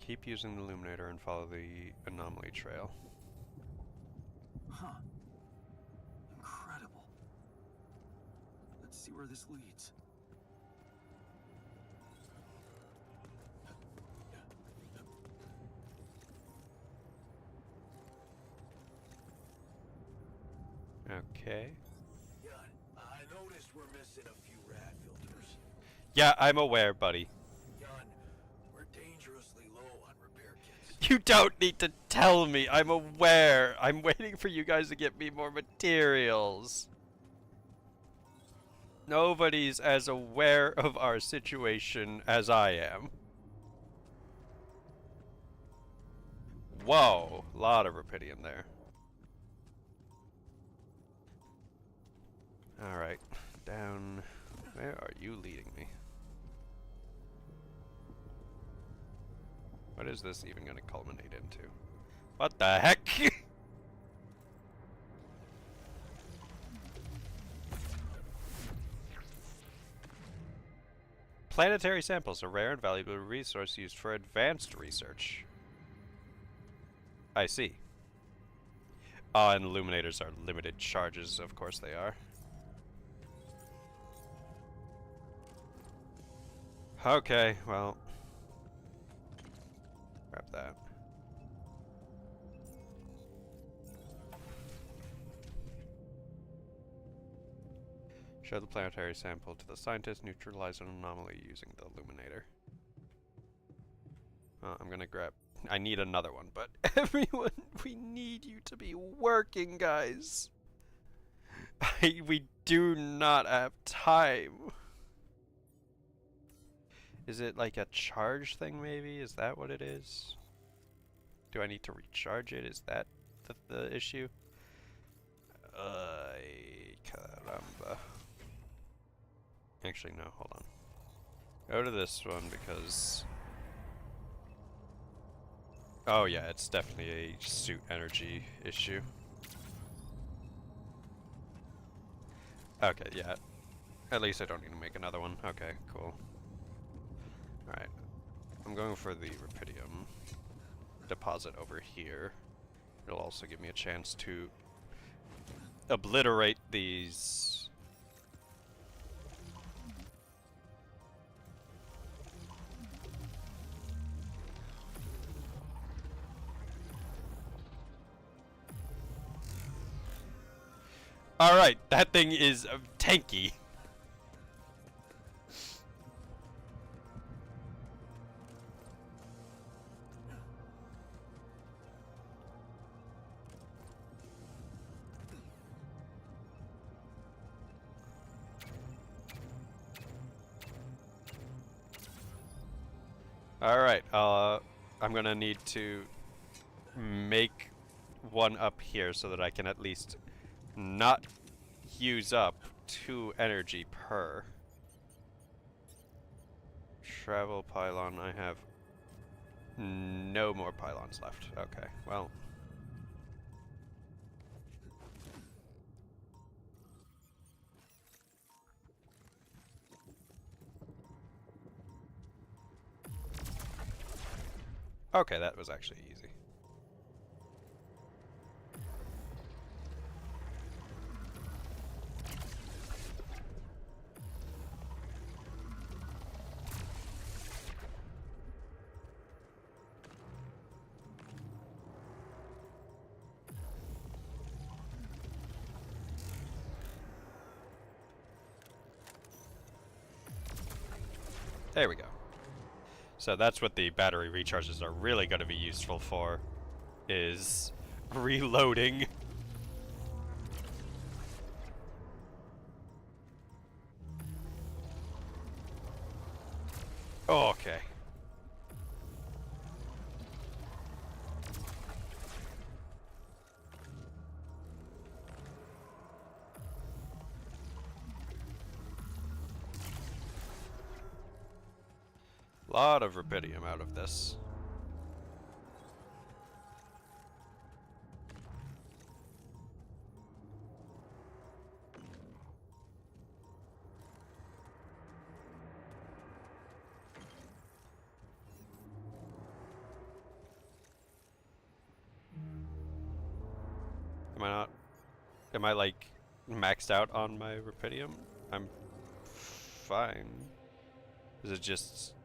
Keep using the illuminator and follow the anomaly trail. Huh. Incredible. Let's see where this leads. Okay. Yeah, I noticed we're missing a few rad filters. Yeah, I'm aware, buddy. Jan, we're dangerously low on repair kits. You don't need to tell me. I'm aware. I'm waiting for you guys to get me more materials. Nobody's as aware of our situation as I am. Whoa, a lot of Rapidium there. Alright, down. Where are you leading me? What is this even going to culminate into? What the heck? Planetary samples, a rare and valuable resource used for advanced research. I see. Oh, and illuminators are limited charges, of course they are. Okay, well. Grab that. Show the planetary sample to the scientist, neutralize an anomaly using the illuminator. I'm gonna grab... I need another one, but everyone, we need you to be working, guys. We do not have time. Is it like a charge thing, maybe? Is that what it is? Do I need to recharge it? Is that the issue? Caramba. Actually, no, hold on. Go to this one because... Oh yeah, it's definitely a suit energy issue. Okay, yeah. At least I don't need to make another one. Okay, cool. Alright. I'm going for the Rapidium deposit over here. It'll also give me a chance to obliterate these... Alright, that thing is tanky. Alright, I'm gonna need to make one up here so that I can at least not use up 2 energy per her. Travel pylon, I have no more pylons left. Okay, well. Okay, that was actually easy. There we go. So that's what the battery recharges are really going to be useful for, is reloading. Okay. Lot of Rapidium out of this. Am I not? Am I like maxed out on my Rapidium? I'm fine. Is it just...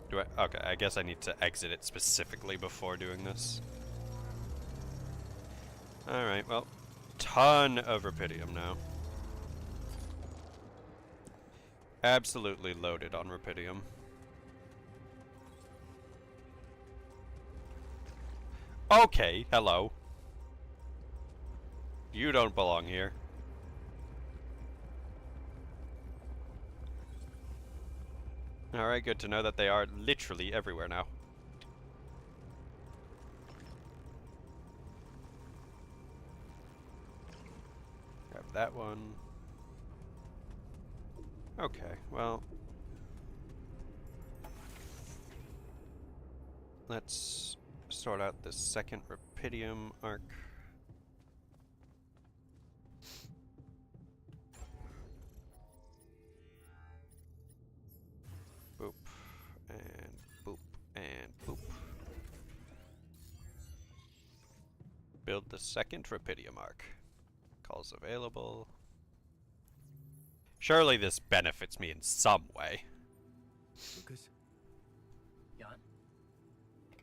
Do I? Okay, I guess I need to exit it specifically before doing this. Alright, well, ton of Rapidium now. Absolutely loaded on Rapidium. Okay, hello. You don't belong here. Alright, good to know that they are literally everywhere now. Grab that one. Okay, well. Let's sort out the second Rapidium arc. Boop, and boop, and boop. Build the second Rapidium arc. Calls available. Surely this benefits me in some way. Lucas? Jan?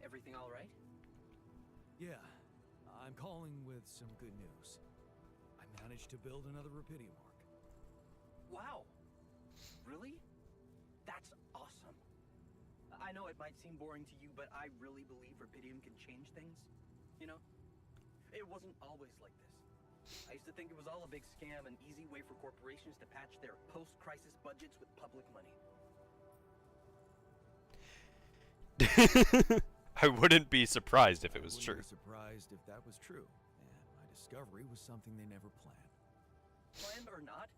Everything all right? Yeah. I'm calling with some good news. I managed to build another Rapidium arc. Wow. Really? That's awesome. I know it might seem boring to you, but I really believe Rapidium can change things. You know? It wasn't always like this. I used to think it was all a big scam, an easy way for corporations to patch their post-crisis budgets with public money. I wouldn't be surprised if it was I true. wouldn't be surprised if that was true. And my discovery was something they never planned. Planned or not,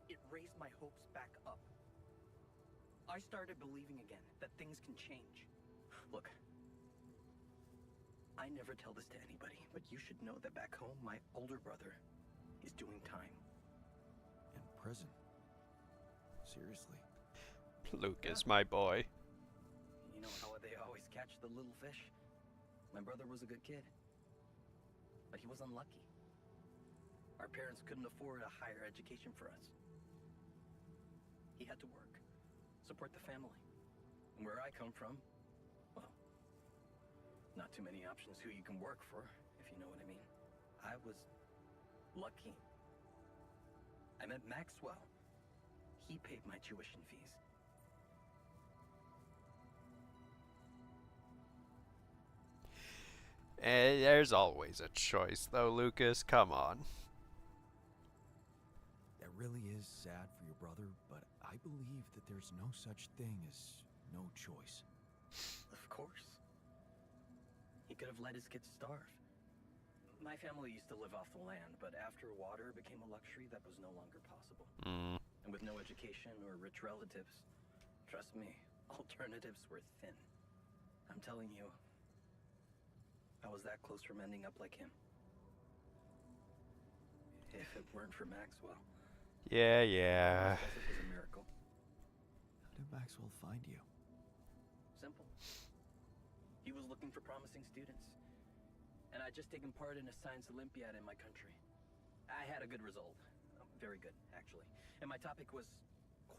it raised my hopes back up. I started believing again that things can change. Look, I never tell this to anybody, but you should know that back home, my older brother is doing time. In prison. Seriously. Luke is my boy. You know how they always catch the little fish? My brother was a good kid, but he was unlucky. Our parents couldn't afford a higher education for us. He had to work, support the family. And where I come from, well, not too many options who you can work for, if you know what I mean. I was lucky. I met Maxwell. He paid my tuition fees. There's always a choice, though, Lucas. Come on. That really is sad for your brother, but I believe that there's no such thing as no choice. Of course. He could have let his kids starve. My family used to live off the land, but after water became a luxury that was no longer possible. And with no education or rich relatives, trust me, alternatives were thin. I'm telling you, I was that close from ending up like him. If it weren't for Maxwell. Yeah, yeah. It was a miracle. How did Maxwell find you? Simple. He was looking for promising students. And I'd just taken part in a science Olympiad in my country. I had a good result. Very good, actually. And my topic was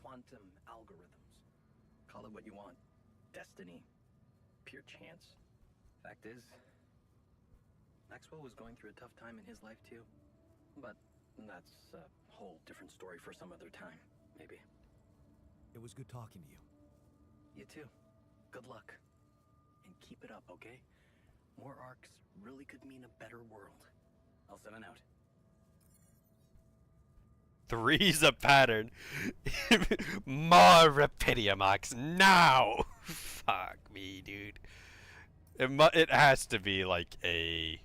quantum algorithms. Call it what you want. Destiny. Pure chance. Fact is, Maxwell was going through a tough time in his life too. But that's a whole different story for some other time, maybe. It was good talking to you. You too. Good luck. And keep it up, okay? More arcs really could mean a better world. I'll send it out. 3's a pattern. More Rapidium arcs now! Fuck me, dude. It has to be like a...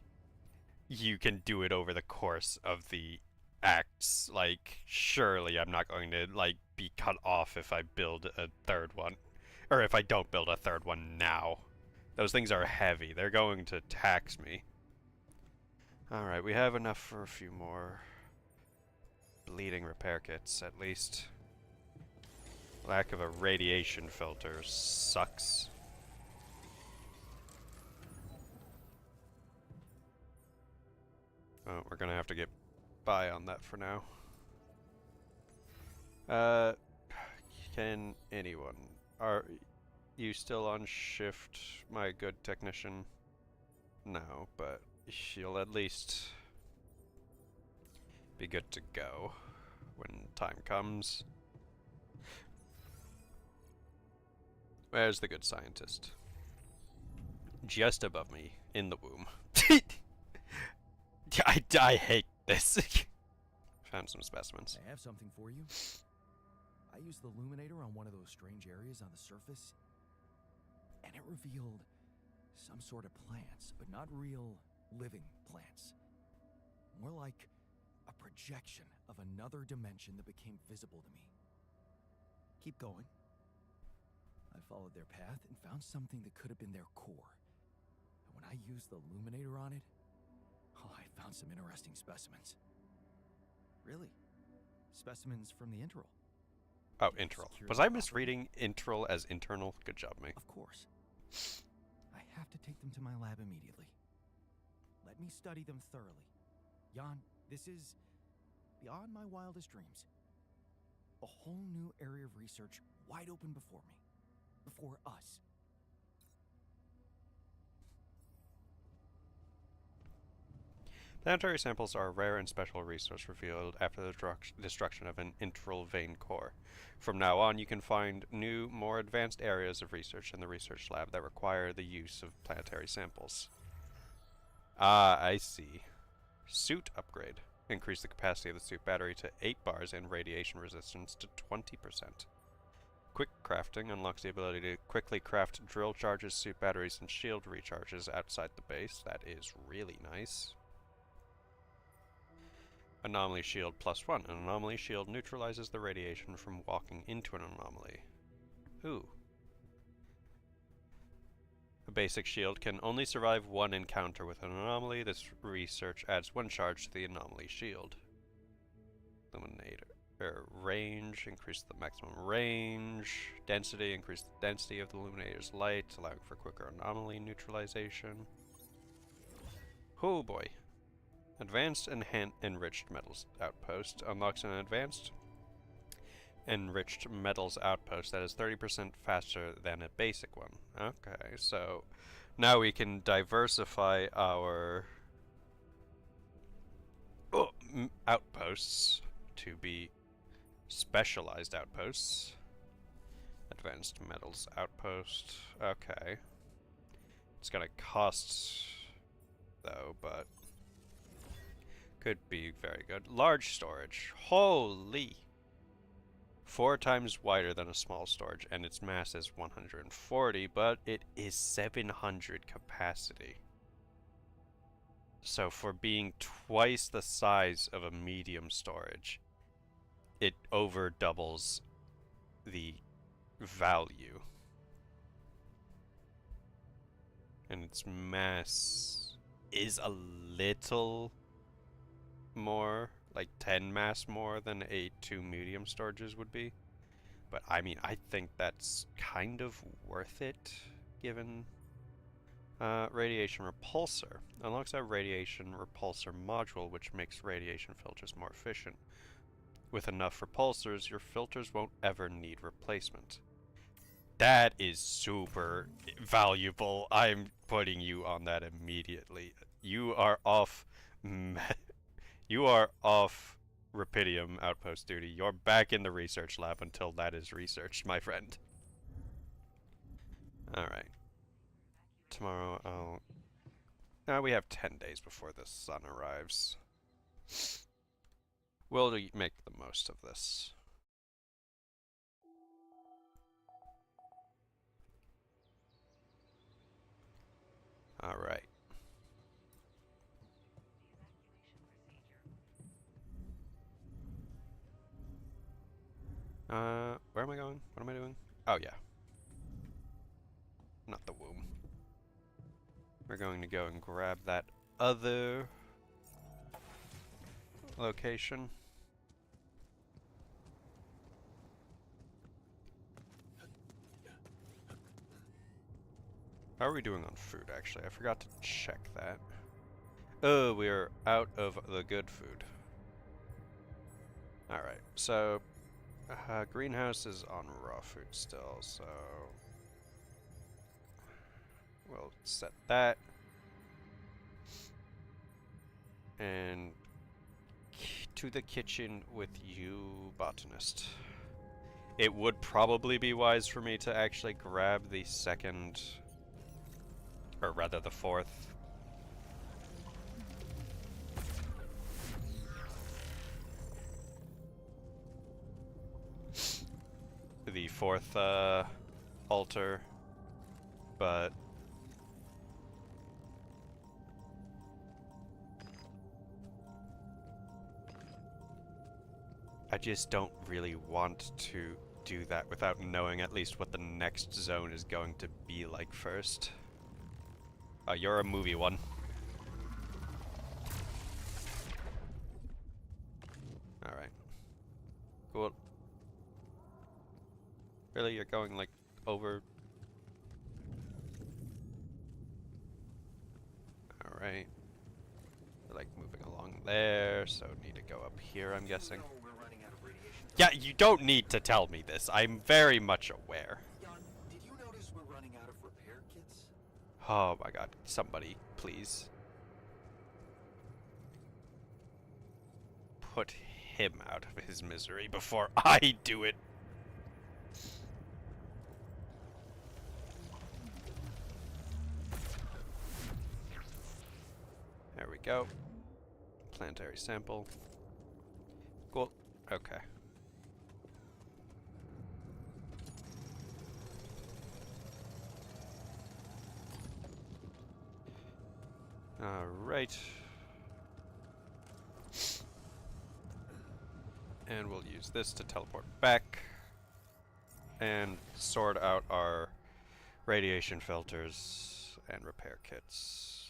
You can do it over the course of the acts. Like, surely I'm not going to, like, be cut off if I build a third one. Or if I don't build a third one now. Those things are heavy. They're going to tax me. Alright, we have enough for a few more bleeding repair kits, at least. Lack of a radiation filter sucks. Oh, we're gonna have to get by on that for now. Can anyone... Are you still on shift, my good technician? No, but she'll at least be good to go when time comes. Where's the good scientist? Just above me, in the womb. I hate this. Found some specimens. I have something for you. I used the illuminator on one of those strange areas on the surface, and it revealed some sort of plants, but not real living plants. More like a projection of another dimension that became visible to me. Keep going. I followed their path and found something that could have been their core. And when I used the illuminator on it, oh, I found some interesting specimens. Really? Specimens from the Integral. Oh, Integral. Was I misreading Integral as internal? Good job, mate. Of course. I have to take them to my lab immediately. Let me study them thoroughly. Jan, this is beyond my wildest dreams. A whole new area of research wide open before me. Before us. Planetary samples are a rare and special resource revealed after the destruction of an integral vein core. From now on, you can find new, more advanced areas of research in the research lab that require the use of planetary samples. Ah, I see. Suit upgrade. Increase the capacity of the suit battery to 8 bars and radiation resistance to 20%. Quick crafting unlocks the ability to quickly craft drill charges, suit batteries, and shield recharges outside the base. That is really nice. Anomaly shield +1. An anomaly shield neutralizes the radiation from walking into an anomaly. Ooh. A basic shield can only survive one encounter with an anomaly. This research adds 1 charge to the anomaly shield. Illuminator. Range, increase the maximum range. Density, increase the density of the illuminator's light, allowing for quicker anomaly neutralization. Oh boy. Advanced and enriched metals outpost unlocks an advanced enriched metals outpost that is 30% faster than a basic one. Okay, so now we can diversify our outposts to be specialized outposts. Advanced metals outpost. Okay. It's gonna cost though, but could be very good. Large storage. Holy! 4 times wider than a small storage, and its mass is 140, but it is 700 capacity. So for being twice the size of a medium storage, it over doubles the value. And its mass is a little more, like 10 mass more than a 2 medium storages would be. But I mean, I think that's kind of worth it, given radiation repulsor. Unlocks our radiation repulsor module, which makes radiation filters more efficient. With enough repulsors, your filters won't ever need replacement. That is super valuable. I'm putting you on that immediately. You are off. You are off Rapidium outpost duty. You're back in the research lab until that is researched, my friend. Alright. Tomorrow I'll... Now we have 10 days before the sun arrives. We'll make the most of this. Alright. Where am I going? What am I doing? Oh, yeah. Not the womb. We're going to go and grab that other location. How are we doing on food, actually? I forgot to check that. Oh, we're out of the good food. Alright, so... greenhouse is on raw food still, so... we'll set that. And... to the kitchen with you, botanist. It would probably be wise for me to actually grab the second... or rather the fourth. The fourth altar, but I just don't really want to do that without knowing at least what the next zone is going to be like first. Oh, you're a movie one. Alright. Cool. Really, you're going like over... Alright. Like moving along there, so need to go up here, I'm guessing. Yeah, you don't need to tell me this. I'm very much aware. Jan, did you notice we're running out of repair kits? Oh my god, somebody, please. Put him out of his misery before I do it. There we go. Planetary sample. Cool. Okay. Alright. And we'll use this to teleport back and sort out our radiation filters and repair kits.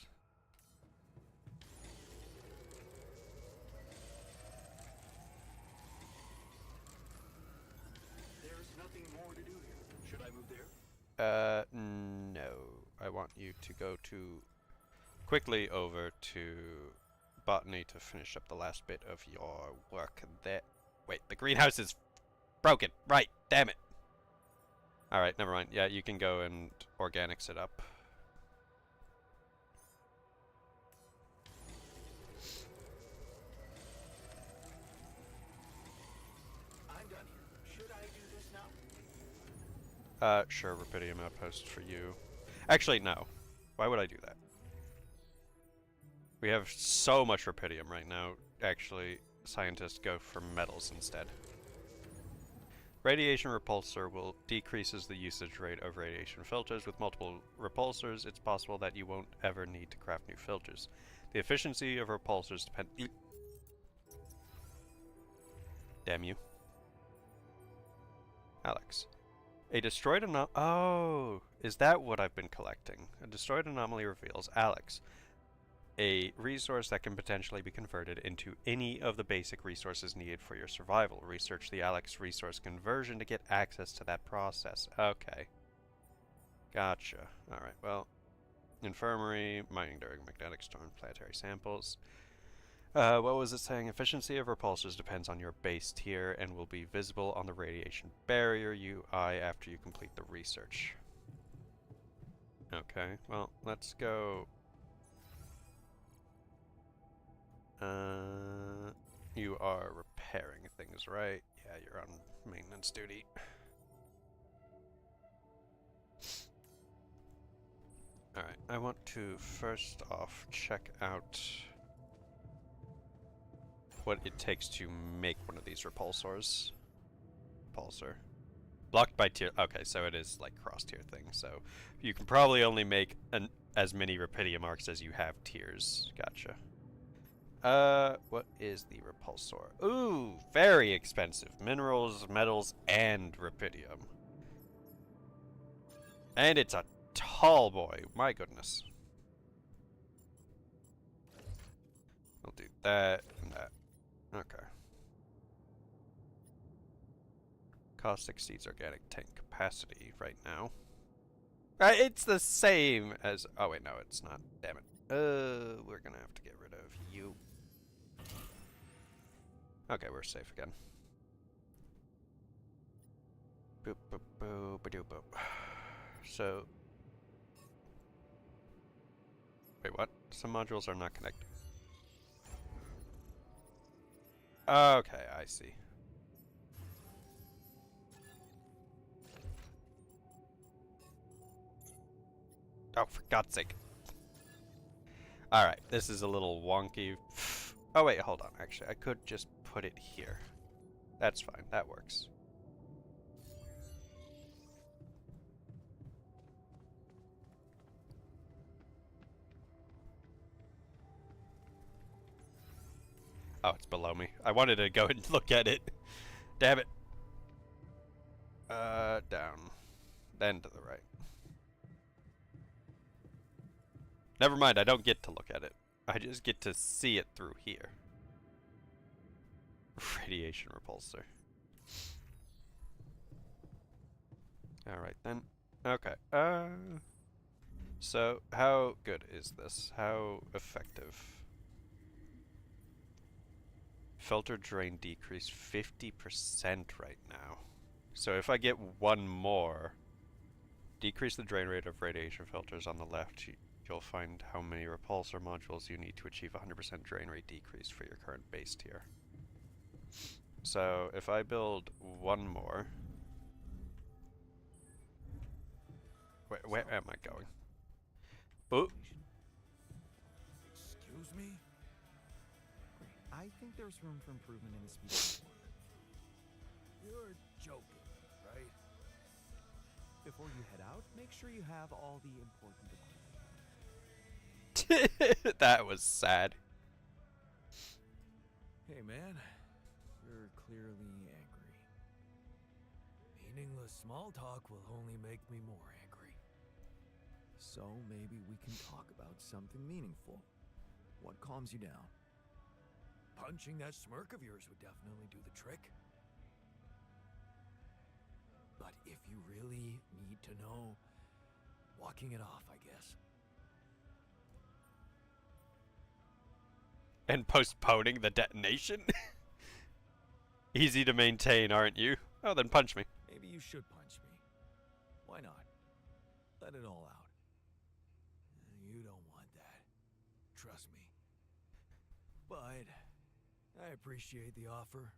There's nothing more to do here. Should I move there? No. I want you to go to quickly over to botany to finish up the last bit of your work there. Wait, the greenhouse is broken. Right, damn it. Alright, never mind. Yeah, you can go and organics it up. I'm done here. Should I do this now? Sure, Rapidium outpost for you. Actually, no. Why would I do that? We have so much Rapidium right now. Actually, scientists go for metals instead. Radiation repulsor will decreases the usage rate of radiation filters. With multiple repulsors, it's possible that you won't ever need to craft new filters. The efficiency of repulsors depends... Damn you. Alex. A destroyed anomaly... Oh! Is that what I've been collecting? A destroyed anomaly reveals Alex. A resource that can potentially be converted into any of the basic resources needed for your survival. Research the Alex resource conversion to get access to that process. Okay. Gotcha. Alright, well... Infirmary, mining during magnetic storm, planetary samples. What was it saying? Efficiency of repulsors depends on your base tier and will be visible on the radiation barrier UI after you complete the research. Okay, well, let's go... you are repairing things, right? Yeah, you're on maintenance duty. Alright, I want to first off check out what it takes to make one of these repulsors. Repulsor. Blocked by tier... Okay, so it is like cross-tier thing, so you can probably only make as many Rapidium arcs as you have tiers. Gotcha. What is the repulsor? Ooh, very expensive. Minerals, metals, and Rapidium. And it's a tall boy. My goodness. We'll do that and that. Okay. Cost exceeds organic tank capacity right now. It's the same as... Oh, wait, no, it's not. Damn it. We're gonna have to get rid of you. Okay, we're safe again. Boop, boop, boop, ba-doop, boop. So... Wait, what? Some modules are not connected. Okay, I see. Oh, for God's sake. Alright, this is a little wonky. Oh, wait, hold on. Actually, I could just put it here. That's fine. That works. Oh, it's below me. I wanted to go and look at it. Damn it. Down. Then to the right. Never mind, I don't get to look at it. I just get to see it through here. Radiation repulsor. Alright then. Okay. So, how good is this? How effective? Filter drain decrease 50% right now. So if I get one more, decrease the drain rate of radiation filters on the left, you'll find how many repulsor modules you need to achieve 100% drain rate decrease for your current base tier. So if I build one more... Where am I going? Oh! Excuse me? I think there's room for improvement in the speed. You're joking, right? Before you head out, make sure you have all the important equipment. That was sad. Hey man, you're clearly angry. Meaningless small talk will only make me more angry. So maybe we can talk about something meaningful. What calms you down? Punching that smirk of yours would definitely do the trick. But if you really need to know, walking it off, I guess. And postponing the detonation? Easy to maintain, aren't you? Oh, then punch me. Maybe you should punch me. Why not? Let it all out. You don't want that. Trust me. But I appreciate the offer.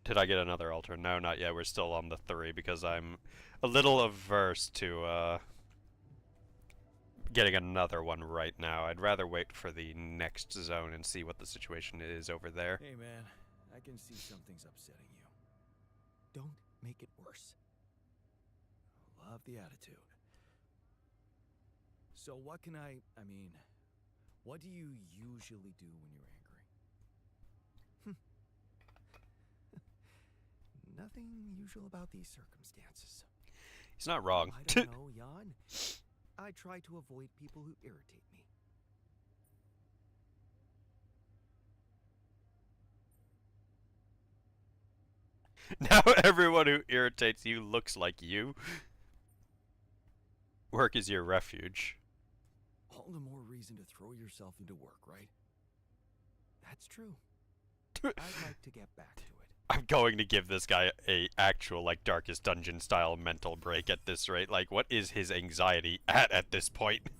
Did I get another altar? No, not yet. We're still on the 3 because I'm a little averse to getting another one right now. I'd rather wait for the next zone and see what the situation is over there. Hey man, I can see something's upsetting you. Don't make it worse. Love the attitude. So what can I mean, What do you usually do when you're angry? Nothing usual about these circumstances. He's not wrong. I don't know, Jan. I try to avoid people who irritate me. Now everyone who irritates you looks like you. Work is your refuge. All the more reason to throw yourself into work, right? That's true. I'd like to get back to it. I'm going to give this guy a actual, like, Darkest Dungeon style mental break at this rate. Like, what is his anxiety at this point?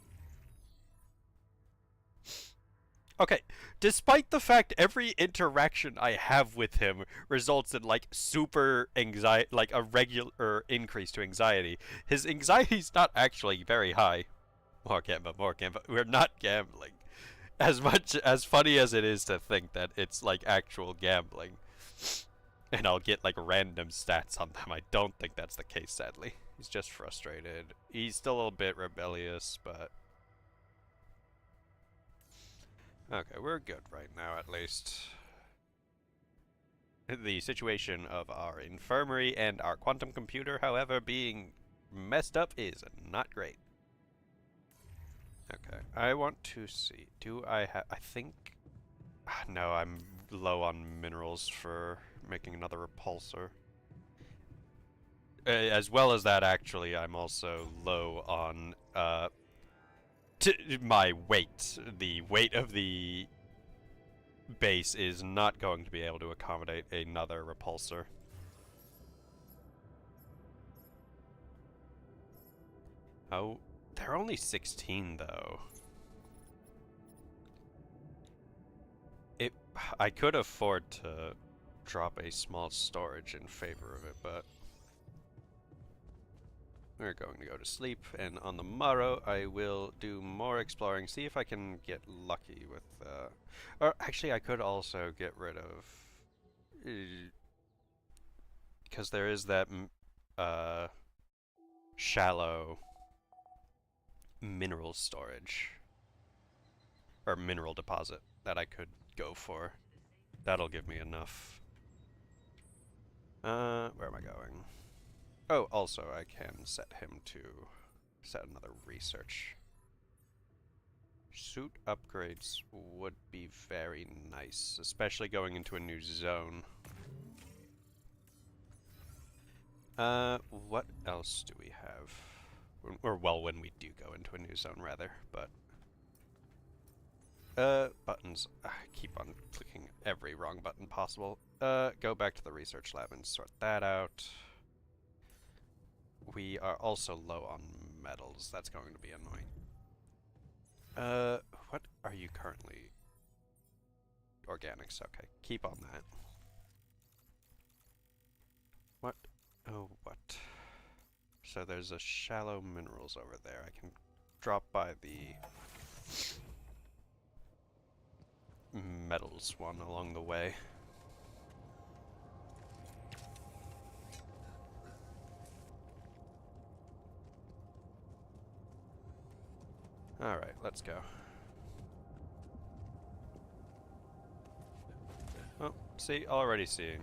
Okay, despite the fact every interaction I have with him results in, like, super anxiety, like, a regular increase to anxiety, his anxiety's not actually very high. More gambling, more gambling. We're not gambling. As much, as funny as it is to think that it's, like, actual gambling. And I'll get, like, random stats on them. I don't think that's the case, sadly. He's just frustrated. He's still a little bit rebellious, but... Okay, we're good right now, at least. The situation of our infirmary and our quantum computer, however, being messed up is not great. Okay, I want to see. Do I have... I think... No, I'm low on minerals for making another repulsor. As well as that, actually, I'm also low on my weight. The weight of the base is not going to be able to accommodate another repulsor. Oh, they're only 16 though. I could afford to drop a small storage in favor of it, but we're going to go to sleep, and on the morrow I will do more exploring, see if I can get lucky with, or actually I could also get rid of, because there is that, shallow mineral storage, or mineral deposit that I could go for. That'll give me enough. Where am I going? Oh, also I can set him to set another research. Suit upgrades would be very nice, especially going into a new zone. What else do we have? Or, well, when we do go into a new zone, rather, but... buttons. I keep on clicking every wrong button possible. Go back to the research lab and sort that out. We are also low on metals. That's going to be annoying. What are you currently? Organics, okay. Keep on that. What? Oh, what? So there's a shallow minerals over there. I can drop by the metals one along the way. Alright, let's go. Oh, see, already seeing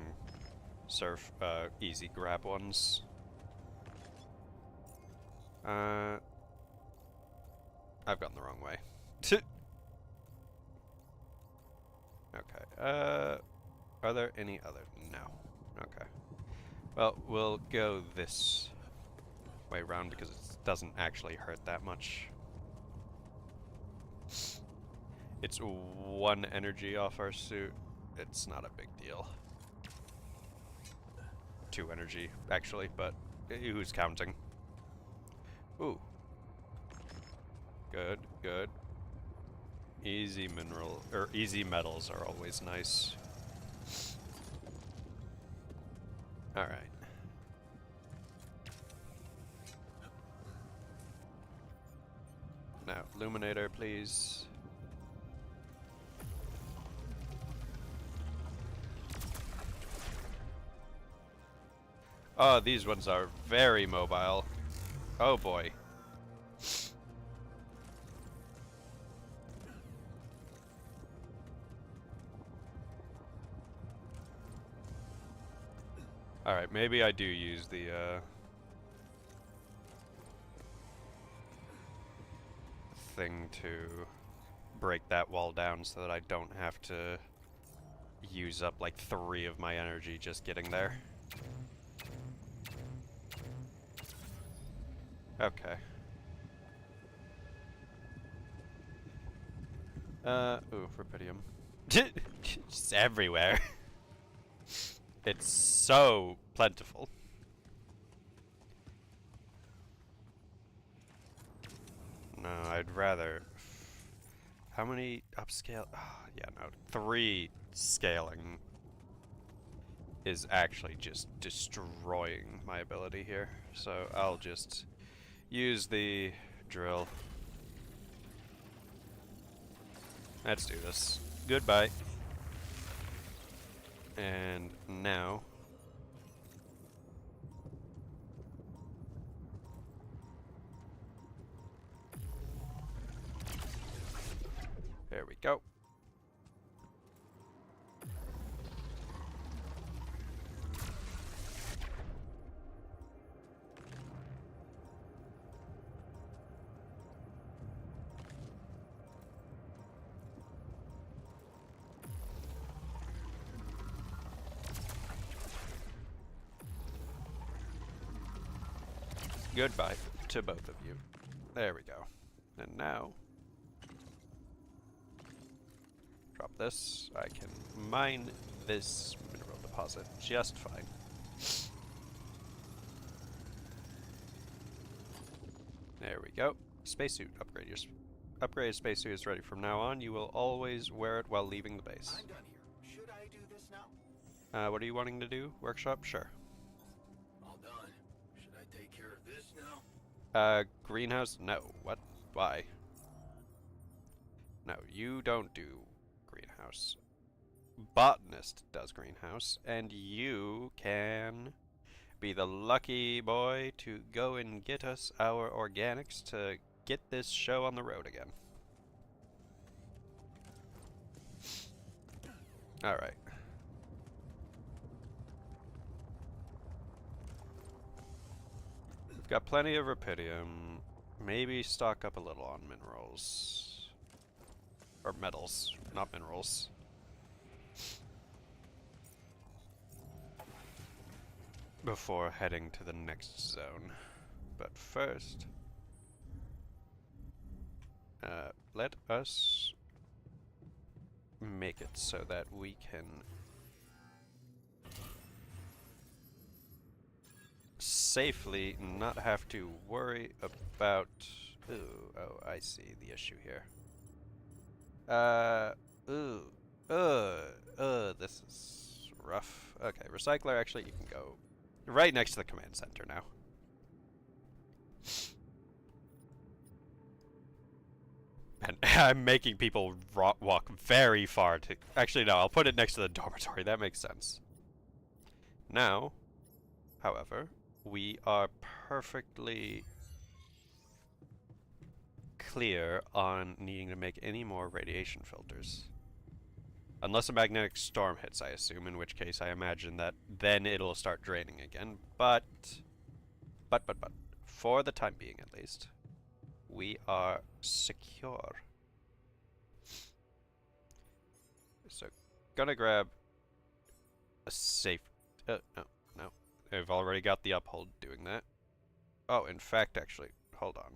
easy grab ones. I've gone the wrong way. Okay, are there any other? No. Okay. Well, we'll go this way around because it doesn't actually hurt that much. It's 1 energy off our suit. It's not a big deal. 2 energy, actually, but who's counting? Ooh. Good, good. Easy mineral, or easy metals are always nice. Alright. Now, illuminator, please. Oh, these ones are very mobile. Oh boy. Alright, maybe I do use the, thing to break that wall down so that I don't have to use up like 3 of my energy just getting there. Okay. Ooh, Rapidium. It's everywhere. It's so plentiful. No, I'd rather... How many upscale? Oh, yeah, no. 3 scaling is actually just destroying my ability here. So I'll just use the drill. Let's do this. Goodbye. And now... There we go. Goodbye to both of you. There we go. And now... drop this. I can mine this mineral deposit just fine. There we go. Spacesuit. Upgrade. Your upgraded spacesuit is ready from now on. You will always wear it while leaving the base. I'm done here. Should I do this now? What are you wanting to do? Workshop? Sure. All done. Should I take care of this now? Greenhouse? No. What? Why? No, you don't do greenhouse. Botanist does greenhouse, and you can be the lucky boy to go and get us our organics to get this show on the road again. Alright. We've got plenty of Rapidium. Maybe stock up a little on minerals. Or metals, not minerals. Before heading to the next zone. But first, let us make it so that we can safely not have to worry about... Ooh, oh, I see the issue here. This is rough. Okay, recycler, actually, you can go right next to the command center now. And I'm making people walk very far to... Actually, no, I'll put it next to the dormitory. That makes sense. Now, however, we are perfectly clear on needing to make any more radiation filters. Unless a magnetic storm hits, I assume, in which case I imagine that then it'll start draining again. But, for the time being at least, we are secure. So, gonna grab a safe... no. I've already got the uphold doing that. Oh, in fact, actually, hold on.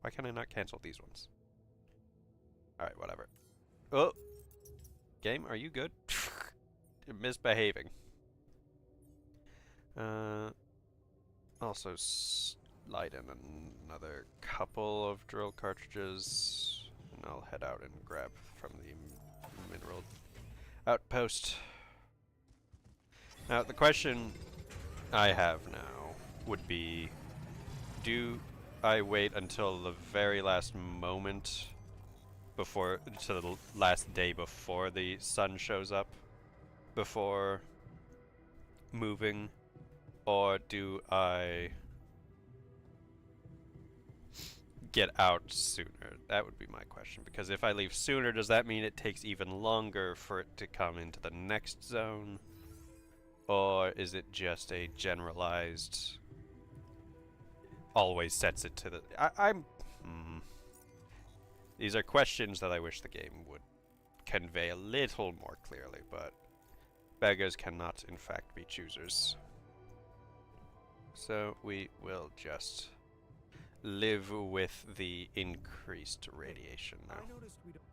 Why can I not cancel these ones? Alright, whatever. Oh! Game, are you good? You're misbehaving. Also slide in another couple of drill cartridges, and I'll head out and grab from the mineral outpost. Now, the question I have now would be, do I wait until the very last moment before, to the last day before the sun shows up, before moving, or do I get out sooner? That would be my question, because if I leave sooner, does that mean it takes even longer for it to come into the next zone? Or is it just a generalized, always sets it to the... These are questions that I wish the game would convey a little more clearly, but beggars cannot in fact be choosers. So we will just live with the increased radiation now. I noticed we don't.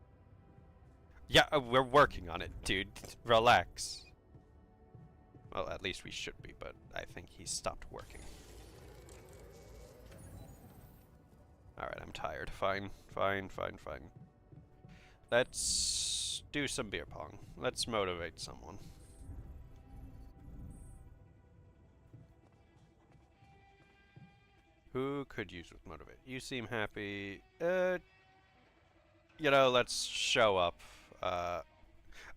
Yeah, we're working on it, dude. Relax. Well, at least we should be, but I think he stopped working. Alright, I'm tired. Fine. Let's do some beer pong. Let's motivate someone. Who could use motivate? You seem happy. You know, let's show up.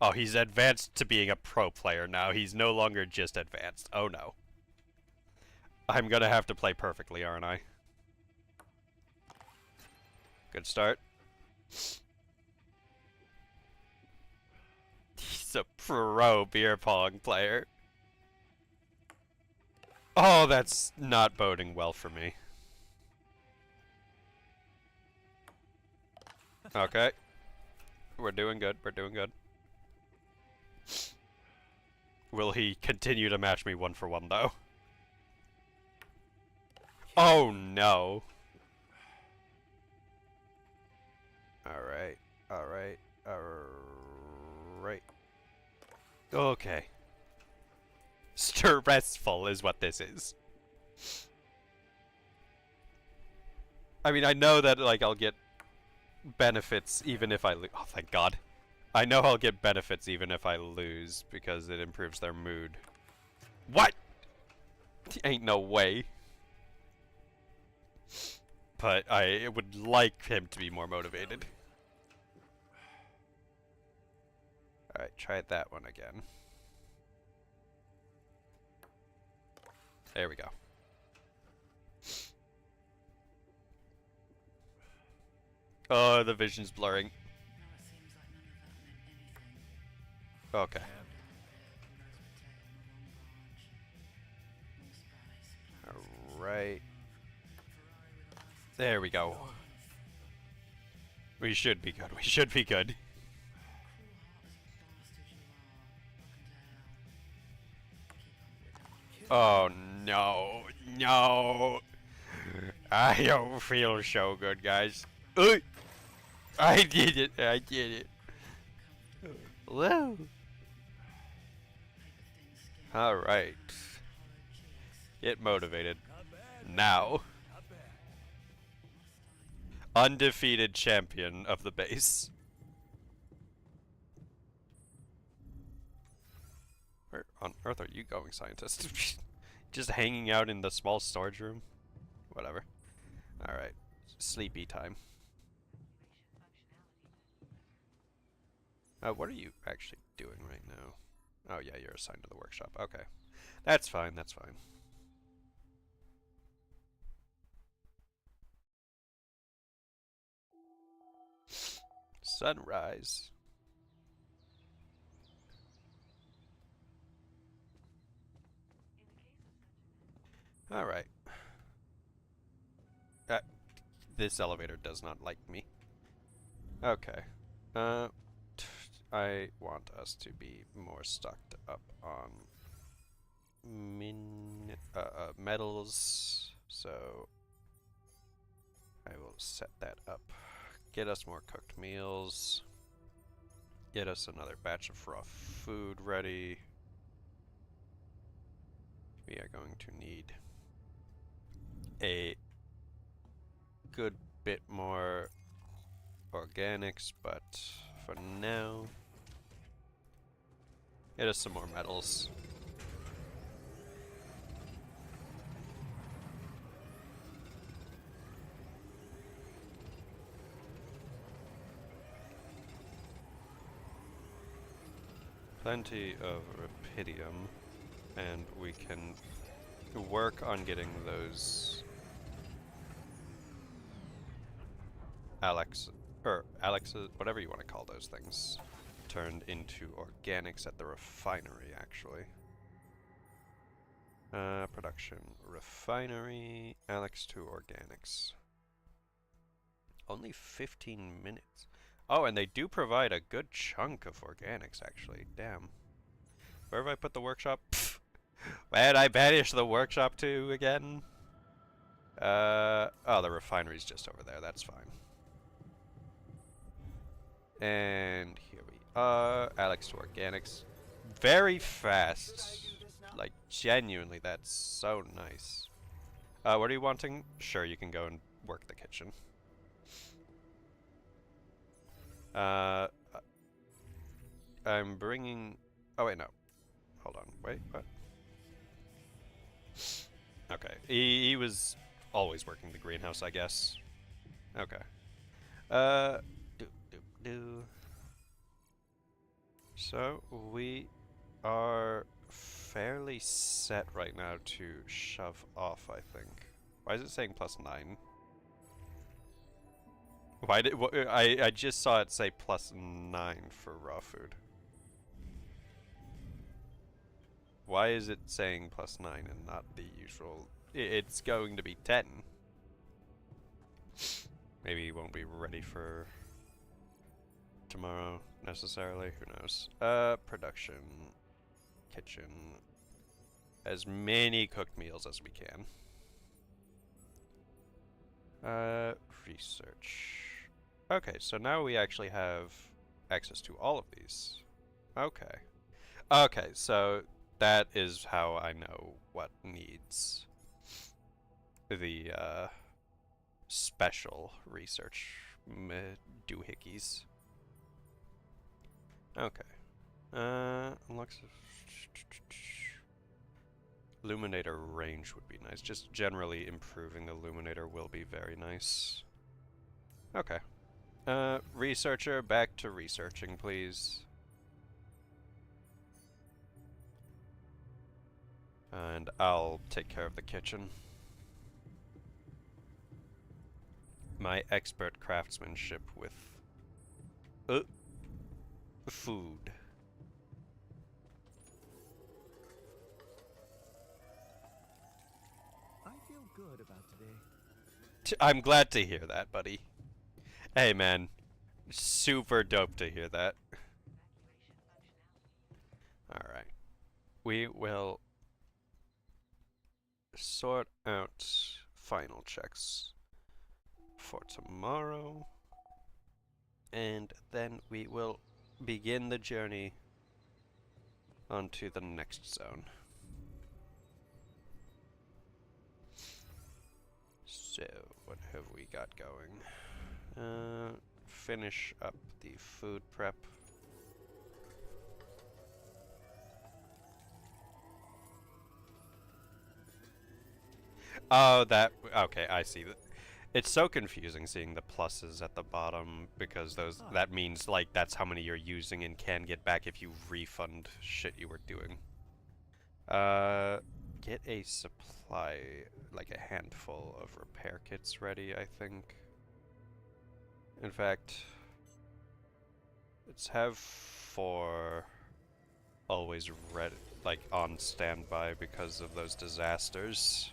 Oh, he's advanced to being a pro player now. He's no longer just advanced. Oh no. I'm gonna have to play perfectly, aren't I? Good start. He's a pro beer pong player. Oh, that's not boding well for me. Okay. We're doing good. Will he continue to match me 1-for-1 though? Oh no. Alright. Okay. Stressful is what this is. I mean, I know that, like, I'll get benefits even if I lose. Oh, thank God. I know I'll get benefits even if I lose because it improves their mood. What? Ain't no way. But I would like him to be more motivated. Alright, try that one again. There we go. Oh, the vision's blurring. Okay. Alright. There we go. We should be good. Oh no, I don't feel so good, guys. I did it. Whoa. Alright. Get motivated. Now. Undefeated champion of the base. Where on earth are you going, scientist? Just hanging out in the small storage room? Whatever. Alright. Sleepy time. What are you actually doing right now? Oh yeah, you're assigned to the workshop. Okay. That's fine. Sunrise. Alright. This elevator does not like me. Okay. I want us to be more stocked up on metals, so I will set that up. Get us more cooked meals. Get us another batch of raw food ready. We are going to need a good bit more organics, but for now, get us some more metals. Plenty of Rapidium, and we can work on getting those Alex, whatever you want to call those things, turned into organics at the refinery, actually. Production, refinery, Alex to organics. Only 15 minutes. Oh, and they do provide a good chunk of organics, actually. Damn. Where have I put the workshop? Pfft. Where did I banish the workshop to again? Oh, the refinery's just over there. That's fine. And here we are. Alex to organics. Very fast. Like, genuinely, that's so nice. What are you wanting? Sure, you can go and work the kitchen. I'm bringing... Oh, wait, no. Hold on. Wait, what? Okay. He was always working the greenhouse, I guess. Okay. So, we are fairly set right now to shove off, I think. Why is it saying +9? Why did I just saw it say +9 for raw food. Why is it saying +9 and not the usual? It's going to be 10. Maybe he won't be ready for tomorrow necessarily. Who knows? Production, kitchen, as many cooked meals as we can. Research. Okay, so now we actually have access to all of these. Okay. Okay, so that is how I know what needs the special research doohickeys. Okay. Looks illuminator range would be nice. Just generally improving the illuminator will be very nice. Okay. Researcher, back to researching, please. And I'll take care of the kitchen. My expert craftsmanship with food. I feel good about today. I'm glad to hear that, buddy. Hey, man. Super dope to hear that. Alright. We will sort out final checks for tomorrow. And then we will begin the journey onto the next zone. So, what have we got going? Finish up the food prep. Oh, okay, I see that. It's so confusing seeing the pluses at the bottom because that means like that's how many you're using and can get back if you refund shit you were doing. Get a supply, like a handful of repair kits ready, I think. In fact, let's have 4 always ready, like on standby because of those disasters.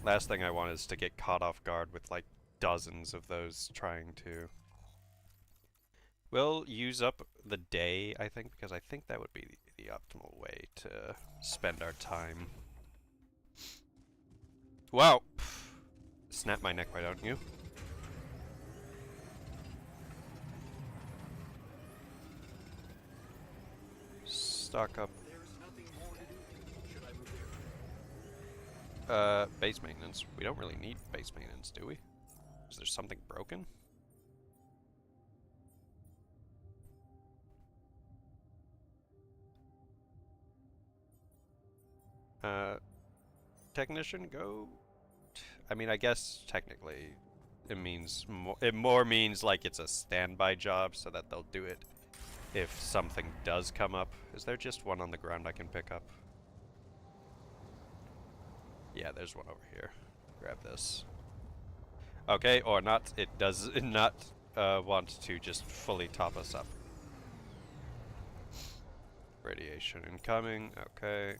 Last thing I want is to get caught off guard with like dozens of those trying to. We'll use up the day, I think, because I think that would be the optimal way to spend our time. Wow! Snap my neck, why don't you? Stock up. Base maintenance. We don't really need base maintenance, do we? Is there something broken? Technician, go. I mean, I guess technically it means more means like it's a standby job so that they'll do it if something does come up. Is there just one on the ground I can pick up? Yeah, there's one over here. Grab this. Okay, or not. It does not want to just fully top us up. Radiation incoming. Okay.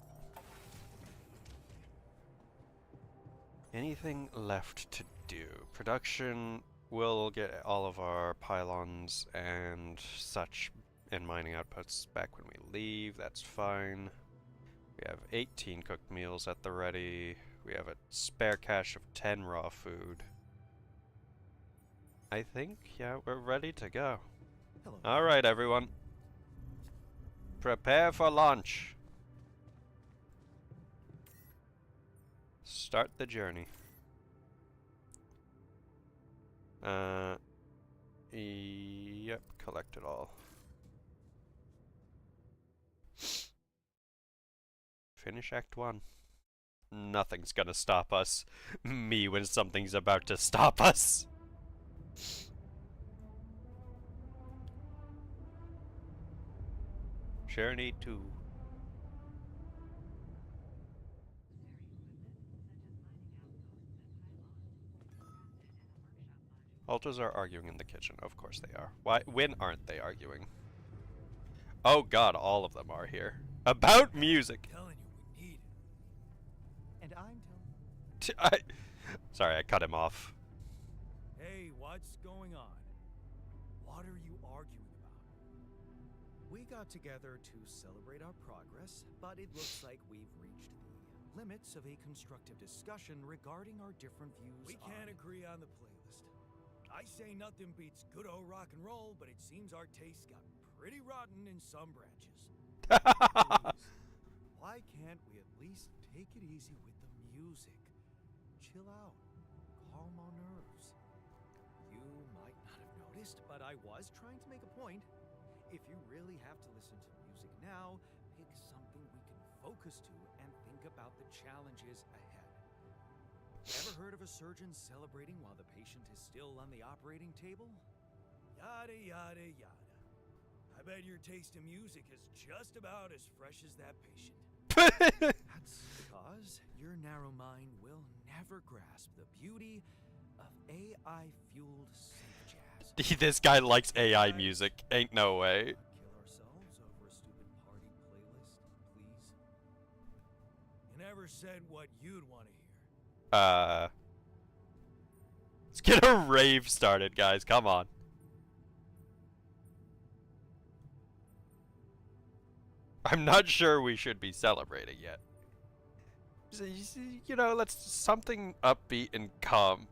Anything left to do? Production will get all of our pylons and such and mining outputs back when we leave. That's fine. We have 18 cooked meals at the ready. We have a spare cache of 10 raw food. I think, yeah, we're ready to go. Hello. Alright, everyone. Prepare for launch. Start the journey. Yep, collect it all. Finish Act 1. Nothing's gonna stop us. Me when something's about to stop us. Journey 2. Ultras are arguing in the kitchen. Of course they are. Why? When aren't they arguing? Oh god, all of them are here. About music. I'm telling you, we need it. And I'm telling you. Sorry, I cut him off. Hey, what's going on? What are you arguing about? We got together to celebrate our progress, but it looks like we've reached the limits of a constructive discussion regarding our different views. We can't agree on the playlist. I say nothing beats good old rock and roll, but it seems our tastes got pretty rotten in some branches. Please, why can't we at least take it easy with the music? Chill out. Calm our nerves. You might not have noticed, but I was trying to make a point. If you really have to listen to music now, pick something we can focus to and think about the challenges ahead. Ever heard of a surgeon celebrating while the patient is still on the operating table? Yada, yada, yada. I bet your taste in music is just about as fresh as that patient. That's because your narrow mind will never grasp the beauty of AI-fueled synth jazz. This guy likes AI music. Ain't no way. Kill ourselves over a stupid party playlist, please. You never said what you'd want to hear. Let's get a rave started, guys. Come on. I'm not sure we should be celebrating yet. You know, let's something upbeat and calm.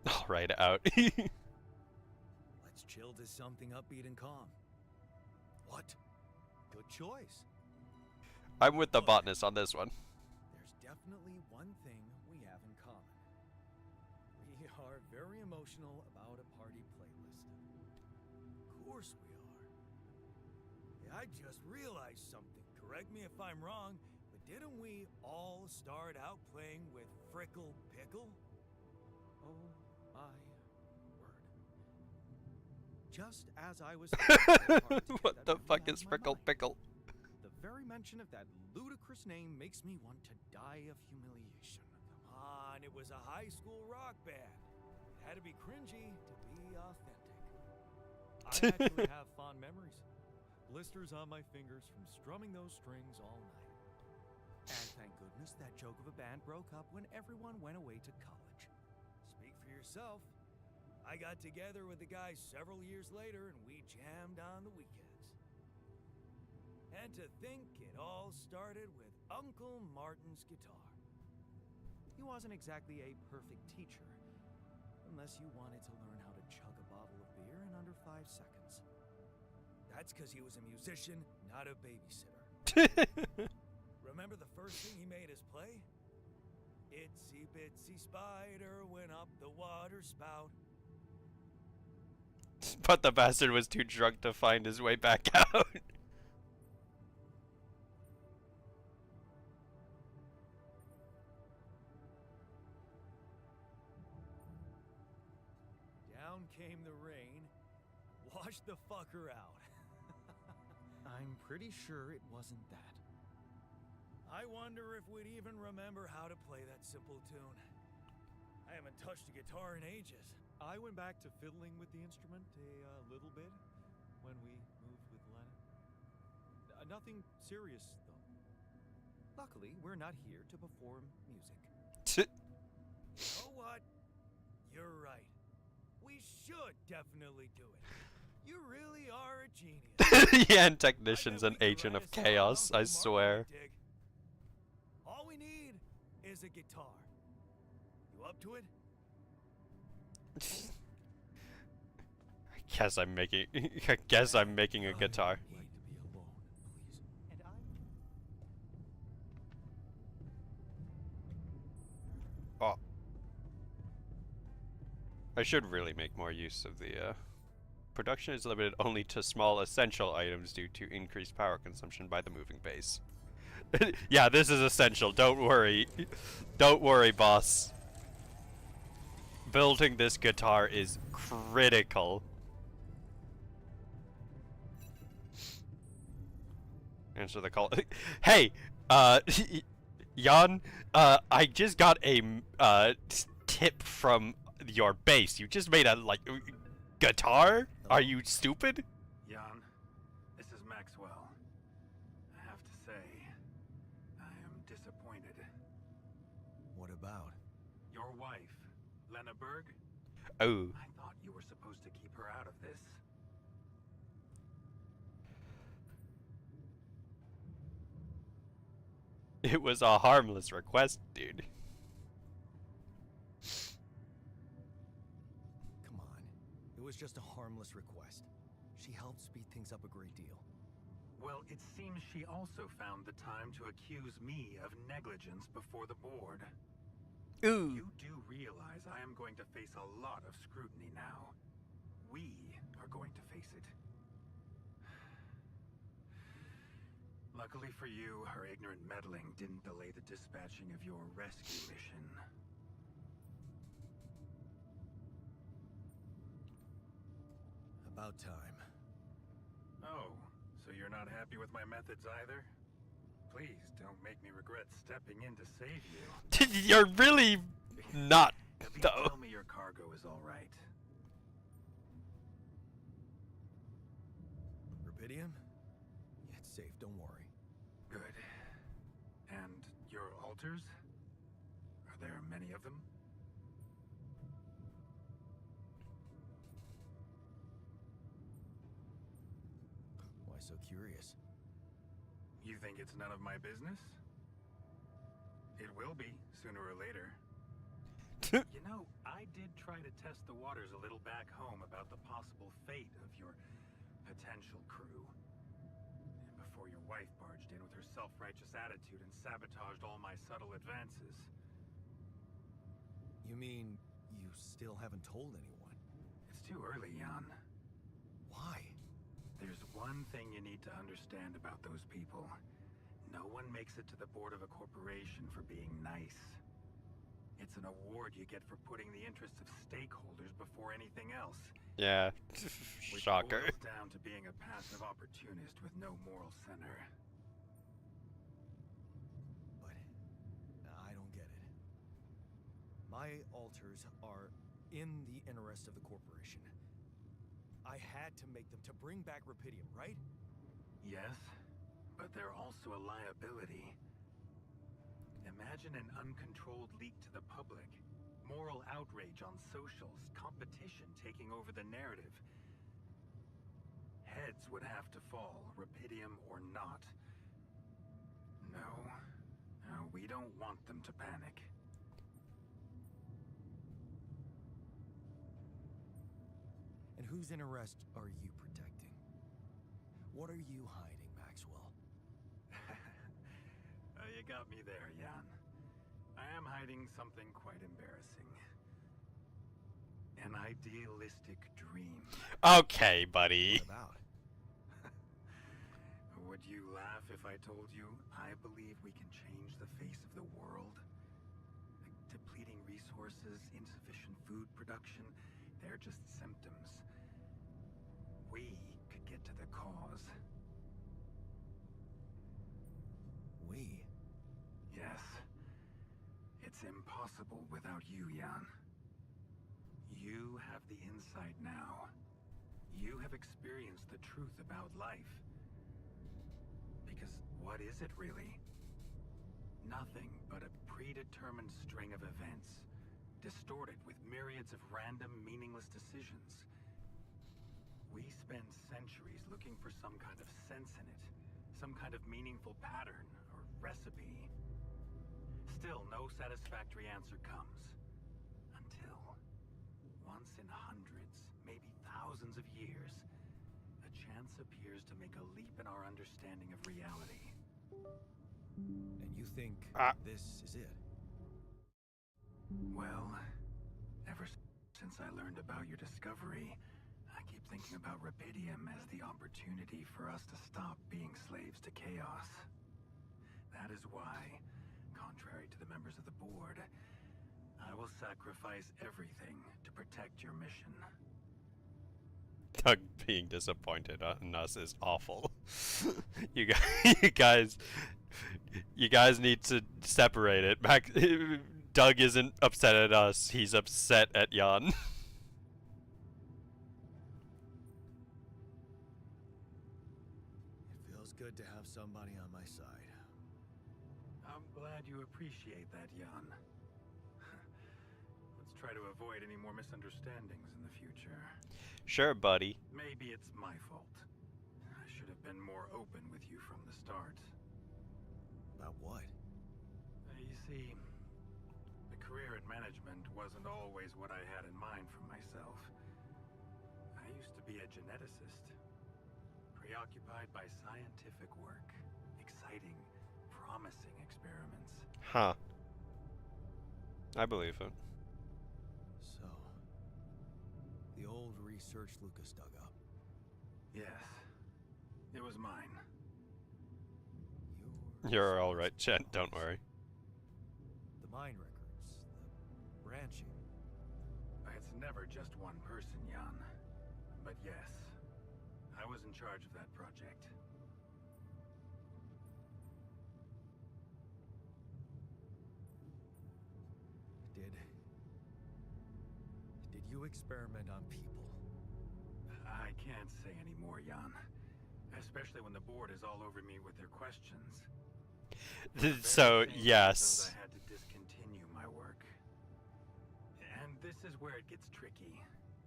I'll write it out. Let's chill to something upbeat and calm. What? Good choice. I'm with the botanist on this one. There's definitely one thing we have in common. We are very emotional about a party playlist. Of course we are. Yeah, I just realized something. Correct me if I'm wrong, but didn't we all start out playing with Frickle Pickle? Oh my word. Just as I was What the fuck is Frickle Pickle? The very mention of that ludicrous name makes me want to die of humiliation. Come on, it was a high school rock band. It had to be cringy to be authentic. I actually have fond memories. Blisters on my fingers from strumming those strings all night. And thank goodness that joke of a band broke up when everyone went away to college. Speak for yourself. I got together with the guys several years later and we jammed on the weekends. And to think it all started with Uncle Martin's guitar. He wasn't exactly a perfect teacher, unless you wanted to learn how to chug a bottle of beer in under 5 seconds. That's because he was a musician, not a babysitter. Remember the first thing he made us play? Itsy bitsy spider went up the water spout. But the bastard was too drunk to find his way back out. Down came the rain, washed the fucker out. I'm pretty sure it wasn't that. I wonder if we'd even remember how to play that simple tune. I haven't touched a guitar in ages. I went back to fiddling with the instrument a little bit when we moved with Lena. Nothing serious, though. Luckily, we're not here to perform music. You know what? You're right. We should definitely do it. You really are a genius. Yeah, and Technician's an agent of chaos, I swear. All we need is a guitar. You up to it? I guess I'm making a guitar. Need to be alone, please. And Oh. I should really make more use of the, production is limited only to small essential items due to increased power consumption by the moving base. Yeah, this is essential, don't worry. Don't worry, boss. Building this guitar is critical. Answer the call. Hey, Jan, I just got a, tip from your base. You just made a, like, guitar? Are you stupid? Jan, this is Maxwell. I have to say, I am disappointed. what about? Your wife, Lena Berg? Oh. I thought you were supposed to keep her out of this. It was a harmless request, dude. Come on. It was just a harmless request. She helped speed things up a great deal. Well, it seems she also found the time to accuse me of negligence before the board. Ooh. You do realize I am going to face a lot of scrutiny now. We are going to face it. Luckily for you, her ignorant meddling didn't delay the dispatching of your rescue mission. About time. Oh, so you're not happy with my methods either? Please don't make me regret stepping in to save you. You're really not, At least though. tell me your cargo is all right. Rapidium? It's safe, don't worry. Good. And your altars? Are there many of them? Why so curious? You think it's none of my business? It will be, sooner or later. You know, I did try to test the waters a little back home about the possible fate of your potential crew. And before your wife barged in with her self-righteous attitude and sabotaged all my subtle advances. You mean you still haven't told anyone? It's too early, Jan. Why? There's one thing you need to understand about those people. No one makes it to the board of a corporation for being nice. It's an award you get for putting the interests of stakeholders before anything else. Yeah. Which Shocker. boils down to being a passive opportunist with no moral center. But I don't get it. My altars are in the interest of the corporation. I had to make them to bring back Rapidium, right? Yes, but they're also a liability. Imagine an uncontrolled leak to the public. Moral outrage on socials, competition taking over the narrative. Heads would have to fall, Rapidium or not. No, we don't want them to panic. And whose interest are you protecting? What are you hiding, Maxwell? You got me there, Jan. I am hiding something quite embarrassing. An idealistic dream. Okay, buddy. What about? Would you laugh if I told you I believe we can change the face of the world? Depleting resources, insufficient food production, they're just symptoms. We could get to the cause. We? Yes. It's impossible without you, Jan. You have the insight now. You have experienced the truth about life. Because what is it really? Nothing but a predetermined string of events, distorted with myriads of random, meaningless decisions. We spend centuries looking for some kind of sense in it, some kind of meaningful pattern or recipe. Still, no satisfactory answer comes. Until, once in hundreds, maybe thousands of years, a chance appears to make a leap in our understanding of reality. And you think this is it? Well, ever since I learned about your discovery, I keep thinking about Rapidium as the opportunity for us to stop being slaves to chaos. That is why, contrary to the members of the board, I will sacrifice everything to protect your mission. Doug being disappointed in us is awful. you guys, you guys need to separate it. Doug isn't upset at us; he's upset at Jan. It feels good to have somebody on my side. I'm glad you appreciate that, Jan. Let's try to avoid any more misunderstandings in the future. Sure, buddy. Maybe it's my fault. I should have been more open with you from the start. About what? You see, the career in management wasn't always what I had in mind for myself. I used to be a geneticist, preoccupied by scientific work, exciting, promising experiments. Huh. I believe it. So, the old research Lucas dug up. Yes, it was mine. You're all right, Chen. Don't worry. The mine records, the branching. It's never just one person, Jan. But yes, I was in charge of that project. Did you experiment on people? I can't say any more, Jan. Especially when the board is all over me with their questions. So, Very yes. I had to discontinue my work. And this is where it gets tricky.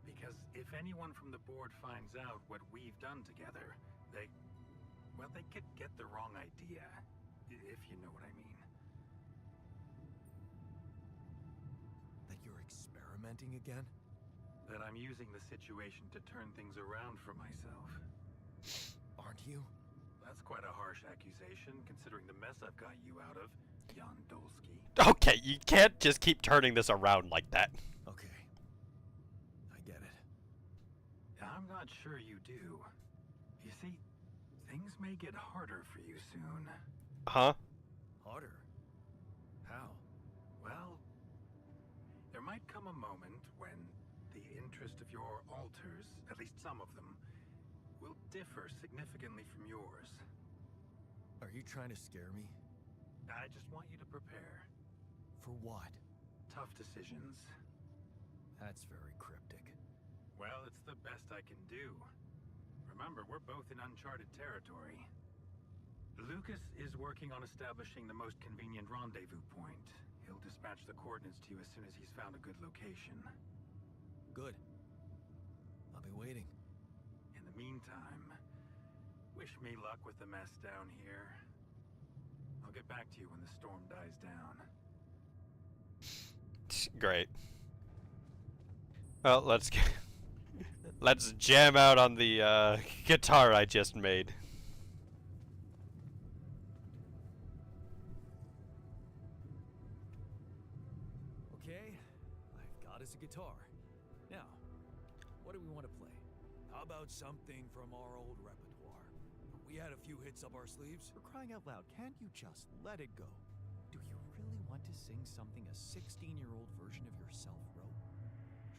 Because if anyone from the board finds out what we've done together, they could get the wrong idea. If you know what I mean. That you're experimenting again? That I'm using the situation to turn things around for myself. Aren't you? That's quite a harsh accusation, considering the mess I've got you out of, Jan Dolsky. Okay, you can't just keep turning this around like that. Okay. I get it. I'm not sure you do. You see, things may get harder for you soon. Huh? Harder? How? Well, there might come a moment when the interest of your alters, at least some of them, will differ significantly from yours. Are you trying to scare me? I just want you to prepare. For what? Tough decisions. That's very cryptic. Well, it's the best I can do. Remember, we're both in uncharted territory. Lucas is working on establishing the most convenient rendezvous point. He'll dispatch the coordinates to you as soon as he's found a good location. Good. I'll be waiting. In the meantime, wish me luck with the mess down here. I'll get back to you when the storm dies down. Great. Well, let's jam out on the guitar I just made. Okay, I've got us a guitar. Now, what do we want to play? How about something from our old repertoire? We had a few hits up our sleeves. For crying out loud, can't you just let it go? Do you really want to sing something a 16-year-old version of yourself wrote?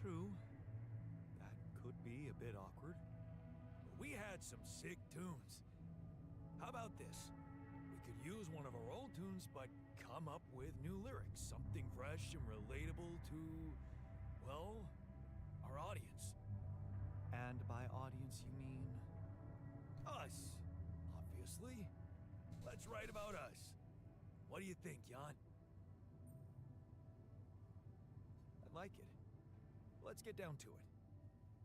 True. That could be a bit awkward. But we had some sick tunes. How about this? We could use one of our old tunes, but come up with new lyrics. Something fresh and relatable to, well, our audience. And by audience, you mean us, obviously. Let's write about us. What do you think, Jan? I like it. Let's get down to it.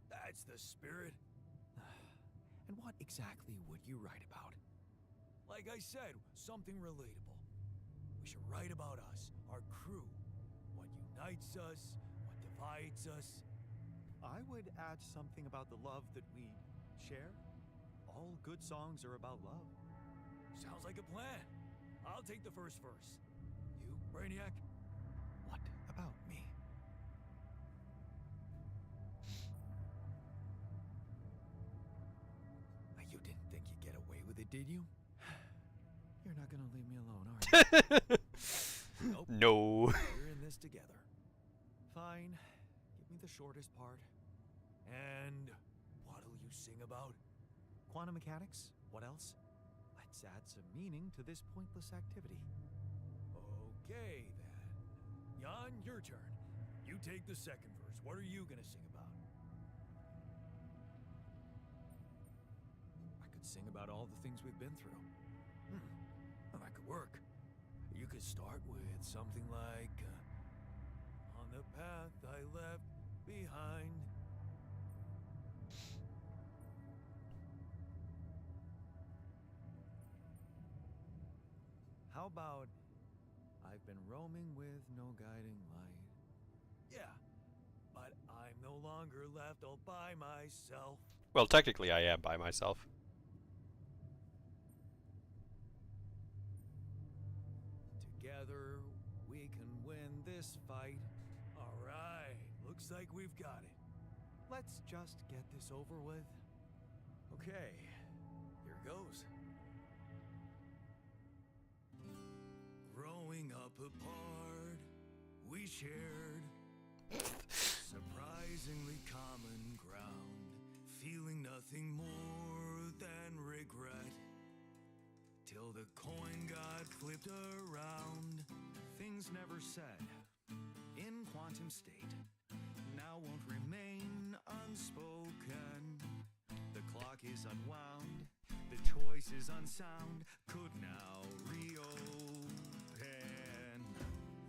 That's the spirit. And what exactly would you write about? Like I said, something relatable. We should write about us, our crew. What unites us, what divides us. I would add something about the love that we share. All good songs are about love. Sounds like a plan. I'll take the first verse. You, Brainiac? What about me? You didn't think you'd get away with it, did you? You're not gonna leave me alone, are you? Nope. No. We're in this together. Fine. Give me the shortest part. And what'll you sing about? Quantum mechanics? What else? Let's add some meaning to this pointless activity. Okay, then. Jan, your turn. You take the second verse. What are you gonna sing about? I could sing about all the things we've been through. Well, that could work. You could start with something like, on the path I left behind. How about, I've been roaming with no guiding light. Yeah, but I'm no longer left all by myself. Well, technically I am by myself. Together, we can win this fight. All right, looks like we've got it. Let's just get this over with. Okay, here goes. Growing up apart, we shared surprisingly common ground, feeling nothing more than regret. Till the coin got flipped around. Things never said in quantum state now won't remain unspoken. The clock is unwound, the choice is unsound, could now reopen.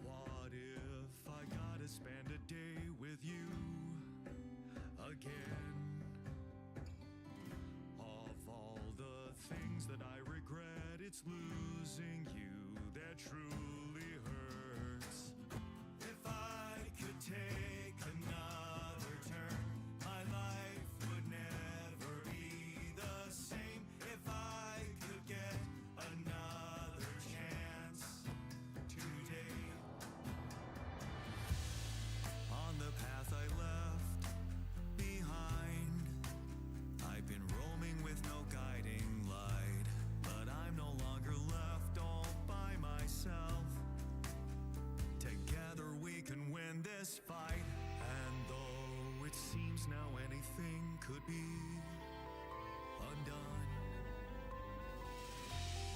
What if I gotta spend a day with you again? Of all the things that I regret, it's losing you that truly hurts. If I could take another turn, my life would never be the same. If I could get another chance today. On the path I left behind, I've been roaming with no guiding light, but I'm no longer left all by myself. Together we can win this fight, and though it seems now anything could be undone,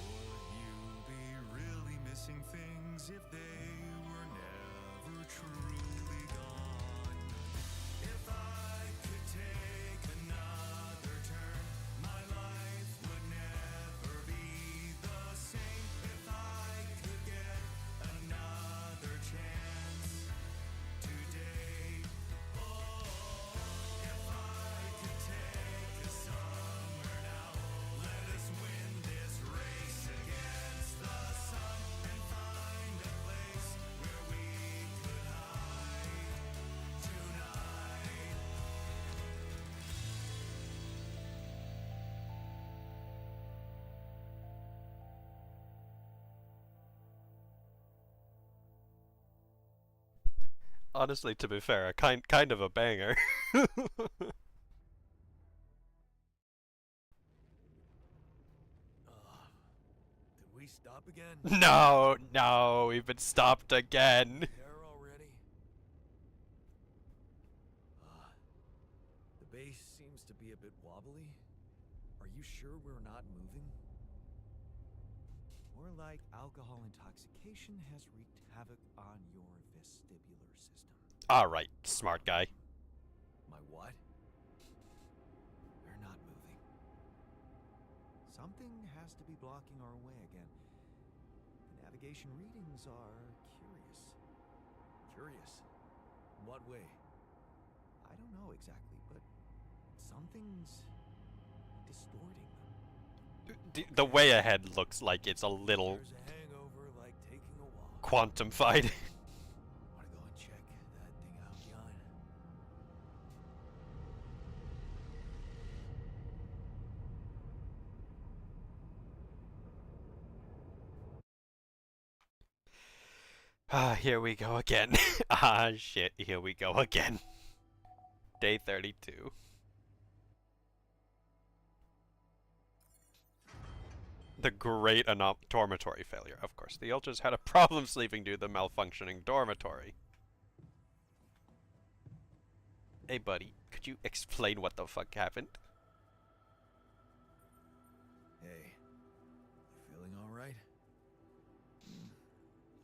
would you be really missing things if they were never truly gone? If I could take another turn, my life would never be the same. If I could get another chance today. Oh, if I could take us somewhere now, let us win this race against the sun and find a place where we could hide tonight. Honestly, to be fair, a kind of a banger. Did we stop again? No, no, we've been stopped again. There already? The base seems to be a bit wobbly. Are you sure we're not moving? More like alcohol intoxication has wreaked havoc on your vestibular system. Alright, smart guy. My what? They're not moving. Something has to be blocking our way again. The navigation readings are curious. Curious. In what way? I don't know exactly, but something's distorting them. The way ahead looks like it's a little There's a hangover like taking a walk. quantified. Wanna go and check that thing out, Jan? Ah, here we go again. Ah, shit, here we go again. Day 32. The great dormitory failure. Of course, the Ultras had a problem sleeping due to the malfunctioning dormitory. Hey, buddy, could you explain what the fuck happened? Hey, you feeling alright?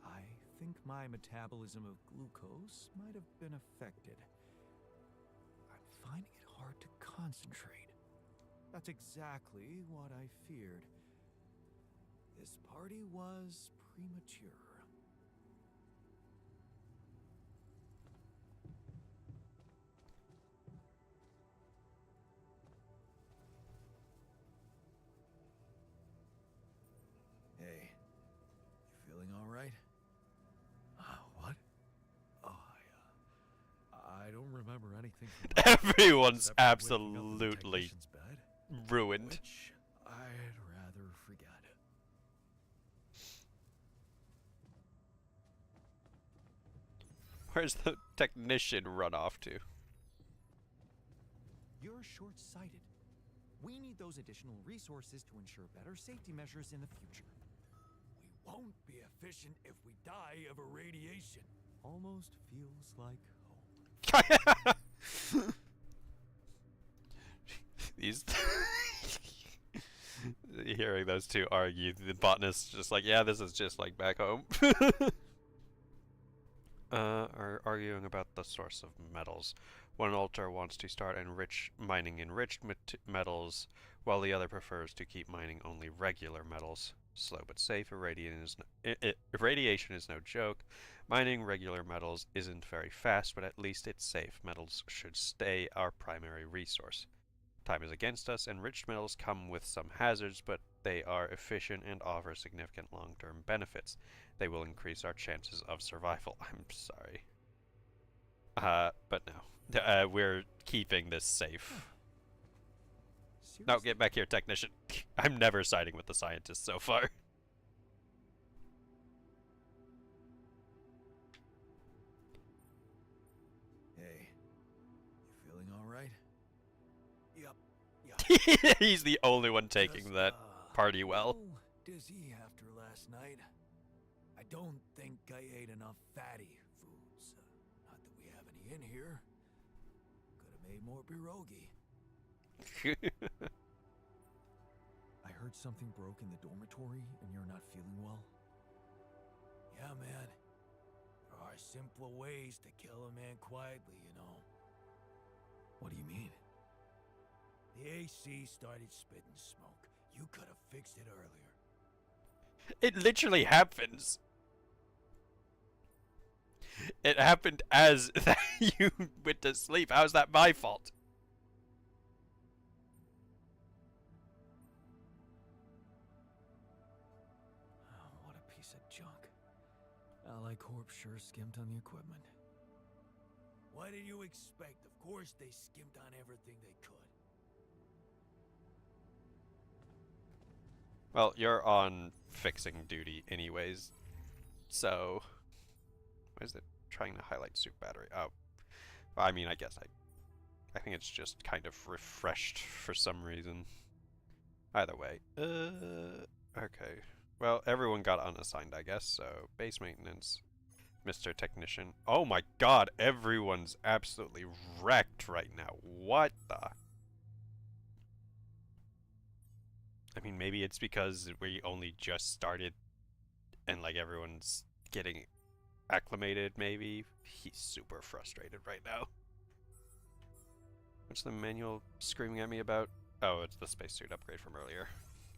I think my metabolism of glucose might have been affected. I'm finding it hard to concentrate. That's exactly what I feared. This party was premature. Hey, you feeling alright? What? Oh, I don't remember anything from last night Everyone's except for waking up in the absolutely technician's bed, ruined. which I'd rather forget. Where's the technician run off to? You're short-sighted. We need those additional resources to ensure better safety measures in the future. We won't be efficient if we die of irradiation. Almost feels like home. These hearing those two argue, the botanist's just like, yeah, this is just like back home. Are arguing about the source of metals. One altar wants to start mining enriched metals, while the other prefers to keep mining only regular metals. Slow but safe. Irradiation is no joke. Mining regular metals isn't very fast, but at least it's safe. Metals should stay our primary resource. Time is against us. Enriched metals come with some hazards, but they are efficient and offer significant long-term benefits. They will increase our chances of survival. I'm sorry. But no. We're keeping this safe. No, Seriously? get back here, technician. I'm never siding with the scientists so far. Hey, you feeling alright? Yep. He's the only one taking Just, that party well. little dizzy after last night. I don't think I ate enough fatty foods. Not that we have any in here. Could have made more pierogi. I heard something broke in the dormitory and you're not feeling well. Yeah, man. There are simpler ways to kill a man quietly, you know. What do you mean? The AC started spitting smoke. You could have fixed it earlier. It literally happens. It happened as you went to sleep. How's that my fault? Oh, what a piece of junk. Ally Corp sure skimped on the equipment. What did you expect? Of course they skimped on everything they could. Well, you're on fixing duty anyways. So, why is it trying to highlight suit battery? Oh, well, I mean, I guess I think it's just kind of refreshed for some reason. Either way, okay. Well, everyone got unassigned, I guess. So, base maintenance, Mr. Technician. Oh my God, everyone's absolutely wrecked right now. What the? I mean, maybe it's because we only just started and like everyone's getting acclimated, maybe. He's super frustrated right now. What's the manual screaming at me about? Oh, it's the spacesuit upgrade from earlier.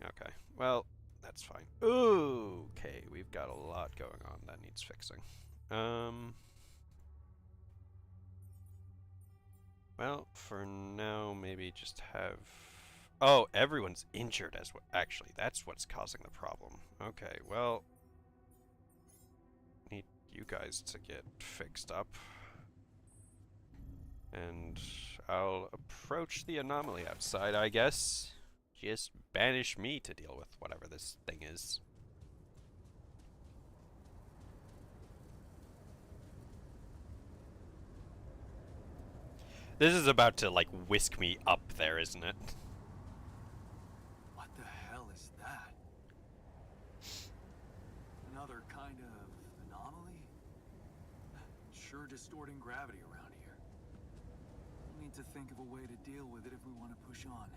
Okay, well, that's fine. Okay, we've got a lot going on that needs fixing. Well, for now, maybe just have... Oh, everyone's injured as well. Actually, that's what's causing the problem. Okay, well... Need you guys to get fixed up. And I'll approach the anomaly outside, I guess. Just banish me to deal with whatever this thing is. This is about to, like, whisk me up there, isn't it? What the hell is that? Another kind of anomaly? Sure distorting gravity around here. We'll need to think of a way to deal with it if we want to push on.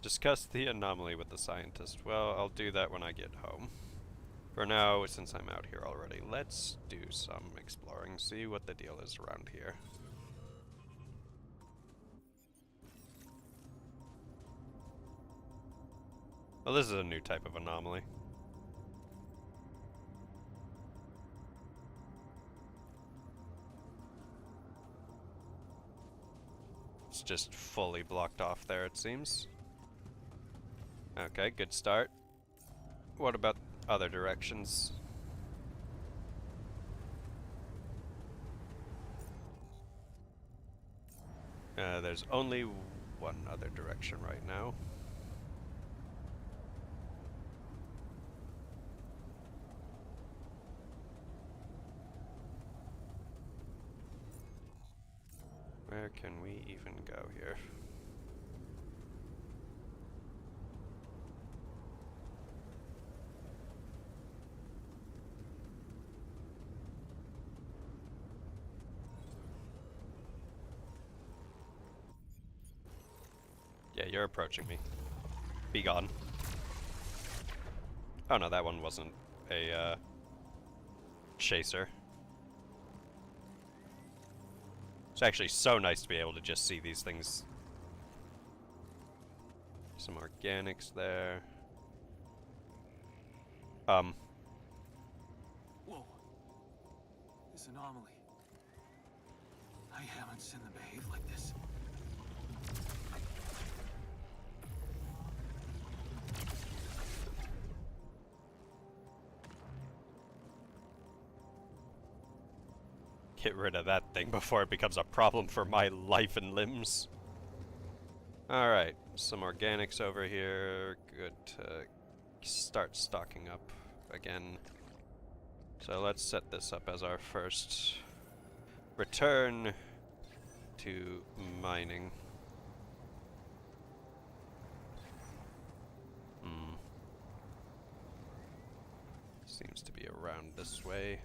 Discuss the anomaly with the scientist. Well, I'll do that when I get home. For now, since I'm out here already, let's do some exploring, see what the deal is around here. Well, this is a new type of anomaly. It's just fully blocked off there, it seems. Okay, good start. What about other directions? There's only one other direction right now. Where can we even go here? Yeah, you're approaching me. Be gone. Oh no, that one wasn't a chaser. It's actually so nice to be able to just see these things. Some organics there. Whoa. This anomaly. I haven't seen them behave like this. Get rid of that thing before it becomes a problem for my life and limbs. Alright, some organics over here. Good to start stocking up again. So let's set this up as our first return to mining. Seems to be around this way.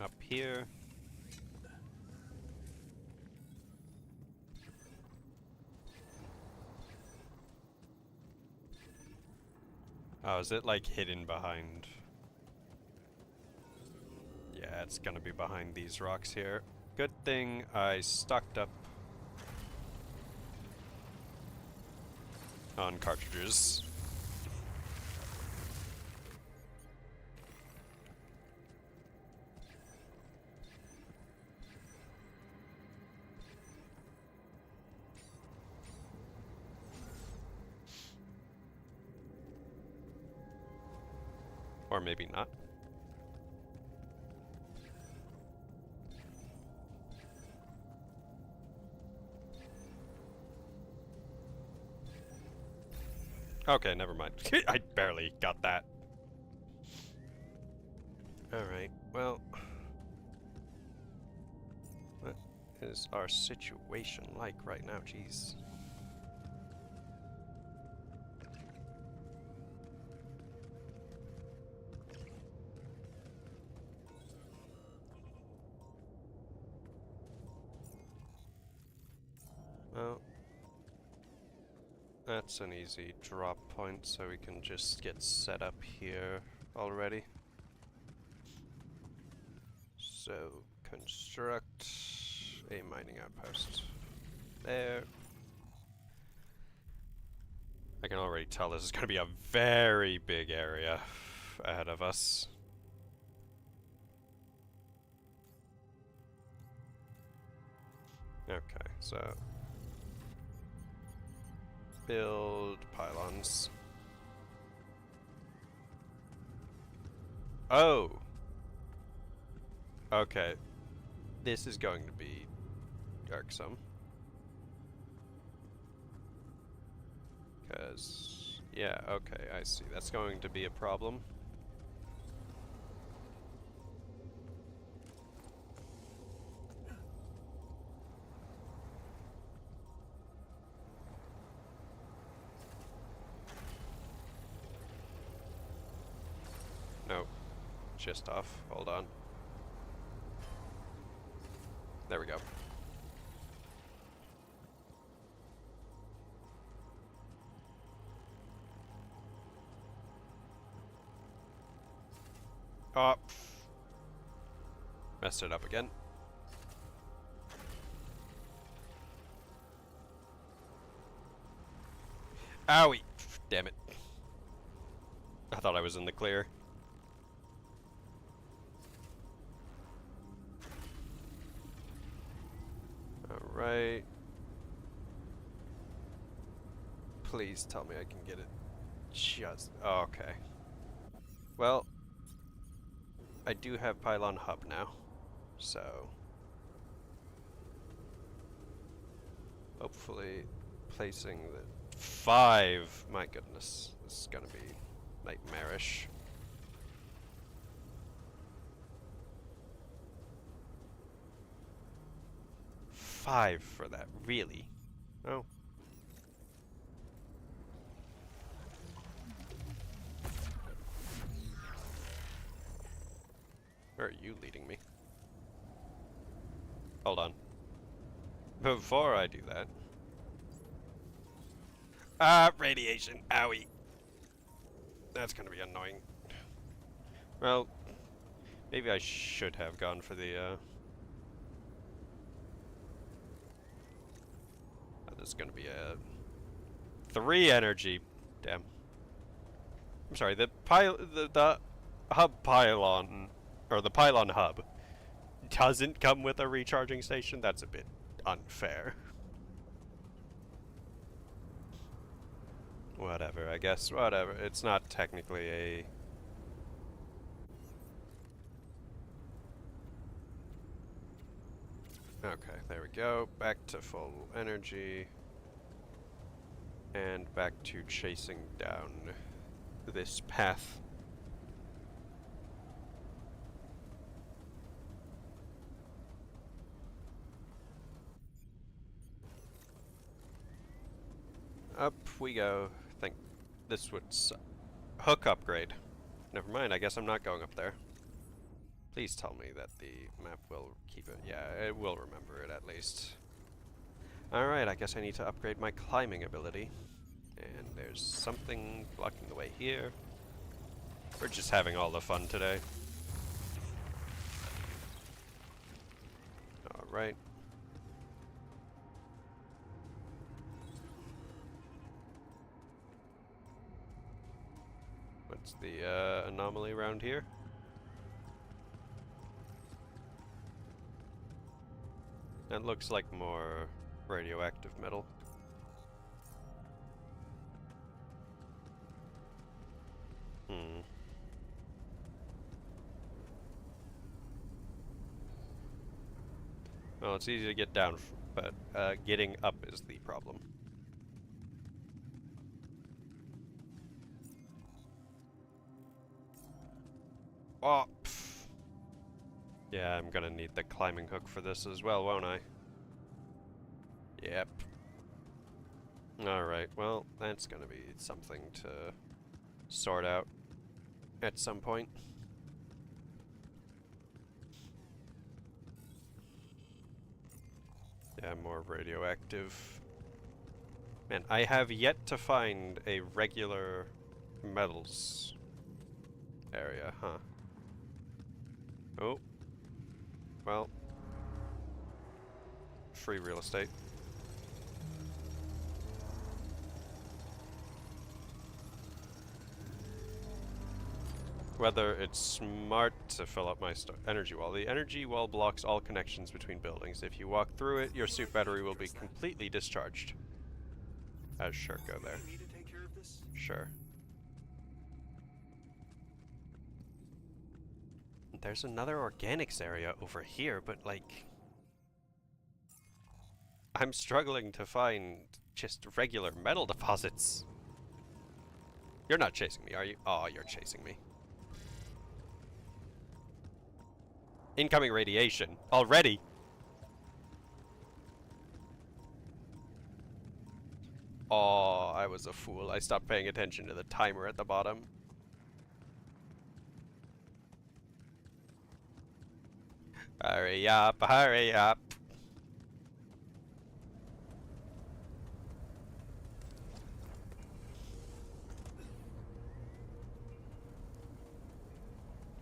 Up here. Oh, is it like hidden behind? Yeah, it's gonna be behind these rocks here. Good thing I stocked up on cartridges. Or maybe not. Okay, never mind. I barely got that. Alright, well... What is our situation like right now? Jeez. that's an easy drop point, so we can just get set up here already. So, construct a mining outpost. There. I can already tell this is going to be a very big area ahead of us. Okay, so build pylons. Oh! Okay. This is going to be irksome. Because, yeah, okay, I see. That's going to be a problem. No. Just off. Hold on. There we go. Oh. Messed it up again. Owie! Damn it. I thought I was in the clear. Alright. Please tell me I can get it just... Oh, okay. Well, I do have pylon hub now, so... hopefully placing the 5... My goodness, this is gonna be nightmarish. $5 for that, really? Oh. Where are you leading me? Hold on. Before I do that... Ah, radiation! Owie! That's gonna be annoying. Well, maybe I should have gone for the, Oh, this is gonna be a... 3 energy! Damn. I'm sorry, the hub pylon... or the pylon hub doesn't come with a recharging station. That's a bit unfair. Whatever, I guess. Whatever. It's not technically a... Okay, there we go. Back to full energy. And back to chasing down this path. Up we go. Think this would hook upgrade. Never mind, I guess I'm not going up there. Please tell me that the map will keep it. Yeah, it will remember it at least. Alright, I guess I need to upgrade my climbing ability. And there's something blocking the way here. We're just having all the fun today. Alright. What's the anomaly around here? That looks like more radioactive metal. Well, it's easy to get down, but getting up is the problem. Oh, pff. Yeah, I'm gonna need the climbing hook for this as well, won't I? Yep. Alright, well, that's gonna be something to sort out at some point. Yeah, more radioactive Man, I have yet to find a regular metals area, huh? Oh. Well. Free real estate. Whether it's smart to fill up my energy wall. The energy wall blocks all connections between buildings. If you walk through it, your suit battery will be completely discharged. Sure, go there. Sure. There's another organics area over here, but like... I'm struggling to find just regular metal deposits. You're not chasing me, are you? Oh, you're chasing me. Incoming radiation. Already? Oh, I was a fool. I stopped paying attention to the timer at the bottom. Hurry up, hurry up.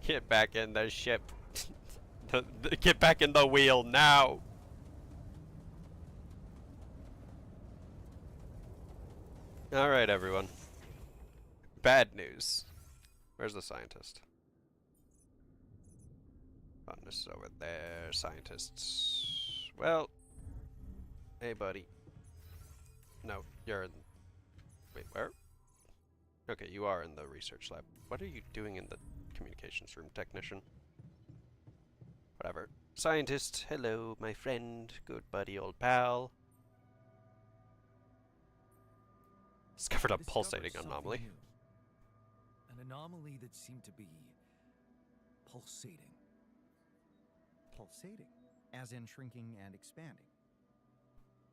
Get back in the ship. Get back in the wheel now. Alright, everyone. Bad news. Where's the scientist? Oh, this is over there. Scientists. Well. Hey, buddy. No, you're in... Wait, where? Okay, you are in the research lab. What are you doing in the communications room, technician? Whatever. Scientist, hello, my friend. Good buddy, old pal. Discovered a pulsating anomaly. New. An anomaly that seemed to be pulsating. Pulsating? As in shrinking and expanding.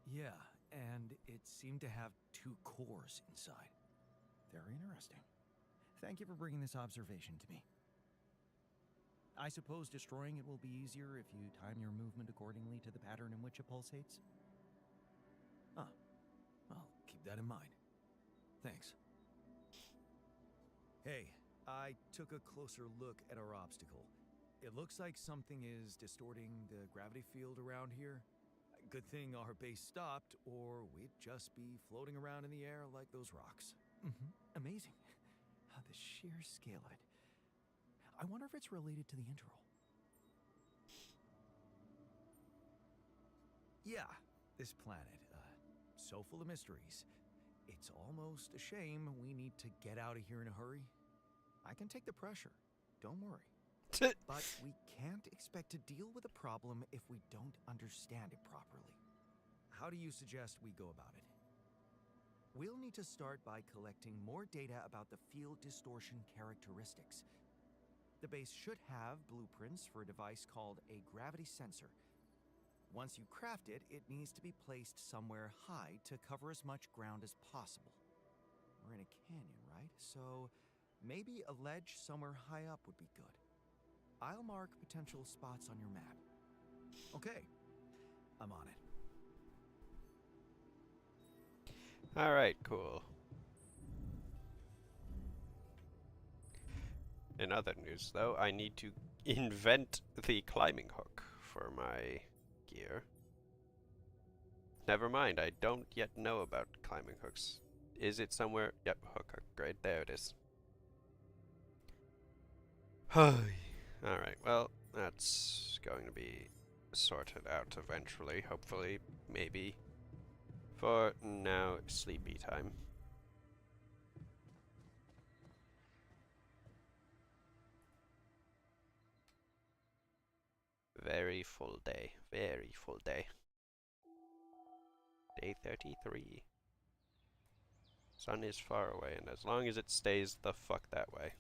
Yeah, and it seemed to have two cores inside. Very interesting. Thank you for bringing this observation to me. I suppose destroying it will be easier if you time your movement accordingly to the pattern in which it pulsates? Ah, I'll keep that in mind. Thanks. Hey, I took a closer look at our obstacle. It looks like something is distorting the gravity field around here. Good thing our base stopped, or we'd just be floating around in the air like those rocks. Amazing. The sheer scale of it. I wonder if it's related to the interval. Yeah, this planet, so full of mysteries. It's almost a shame we need to get out of here in a hurry. I can take the pressure, don't worry. But we can't expect to deal with a problem if we don't understand it properly. How do you suggest we go about it? We'll need to start by collecting more data about the field distortion characteristics. The base should have blueprints for a device called a gravity sensor. Once you craft it, it needs to be placed somewhere high to cover as much ground as possible. We're in a canyon, right? So maybe a ledge somewhere high up would be good. I'll mark potential spots on your map. Okay, I'm on it. Alright, cool. In other news, though, I need to invent the climbing hook for my gear. Never mind, I don't yet know about climbing hooks. Is it somewhere? Yep, hook, great, there it is. Alright, well, that's going to be sorted out eventually, hopefully, maybe. For now, sleepy time. Very full day, very full day. Day 33. Sun is far away, and as long as it stays the fuck that way.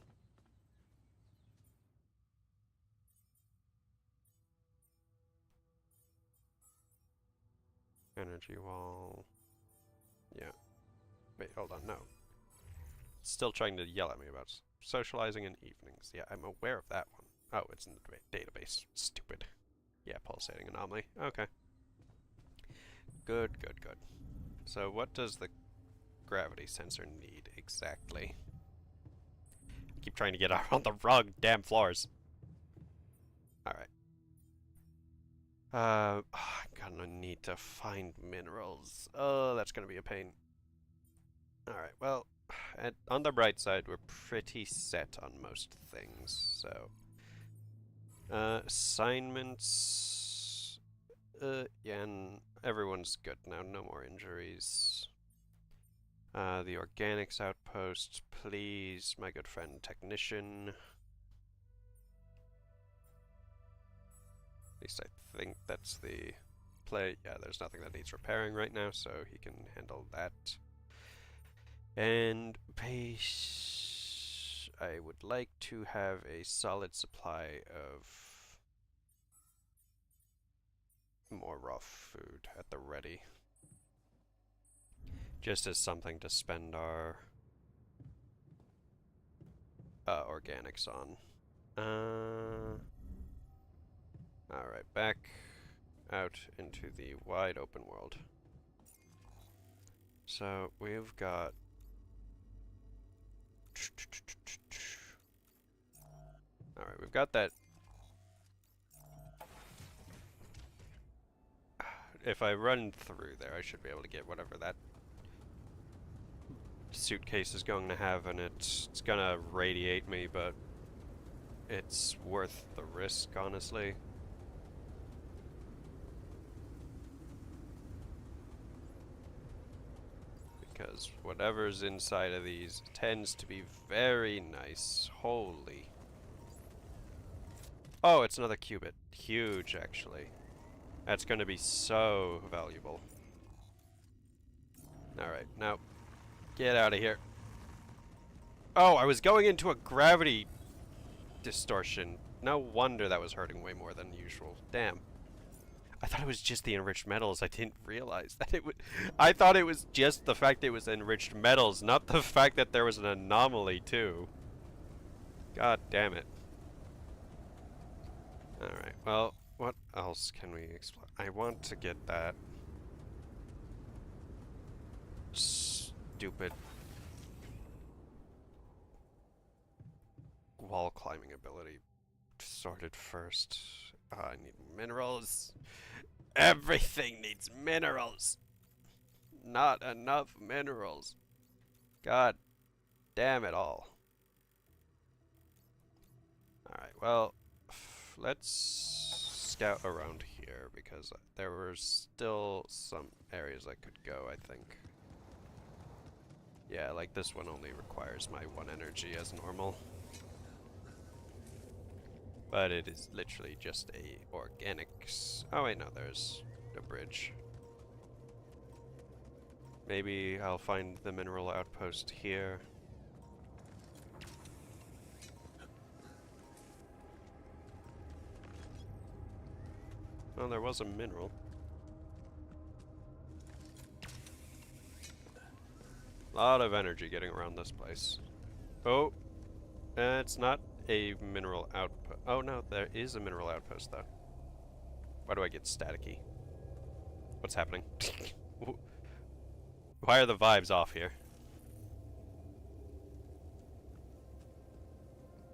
Energy wall. Yeah. Wait, hold on, no. Still trying to yell at me about socializing in evenings. Yeah, I'm aware of that one. Oh, it's in the database. Stupid. Yeah, pulsating anomaly. Okay. Good, good, good. So what does the gravity sensor need exactly? I keep trying to get out on the wrong damn floors. Alright. I'm gonna need to find minerals. Oh, that's gonna be a pain. Alright, well, on the bright side, we're pretty set on most things, so... assignments... yeah, and everyone's good now, no more injuries. The organics outpost, please, my good friend technician. At least I think that's the play. Yeah, there's nothing that needs repairing right now, so he can handle that. And base... I would like to have a solid supply of more raw food at the ready. Just as something to spend our organics on. Alright, back out into the wide open world. So, we've got... Alright, we've got that... If I run through there, I should be able to get whatever that suitcase is going to have, and it's gonna radiate me, but it's worth the risk, honestly. Because whatever's inside of these tends to be very nice. Holy. Oh, it's another qubit. Huge, actually. That's gonna be so valuable. Alright, now, get out of here. Oh, I was going into a gravity distortion. No wonder that was hurting way more than usual. Damn. I thought it was just the enriched metals. I didn't realize that it would... I thought it was just the fact it was enriched metals, not the fact that there was an anomaly, too. God damn it. Alright, well, what else can we explore? I want to get that stupid wall climbing ability sorted first. I need minerals. Everything needs minerals. Not enough minerals. God damn it all. Alright, well, let's scout around here because there were still some areas I could go, I think. Yeah, like this one only requires my 1 energy as normal. But it is literally just a organics. Oh wait, no, there's a bridge. Maybe I'll find the mineral outpost here. Well, there was a mineral. A lot of energy getting around this place. Oh, it's not a mineral outpost. Oh no, there is a mineral outpost though. Why do I get staticky? What's happening? Why are the vibes off here?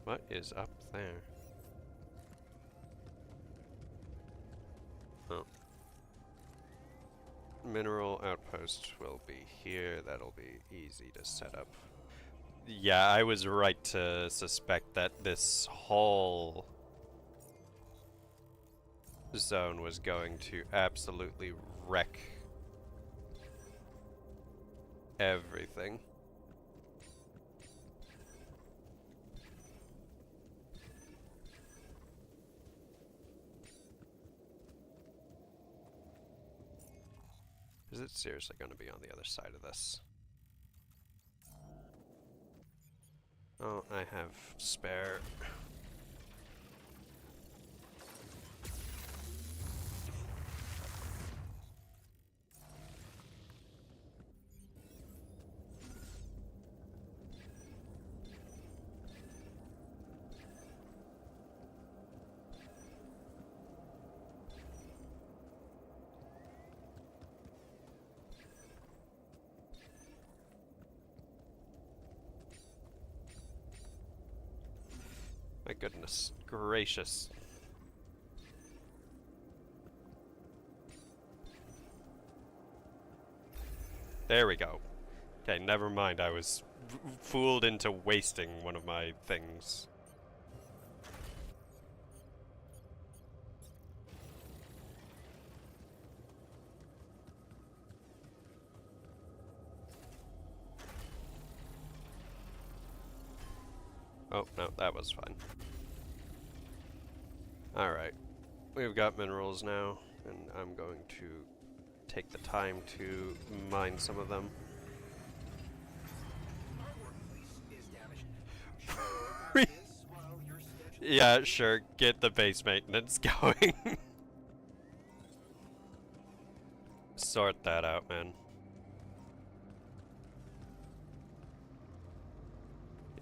What is up there? Oh. Mineral outpost will be here. That'll be easy to set up. Yeah, I was right to suspect that this whole zone was going to absolutely wreck everything. Is it seriously going to be on the other side of this? Oh, I have spare. My goodness gracious. There we go. Okay, never mind. I was fooled into wasting one of my things. Oh, no, that was fine. Alright. We've got minerals now, and I'm going to take the time to mine some of them. Yeah, sure. Get the base maintenance going. Sort that out, man.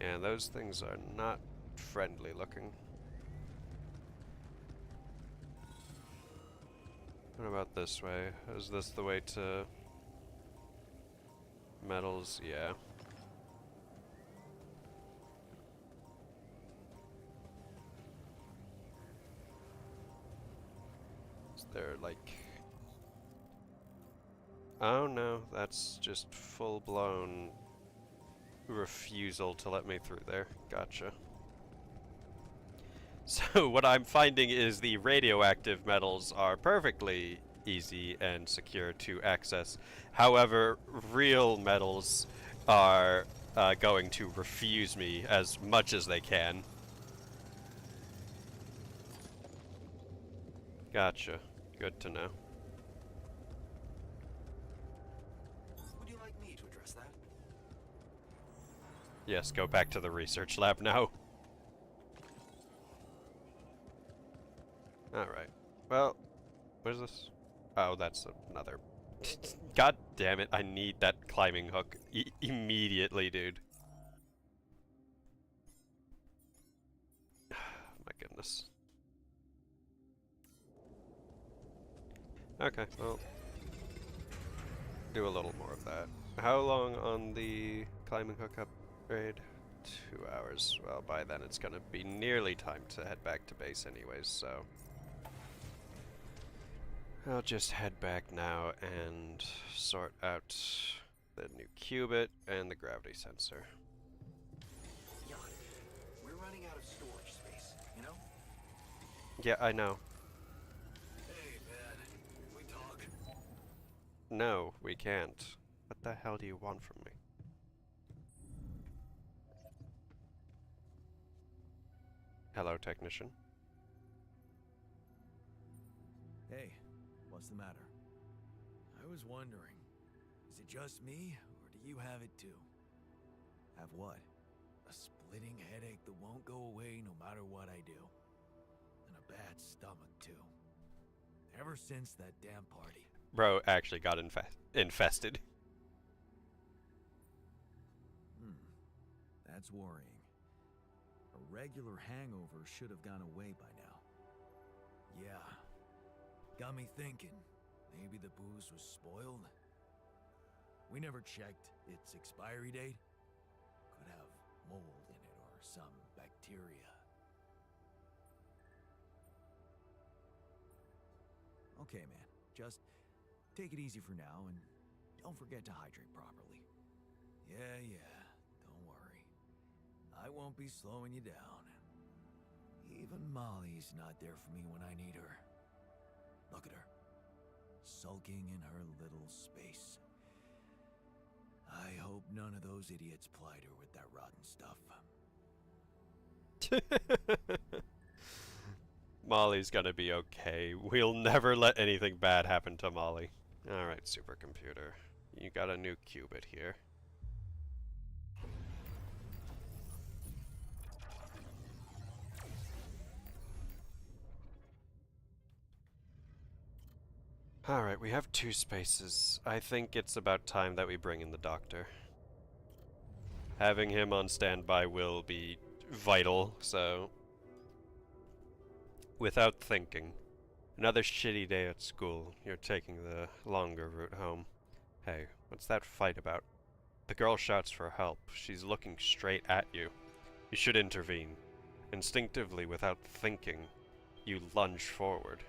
Yeah, those things are not friendly looking. What about this way? Is this the way to metals? Yeah. Is there like... Oh no, that's just full-blown refusal to let me through there. Gotcha. So what I'm finding is the radioactive metals are perfectly easy and secure to access. However, real metals are going to refuse me as much as they can. Gotcha. Good to know. Would you like me to address that? Yes, go back to the research lab now. Alright. Well, what is this? Oh, that's another... God damn it, I need that climbing hook immediately, dude. My goodness. Okay, well... do a little more of that. How long on the climbing hook upgrade? 2 hours. Well, by then it's gonna be nearly time to head back to base anyways, so... I'll just head back now and sort out the new qubit and the gravity sensor. Jan, we're running out of storage space, you know? Yeah, I know. Hey, man. Can we talk? No, we can't. What the hell do you want from me? Hello, technician. Hey, what's the matter? I was wondering, is it just me, or do you have it too? Have what? A splitting headache that won't go away no matter what I do. And a bad stomach too. Ever since that damn party. Bro actually got infested. That's worrying. A regular hangover should have gone away by now. Yeah. Got me thinking, maybe the booze was spoiled? We never checked its expiry date. Could have mold in it or some bacteria. Okay, man. Just take it easy for now and don't forget to hydrate properly. Yeah. Don't worry. I won't be slowing you down. Even Molly's not there for me when I need her. Look at her. Sulking in her little space. I hope none of those idiots plied her with that rotten stuff. Molly's gonna be okay. We'll never let anything bad happen to Molly. Alright, supercomputer. You got a new qubit here. Alright, we have 2 spaces. I think it's about time that we bring in the doctor. Having him on standby will be vital, so... Without thinking. Another shitty day at school. You're taking the longer route home. Hey, what's that fight about? The girl shouts for help. She's looking straight at you. You should intervene. Instinctively, without thinking, you lunge forward.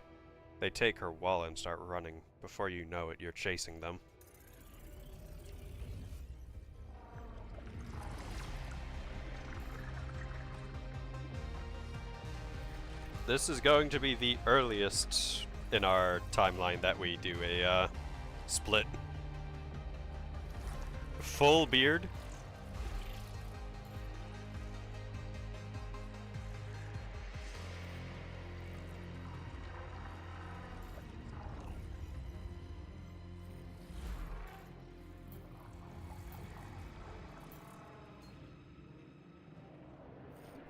They take her wallet and start running. Before you know it, you're chasing them. This is going to be the earliest in our timeline that we do a split. Full beard.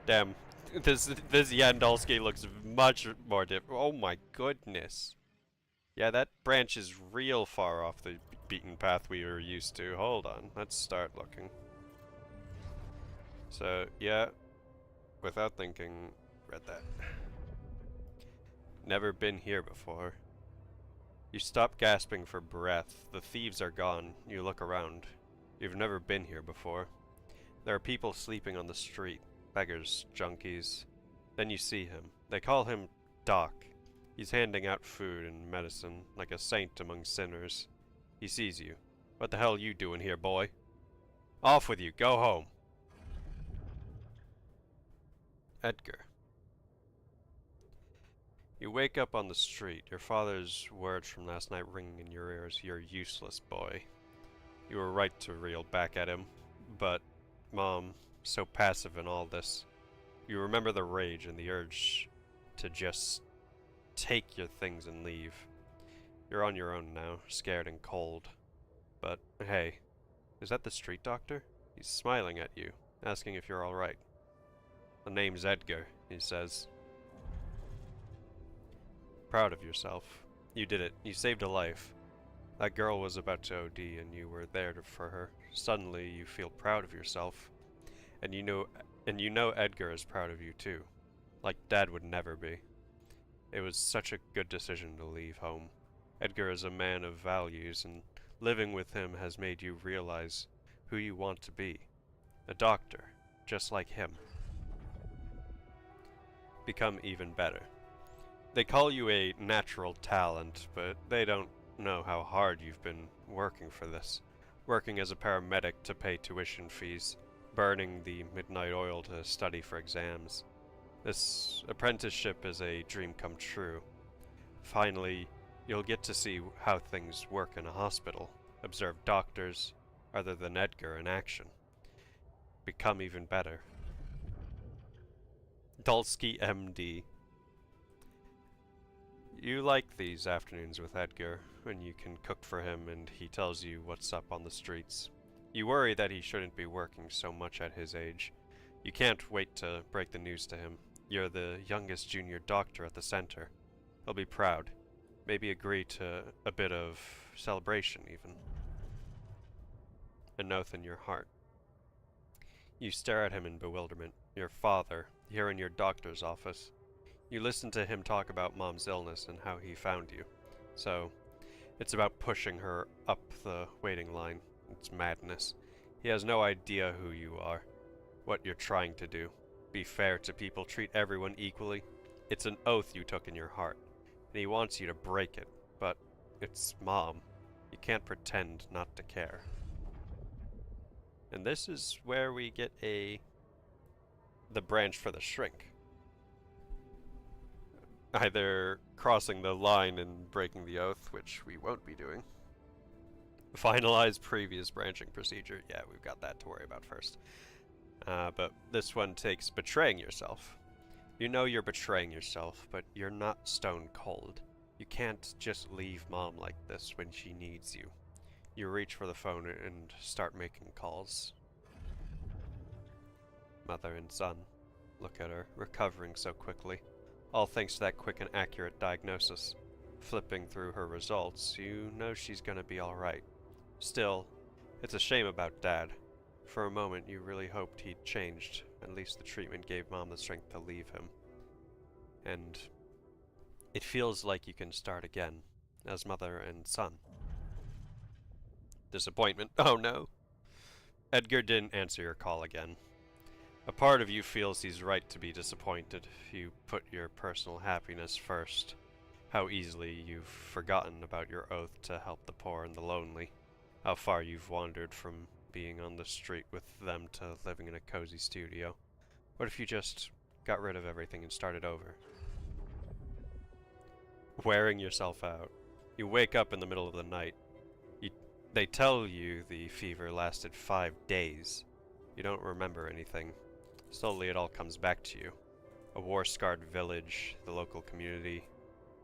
Damn, this Yandalski looks much more different. Oh my goodness. Yeah, that branch is real far off the beaten path we were used to. Hold on, let's start looking. So, yeah, without thinking, read that. Never been here before. You stop gasping for breath. The thieves are gone. You look around. You've never been here before. There are people sleeping on the street. Beggars, junkies. Then you see him. They call him Doc. He's handing out food and medicine, like a saint among sinners. He sees you. What the hell are you doing here, boy? Off with you, go home. Edgar. You wake up on the street, your father's words from last night ringing in your ears. You're useless, boy. You were right to reel back at him, but Mom, so passive in all this. You remember the rage and the urge to just take your things and leave. You're on your own now, scared and cold. But, hey, is that the street doctor? He's smiling at you, asking if you're alright. The name's Edgar, he says. Proud of yourself. You did it. You saved a life. That girl was about to OD and you were there for her. Suddenly you feel proud of yourself. And you know Edgar is proud of you too. Like Dad would never be. It was such a good decision to leave home. Edgar is a man of values, and living with him has made you realize who you want to be. A doctor, just like him. Become even better. They call you a natural talent, but they don't know how hard you've been working for this. Working as a paramedic to pay tuition fees, burning the midnight oil to study for exams. This apprenticeship is a dream come true. Finally, you'll get to see how things work in a hospital, observe doctors other than Edgar in action. Become even better. Dulski MD. You like these afternoons with Edgar, when you can cook for him and he tells you what's up on the streets. You worry that he shouldn't be working so much at his age. You can't wait to break the news to him. You're the youngest junior doctor at the center. He'll be proud. Maybe agree to a bit of celebration, even. An oath in your heart. You stare at him in bewilderment. Your father, here in your doctor's office. You listen to him talk about Mom's illness and how he found you. So, it's about pushing her up the waiting line. It's madness. He has no idea who you are, what you're trying to do. Be fair to people, treat everyone equally. It's an oath you took in your heart, and he wants you to break it, but it's Mom. You can't pretend not to care. And this is where we get the branch for the shrink. Either crossing the line and breaking the oath, which we won't be doing. Finalize previous branching procedure. Yeah, we've got that to worry about first. But this one takes betraying yourself. You know you're betraying yourself, but you're not stone cold. You can't just leave Mom like this when she needs you. You reach for the phone and start making calls. Mother and son. Look at her, recovering so quickly. All thanks to that quick and accurate diagnosis. Flipping through her results, you know she's gonna be alright. Still, it's a shame about Dad. For a moment, you really hoped he'd changed. At least the treatment gave Mom the strength to leave him. And it feels like you can start again, as mother and son. Disappointment. Oh no! Edgar didn't answer your call again. A part of you feels he's right to be disappointed. You put your personal happiness first. How easily you've forgotten about your oath to help the poor and the lonely. How far you've wandered from being on the street with them to living in a cozy studio. What if you just got rid of everything and started over? Wearing yourself out. You wake up in the middle of the night. They tell you the fever lasted 5 days. You don't remember anything. Slowly it all comes back to you. A war-scarred village, the local community,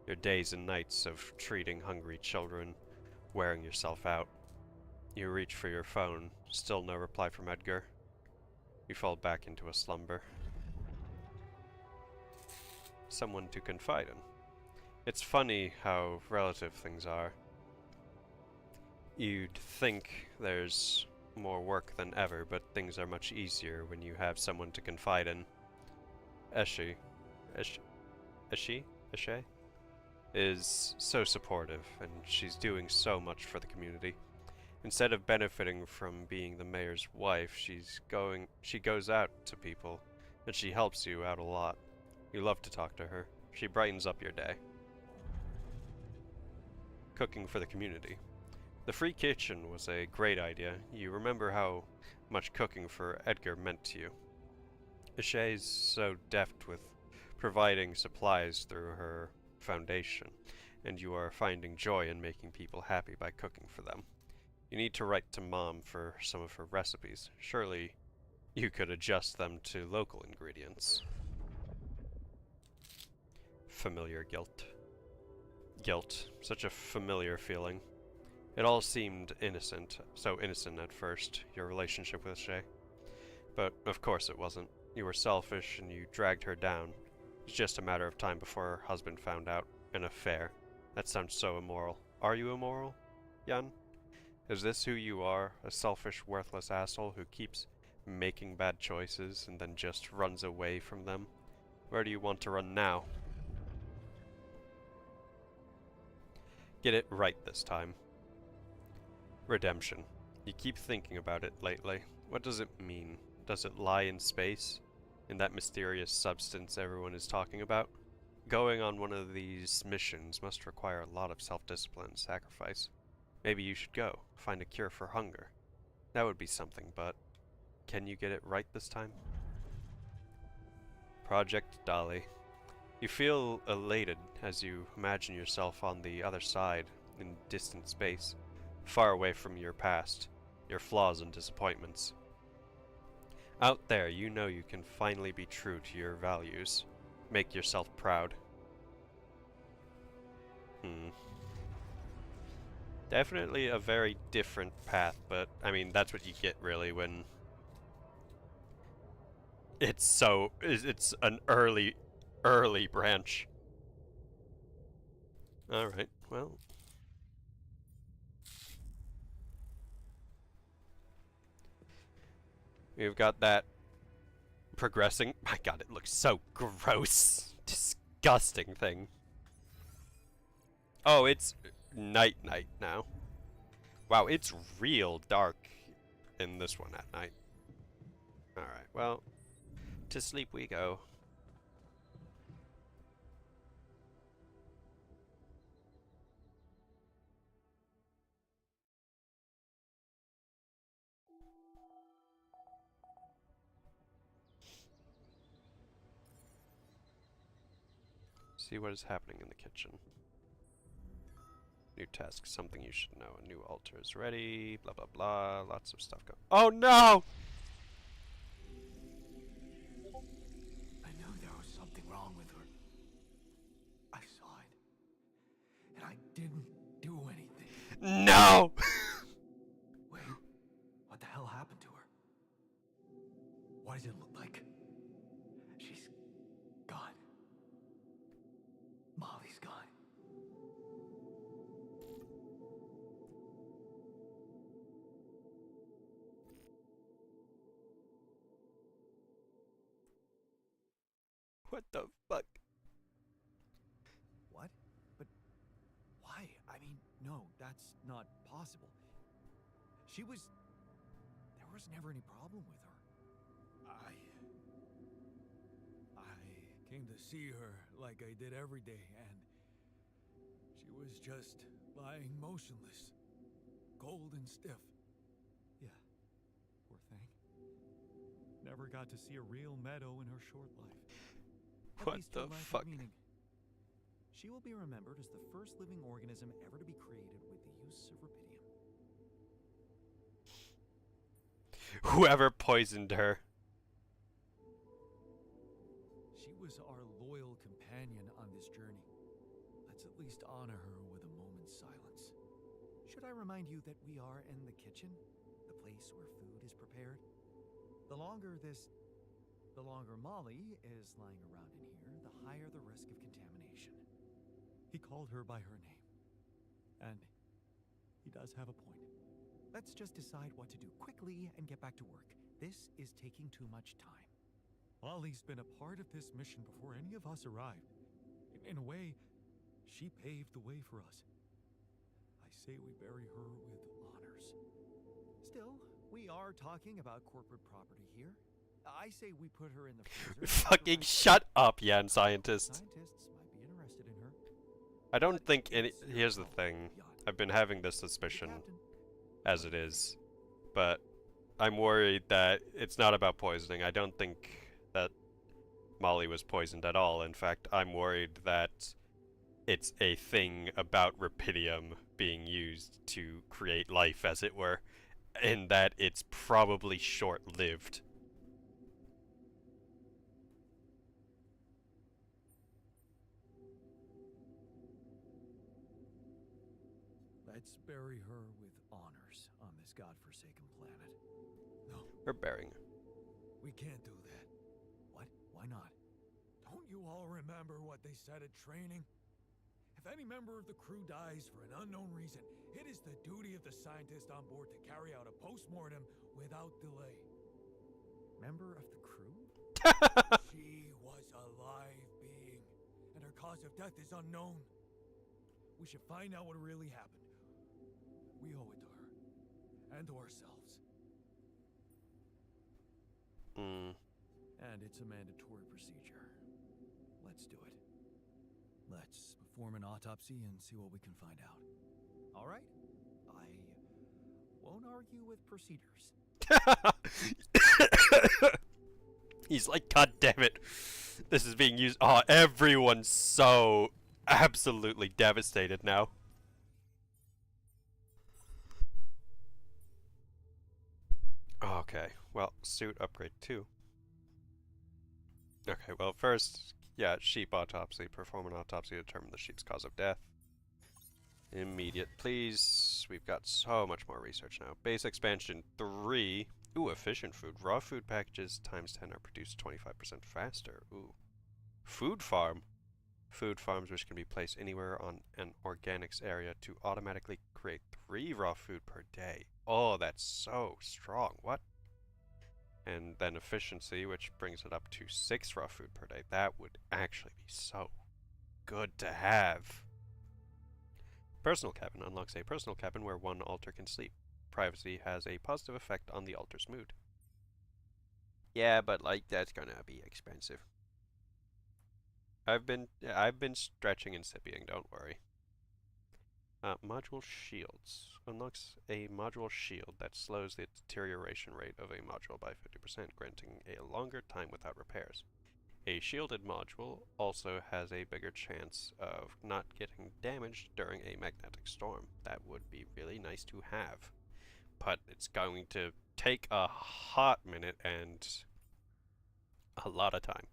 your days and nights of treating hungry children, wearing yourself out. You reach for your phone, still no reply from Edgar. You fall back into a slumber. Someone to confide in. It's funny how relative things are. You'd think there's more work than ever, but things are much easier when you have someone to confide in. Eshe is so supportive, and she's doing so much for the community. Instead of benefiting from being the mayor's wife, she goes out to people, and she helps you out a lot. You love to talk to her. She brightens up your day. Cooking for the community. The free kitchen was a great idea. You remember how much cooking for Edgar meant to you. Ishé's so deft with providing supplies through her foundation, and you are finding joy in making people happy by cooking for them. You need to write to Mom for some of her recipes. Surely you could adjust them to local ingredients. Familiar guilt. Guilt. Such a familiar feeling. It all seemed innocent, so innocent at first, your relationship with Shay. But of course it wasn't. You were selfish and you dragged her down. It was just a matter of time before her husband found out. An affair. That sounds so immoral. Are you immoral, Yan? Is this who you are? A selfish, worthless asshole who keeps making bad choices and then just runs away from them? Where do you want to run now? Get it right this time. Redemption. You keep thinking about it lately. What does it mean? Does it lie in space? In that mysterious substance everyone is talking about? Going on one of these missions must require a lot of self-discipline and sacrifice. Maybe you should go. Find a cure for hunger. That would be something, but can you get it right this time? Project Dolly. You feel elated as you imagine yourself on the other side, in distant space, far away from your past, your flaws and disappointments. Out there, you know you can finally be true to your values. Make yourself proud. Definitely a very different path, but I mean, that's what you get really when it's an early branch. Alright, well. We've got that progressing. My god, it looks so gross. Disgusting thing. Oh, it's night now. Wow, it's real dark in this one at night. Alright, well, to sleep we go. See what is happening in the kitchen. New task, something you should know. A new altar is ready, blah blah blah, lots of stuff going. Oh no! I knew there was something wrong with her. I saw it. And I didn't do anything. No! Wait, what the hell happened to her? What does it look like? She's gone. Molly's gone. What the fuck? What? But why? I mean, no, that's not possible. There was never any problem with her. came to see her like I did every day, and she was just lying motionless, cold and stiff. Yeah, poor thing. Never got to see a real meadow in her short life. At What least the her life fuck? had meaning. She will be remembered as the first living organism ever to be created with the use of Rapidium. Whoever poisoned her. She was our loyal companion on this journey. Let's at least honor her with a moment's silence. Should I remind you that we are in the kitchen, the place where food is prepared? The longer Molly is lying around in here, the higher the risk of contamination. He called her by her name. And he does have a point. Let's just decide what to do quickly and get back to work. This is taking too much time. Molly's been a part of this mission before any of us arrived. In a way, she paved the way for us. I say we bury her with honors. Still, we are talking about corporate property here. I say we put her in the freezer. Fucking shut up, Yan scientist. Scientists might be interested in her. I don't think any. Here's the thing. I've been having this suspicion Captain, as it is, but I'm worried that it's not about poisoning. I don't think that Molly was poisoned at all. In fact, I'm worried that it's a thing about Rapidium being used to create life, as it were, and that it's probably short-lived. Let's bury her with honors on this godforsaken planet. No, We're burying her. we can't do that. what? Why not? Don't you all remember what they said at training? If any member of the crew dies for an unknown reason, it is the duty of the scientist on board to carry out a post-mortem without delay. Member of the crew? She was a live being, and her cause of death is unknown. We should find out what really happened. We owe it to her, and to ourselves. And it's a mandatory procedure. Let's do it. Let's perform an autopsy and see what we can find out. All right. I won't argue with procedures. He's like, God damn it. This is being used. Oh, everyone's so absolutely devastated now. Okay, well, suit upgrade 2. Okay, well, first, yeah, sheep autopsy. Perform an autopsy to determine the sheep's cause of death. Immediate, please. We've got so much more research now. Base expansion 3. Ooh, efficient food. Raw food packages times 10 are produced 25% faster. Ooh. Food farm. Food farms which can be placed anywhere on an organics area to automatically create 3 raw food per day. Oh, that's so strong. What? And then efficiency, which brings it up to 6 raw food per day. That would actually be so good to have. Personal cabin unlocks a personal cabin where one alter can sleep. Privacy has a positive effect on the alter's mood. Yeah, but like that's gonna be expensive. I've been stretching and sipping, don't worry. Module shields. Unlocks a module shield that slows the deterioration rate of a module by 50%, granting a longer time without repairs. A shielded module also has a bigger chance of not getting damaged during a magnetic storm. That would be really nice to have. But it's going to take a hot minute and a lot of time.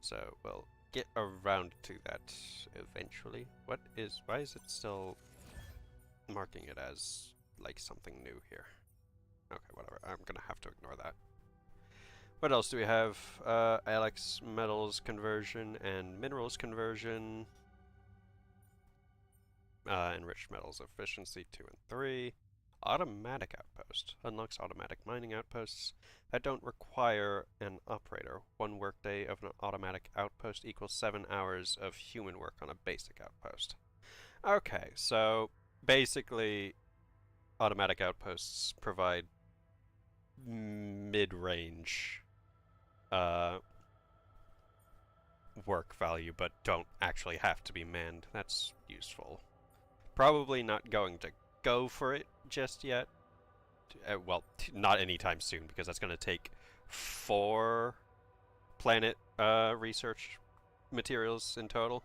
So we'll get around to that eventually. Why is it still marking it as like something new here? Okay, whatever. I'm gonna have to ignore that. What else do we have? Alex metals conversion and minerals conversion. Enriched metals efficiency 2 and 3. Automatic outpost. Unlocks automatic mining outposts that don't require an operator. 1 workday of an automatic outpost equals 7 hours of human work on a basic outpost. Okay, so basically automatic outposts provide mid-range work value but don't actually have to be manned. That's useful. Probably not going to go for it just yet. Well, not anytime soon, because that's going to take 4 planet research materials in total.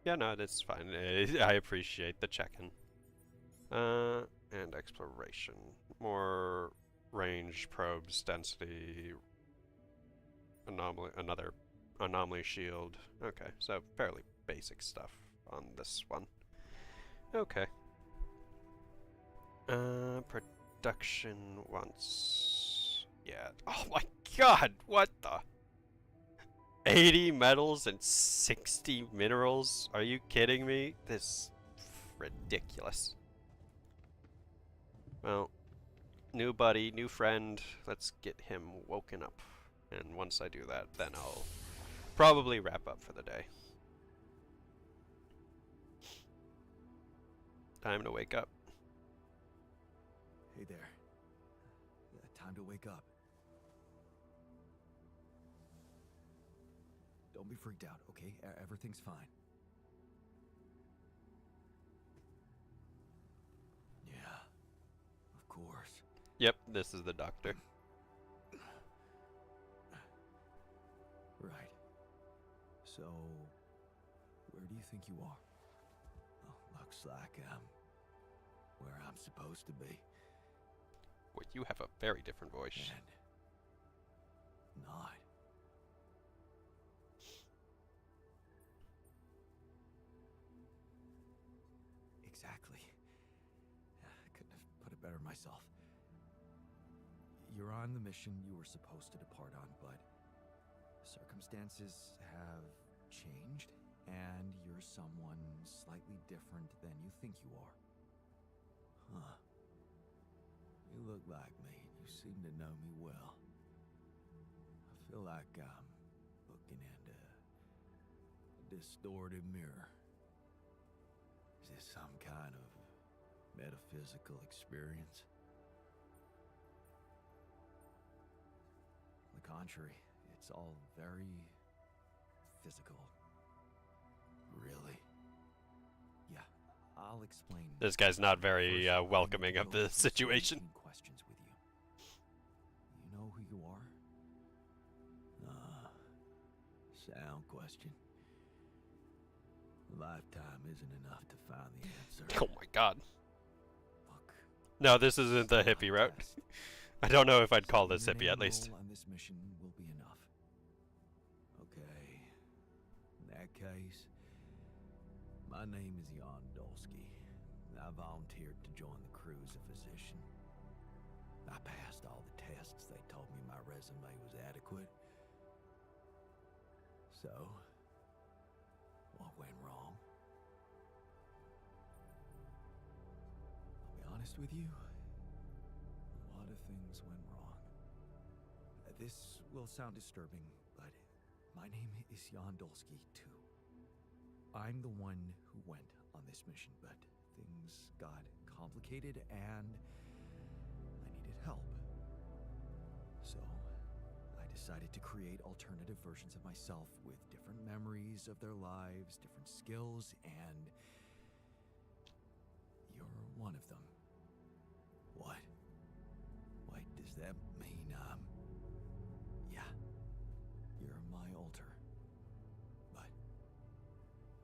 Yeah, no, that's fine. I appreciate the check-in. And exploration. More range, probes, density, another anomaly shield. Okay, so fairly basic stuff on this one. Okay. Production once. Yeah. Oh my god, what the? 80 metals and 60 minerals? Are you kidding me? This is ridiculous. Well, new buddy, new friend. Let's get him woken up. And once I do that, then I'll probably wrap up for the day. Time to wake up. Hey there. Time to wake up. Don't be freaked out, okay? Everything's fine. Yeah, of course. Yep, this is the doctor. Right. So, where do you think you are? Oh, looks like I'm where I'm supposed to be. Wait, you have a very different voice. And not. Exactly. I couldn't have put it better myself. You're on the mission you were supposed to depart on, but circumstances have changed, and you're someone slightly different than you think you are. Huh. You look like me. You seem to know me well. I feel like I'm looking at a distorted mirror. Is this some kind of metaphysical experience? On the contrary, it's all very physical. Really? Yeah, I'll explain. This guy's not very First, welcoming I of need the to go through some situation. routine questions with you. You know who you are? Sound question. Lifetime isn't enough to find the answer. Oh my god. Look, No, this isn't the hippie route. test. I don't know if I'd call Seeing this your hippie name at least. roll on this mission will be enough. Okay. In that case, my name is Jan Dolsky. I volunteered to join the crew as a physician. I passed all the tests. They told me my resume was adequate. So, what went wrong? I'll be honest with you. A lot of things went wrong. This will sound disturbing, but my name is Jan Dolsky, too. I'm the one who went on this mission, but things got complicated and I needed help. So, I decided to create alternative versions of myself with different memories of their lives, different skills, and you're one of them. What? Wait, does that mean, yeah, you're my alter. But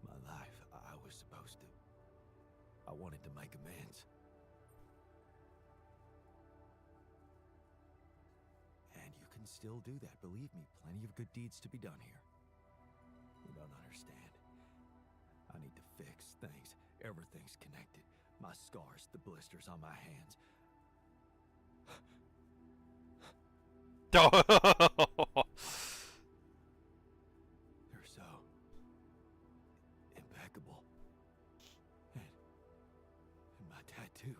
my life, I was supposed to. I wanted to make amends. And you can still do that, believe me. Plenty of good deeds to be done here. You don't understand. I need to fix things. Everything's connected. My scars, the blisters on my hands. They're so impeccable. And my tattoo,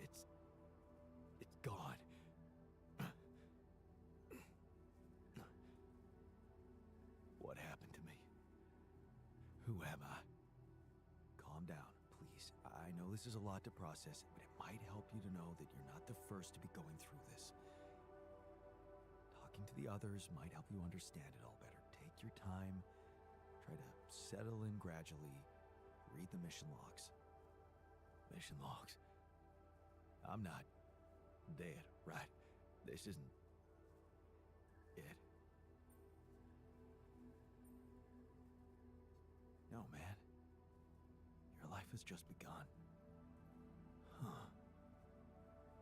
it's gone. What happened to me? Who am I? Calm down, please. I know this is a lot to process, but it might help you to know that you're not the first to be going through this. Talking to the others might help you understand it all better. Take your time, try to settle in gradually, read the mission logs. Mission logs? I'm not dead, right? This isn't it. No, man. Your life has just begun. Huh.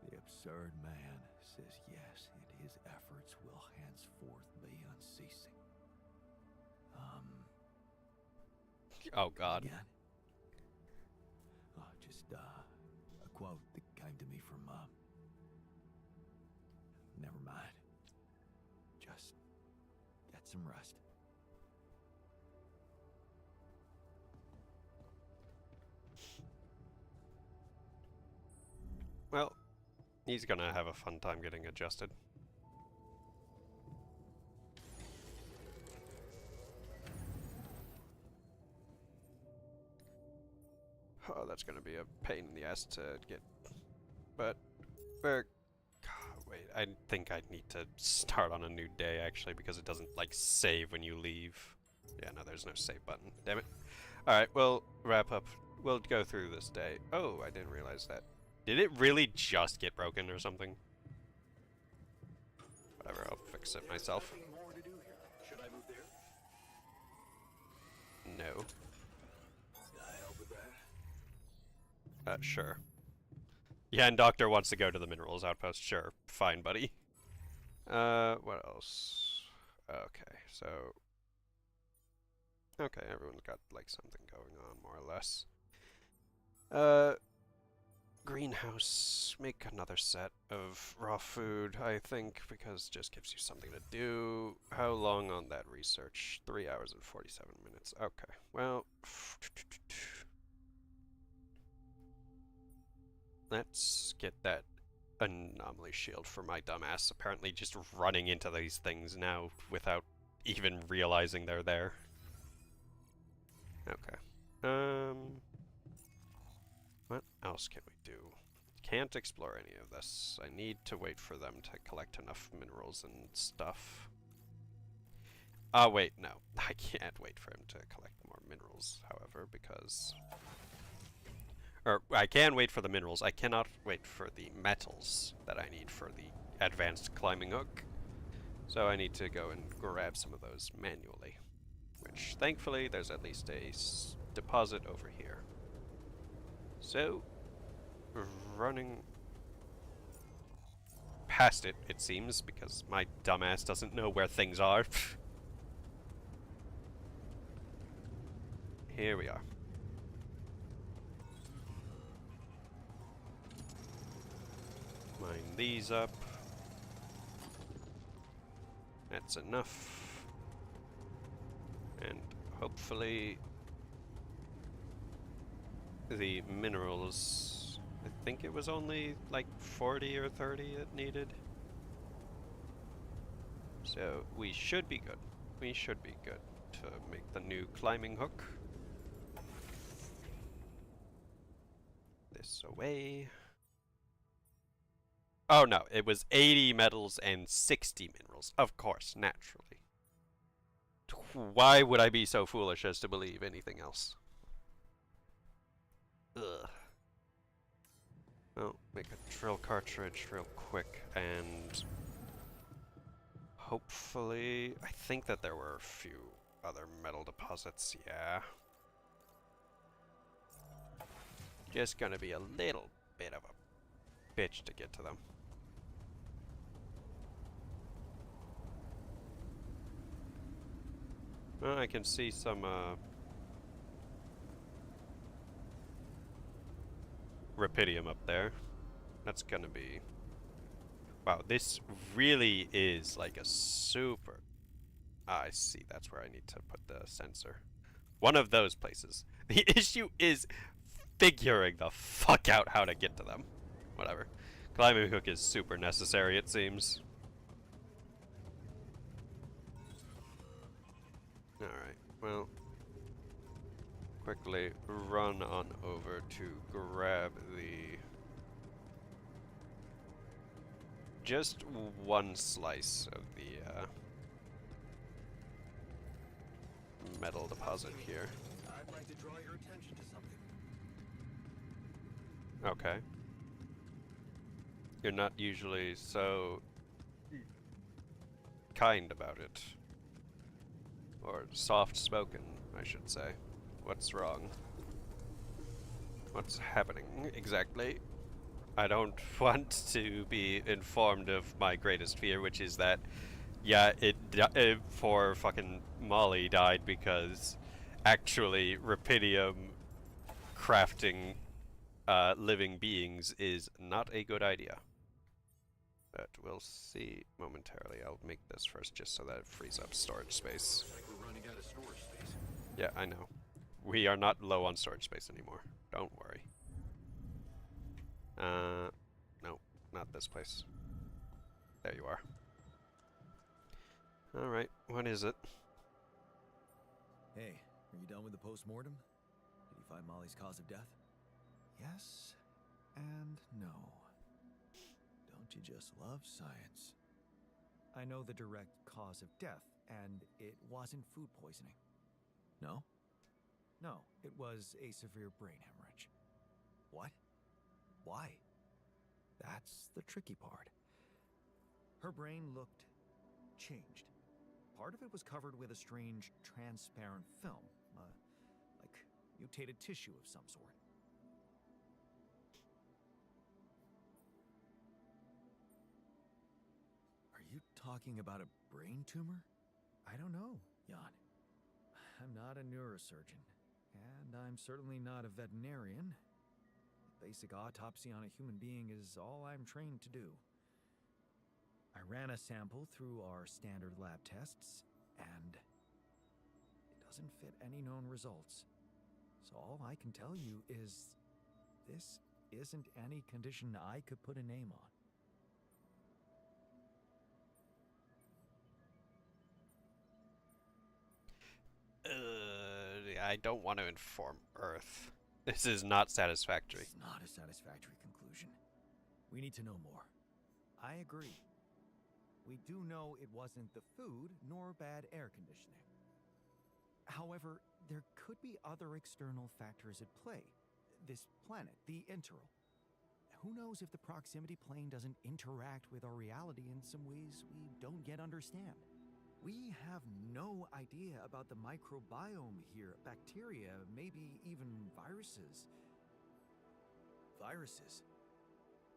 The absurd man says yes, and his efforts will henceforth be unceasing. Oh God. Again? Oh, just, a quote that came to me from, never mind. Just get some rest. Well, he's gonna have a fun time getting adjusted. Oh, that's gonna be a pain in the ass to get. But we're. God, wait, I think I need to start on a new day actually because it doesn't like save when you leave. Yeah, no, there's no save button. Damn it. Alright, we'll wrap up. We'll go through this day. Oh, I didn't realize that. Did it really just get broken or something? Whatever, I'll fix it myself. Nothing more to do here. Should I move there? No. Can I help with that? Sure. Yeah, and Doctor wants to go to the minerals outpost. Sure, fine, buddy. What else? Okay, so... Okay, everyone's got, like, something going on, more or less. Greenhouse. Make another set of raw food, I think, because it just gives you something to do. How long on that research? 3 hours and 47 minutes. Okay, well... Let's get that anomaly shield for my dumbass. Apparently just running into these things now without even realizing they're there. Okay. What else can we do? Can't explore any of this. I need to wait for them to collect enough minerals and stuff. Oh, wait, no. I can't wait for him to collect more minerals, however, because... Or, I can wait for the minerals. I cannot wait for the metals that I need for the advanced climbing hook. So I need to go and grab some of those manually. Which, thankfully, there's at least a deposit over here. So, running past it, it seems, because my dumbass doesn't know where things are. Here we are. Mine these up. That's enough. And hopefully the minerals, I think it was only like 40 or 30 it needed. So we should be good. We should be good to make the new climbing hook. This away. Oh no, it was 80 metals and 60 minerals. Of course, naturally. Why would I be so foolish as to believe anything else? Ugh. Well, make a drill cartridge real quick, and hopefully, I think that there were a few other metal deposits, yeah. Just gonna be a little bit of a bitch to get to them. Well, I can see some, Rapidium up there. That's gonna be... Wow, this really is like a super... Ah, I see, that's where I need to put the sensor. One of those places. The issue is figuring the fuck out how to get to them. Whatever. Climbing hook is super necessary, it seems. Alright, well... Quickly run on over to grab the just one slice of the metal deposit here. I'd like to draw your attention to something. Okay. You're not usually so kind about it. Or soft-spoken, I should say. What's wrong? What's happening exactly? I don't want to be informed of my greatest fear, which is that, yeah, poor fucking Molly died because actually Rapidium crafting living beings is not a good idea. But we'll see momentarily. I'll make this first just so that it frees up storage space. Looks like we're running out of storage space. Yeah, I know. We are not low on storage space anymore. Don't worry. No, not this place. There you are. Alright, what is it? Hey, are you done with the post-mortem? Did you find Molly's cause of death? Yes and no. Don't you just love science? I know the direct cause of death, and it wasn't food poisoning. No? No, it was a severe brain hemorrhage. What? Why? That's the tricky part. Her brain looked changed. Part of it was covered with a strange transparent film, like mutated tissue of some sort. Are you talking about a brain tumor? I don't know. Jan. I'm not a neurosurgeon, and I'm certainly not a veterinarian. A basic autopsy on a human being is all I'm trained to do. I ran a sample through our standard lab tests, and it doesn't fit any known results. So all I can tell you is this isn't any condition I could put a name on. I don't want to inform Earth. This is not satisfactory. It's not a satisfactory conclusion. We need to know more. I agree. We do know it wasn't the food nor bad air conditioning. However, there could be other external factors at play. This planet, the Interal. Who knows if the proximity plane doesn't interact with our reality in some ways we don't yet understand? We have no idea about the microbiome here. Bacteria, maybe even viruses. Viruses?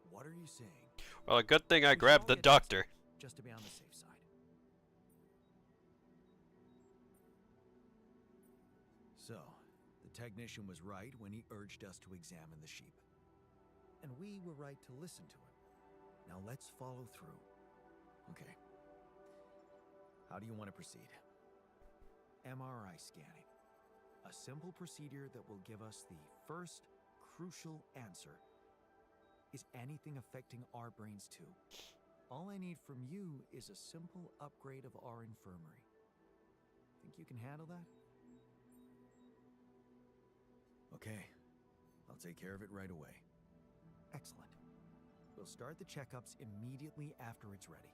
What are you saying? Well, a good thing I We should grabbed all the get doctor. tested, just to be on the safe side. So, the technician was right when he urged us to examine the sheep. And we were right to listen to him. Now let's follow through. Okay. How do you want to proceed? MRI scanning. A simple procedure that will give us the first crucial answer. Is anything affecting our brains too? All I need from you is a simple upgrade of our infirmary. Think you can handle that? Okay. I'll take care of it right away. Excellent. We'll start the checkups immediately after it's ready.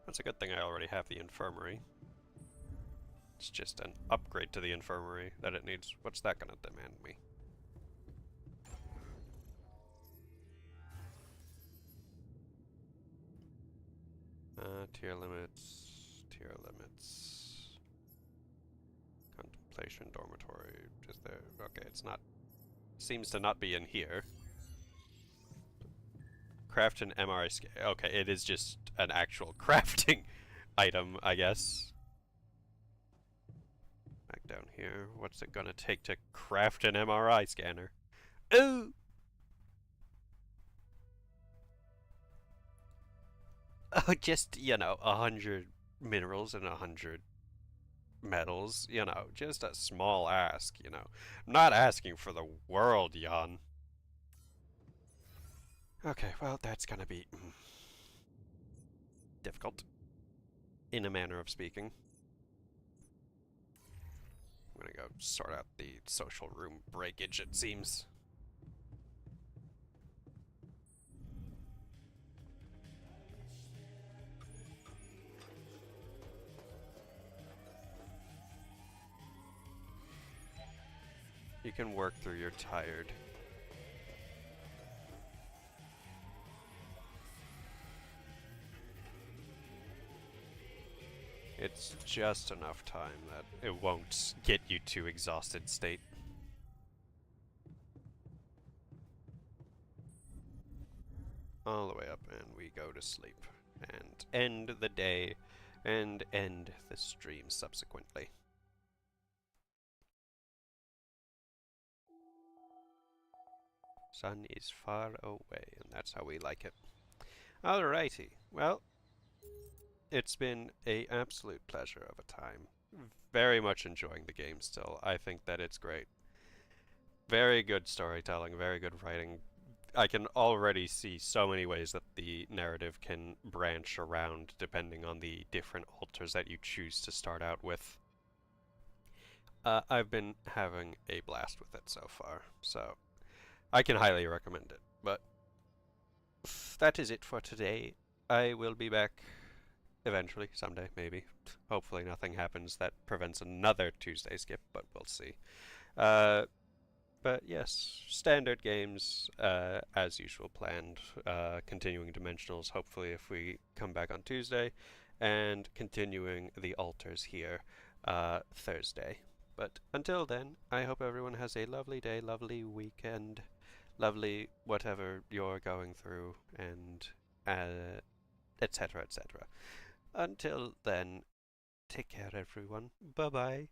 That's a good thing I already have the infirmary. It's just an upgrade to the infirmary that it needs. What's that gonna demand me? Tier limits, tier limits. Contemplation dormitory, just there. Okay, it's not, seems to not be in here. Craft an MRI scan. Okay, it is just an actual crafting item, I guess. Back down here. What's it gonna take to craft an MRI scanner? Ooh! Oh, just, you know, 100 minerals and 100 metals, you know, just a small ask, you know. I'm not asking for the world, Jan. Okay, well, that's gonna be difficult, in a manner of speaking. I'm gonna go sort out the social room breakage, it seems. You can work through your tired. It's just enough time that it won't get you to exhausted state. All the way up, and we go to sleep. And end the day, and end the stream subsequently. Sun is far away, and that's how we like it. Alrighty, well, it's been an absolute pleasure of a time. Very much enjoying the game still. I think that it's great. Very good storytelling, very good writing. I can already see so many ways that the narrative can branch around depending on the different altars that you choose to start out with. I've been having a blast with it so far, so I can highly recommend it. But that is it for today. I will be back eventually, someday, maybe. Hopefully nothing happens that prevents another Tuesday skip, but we'll see. But yes, standard games, as usual planned. Continuing Dimensionals, hopefully if we come back on Tuesday, and continuing the altars here Thursday. But until then, I hope everyone has a lovely day, lovely weekend, lovely whatever you're going through, and etc., etc. Until then, take care everyone. Bye-bye.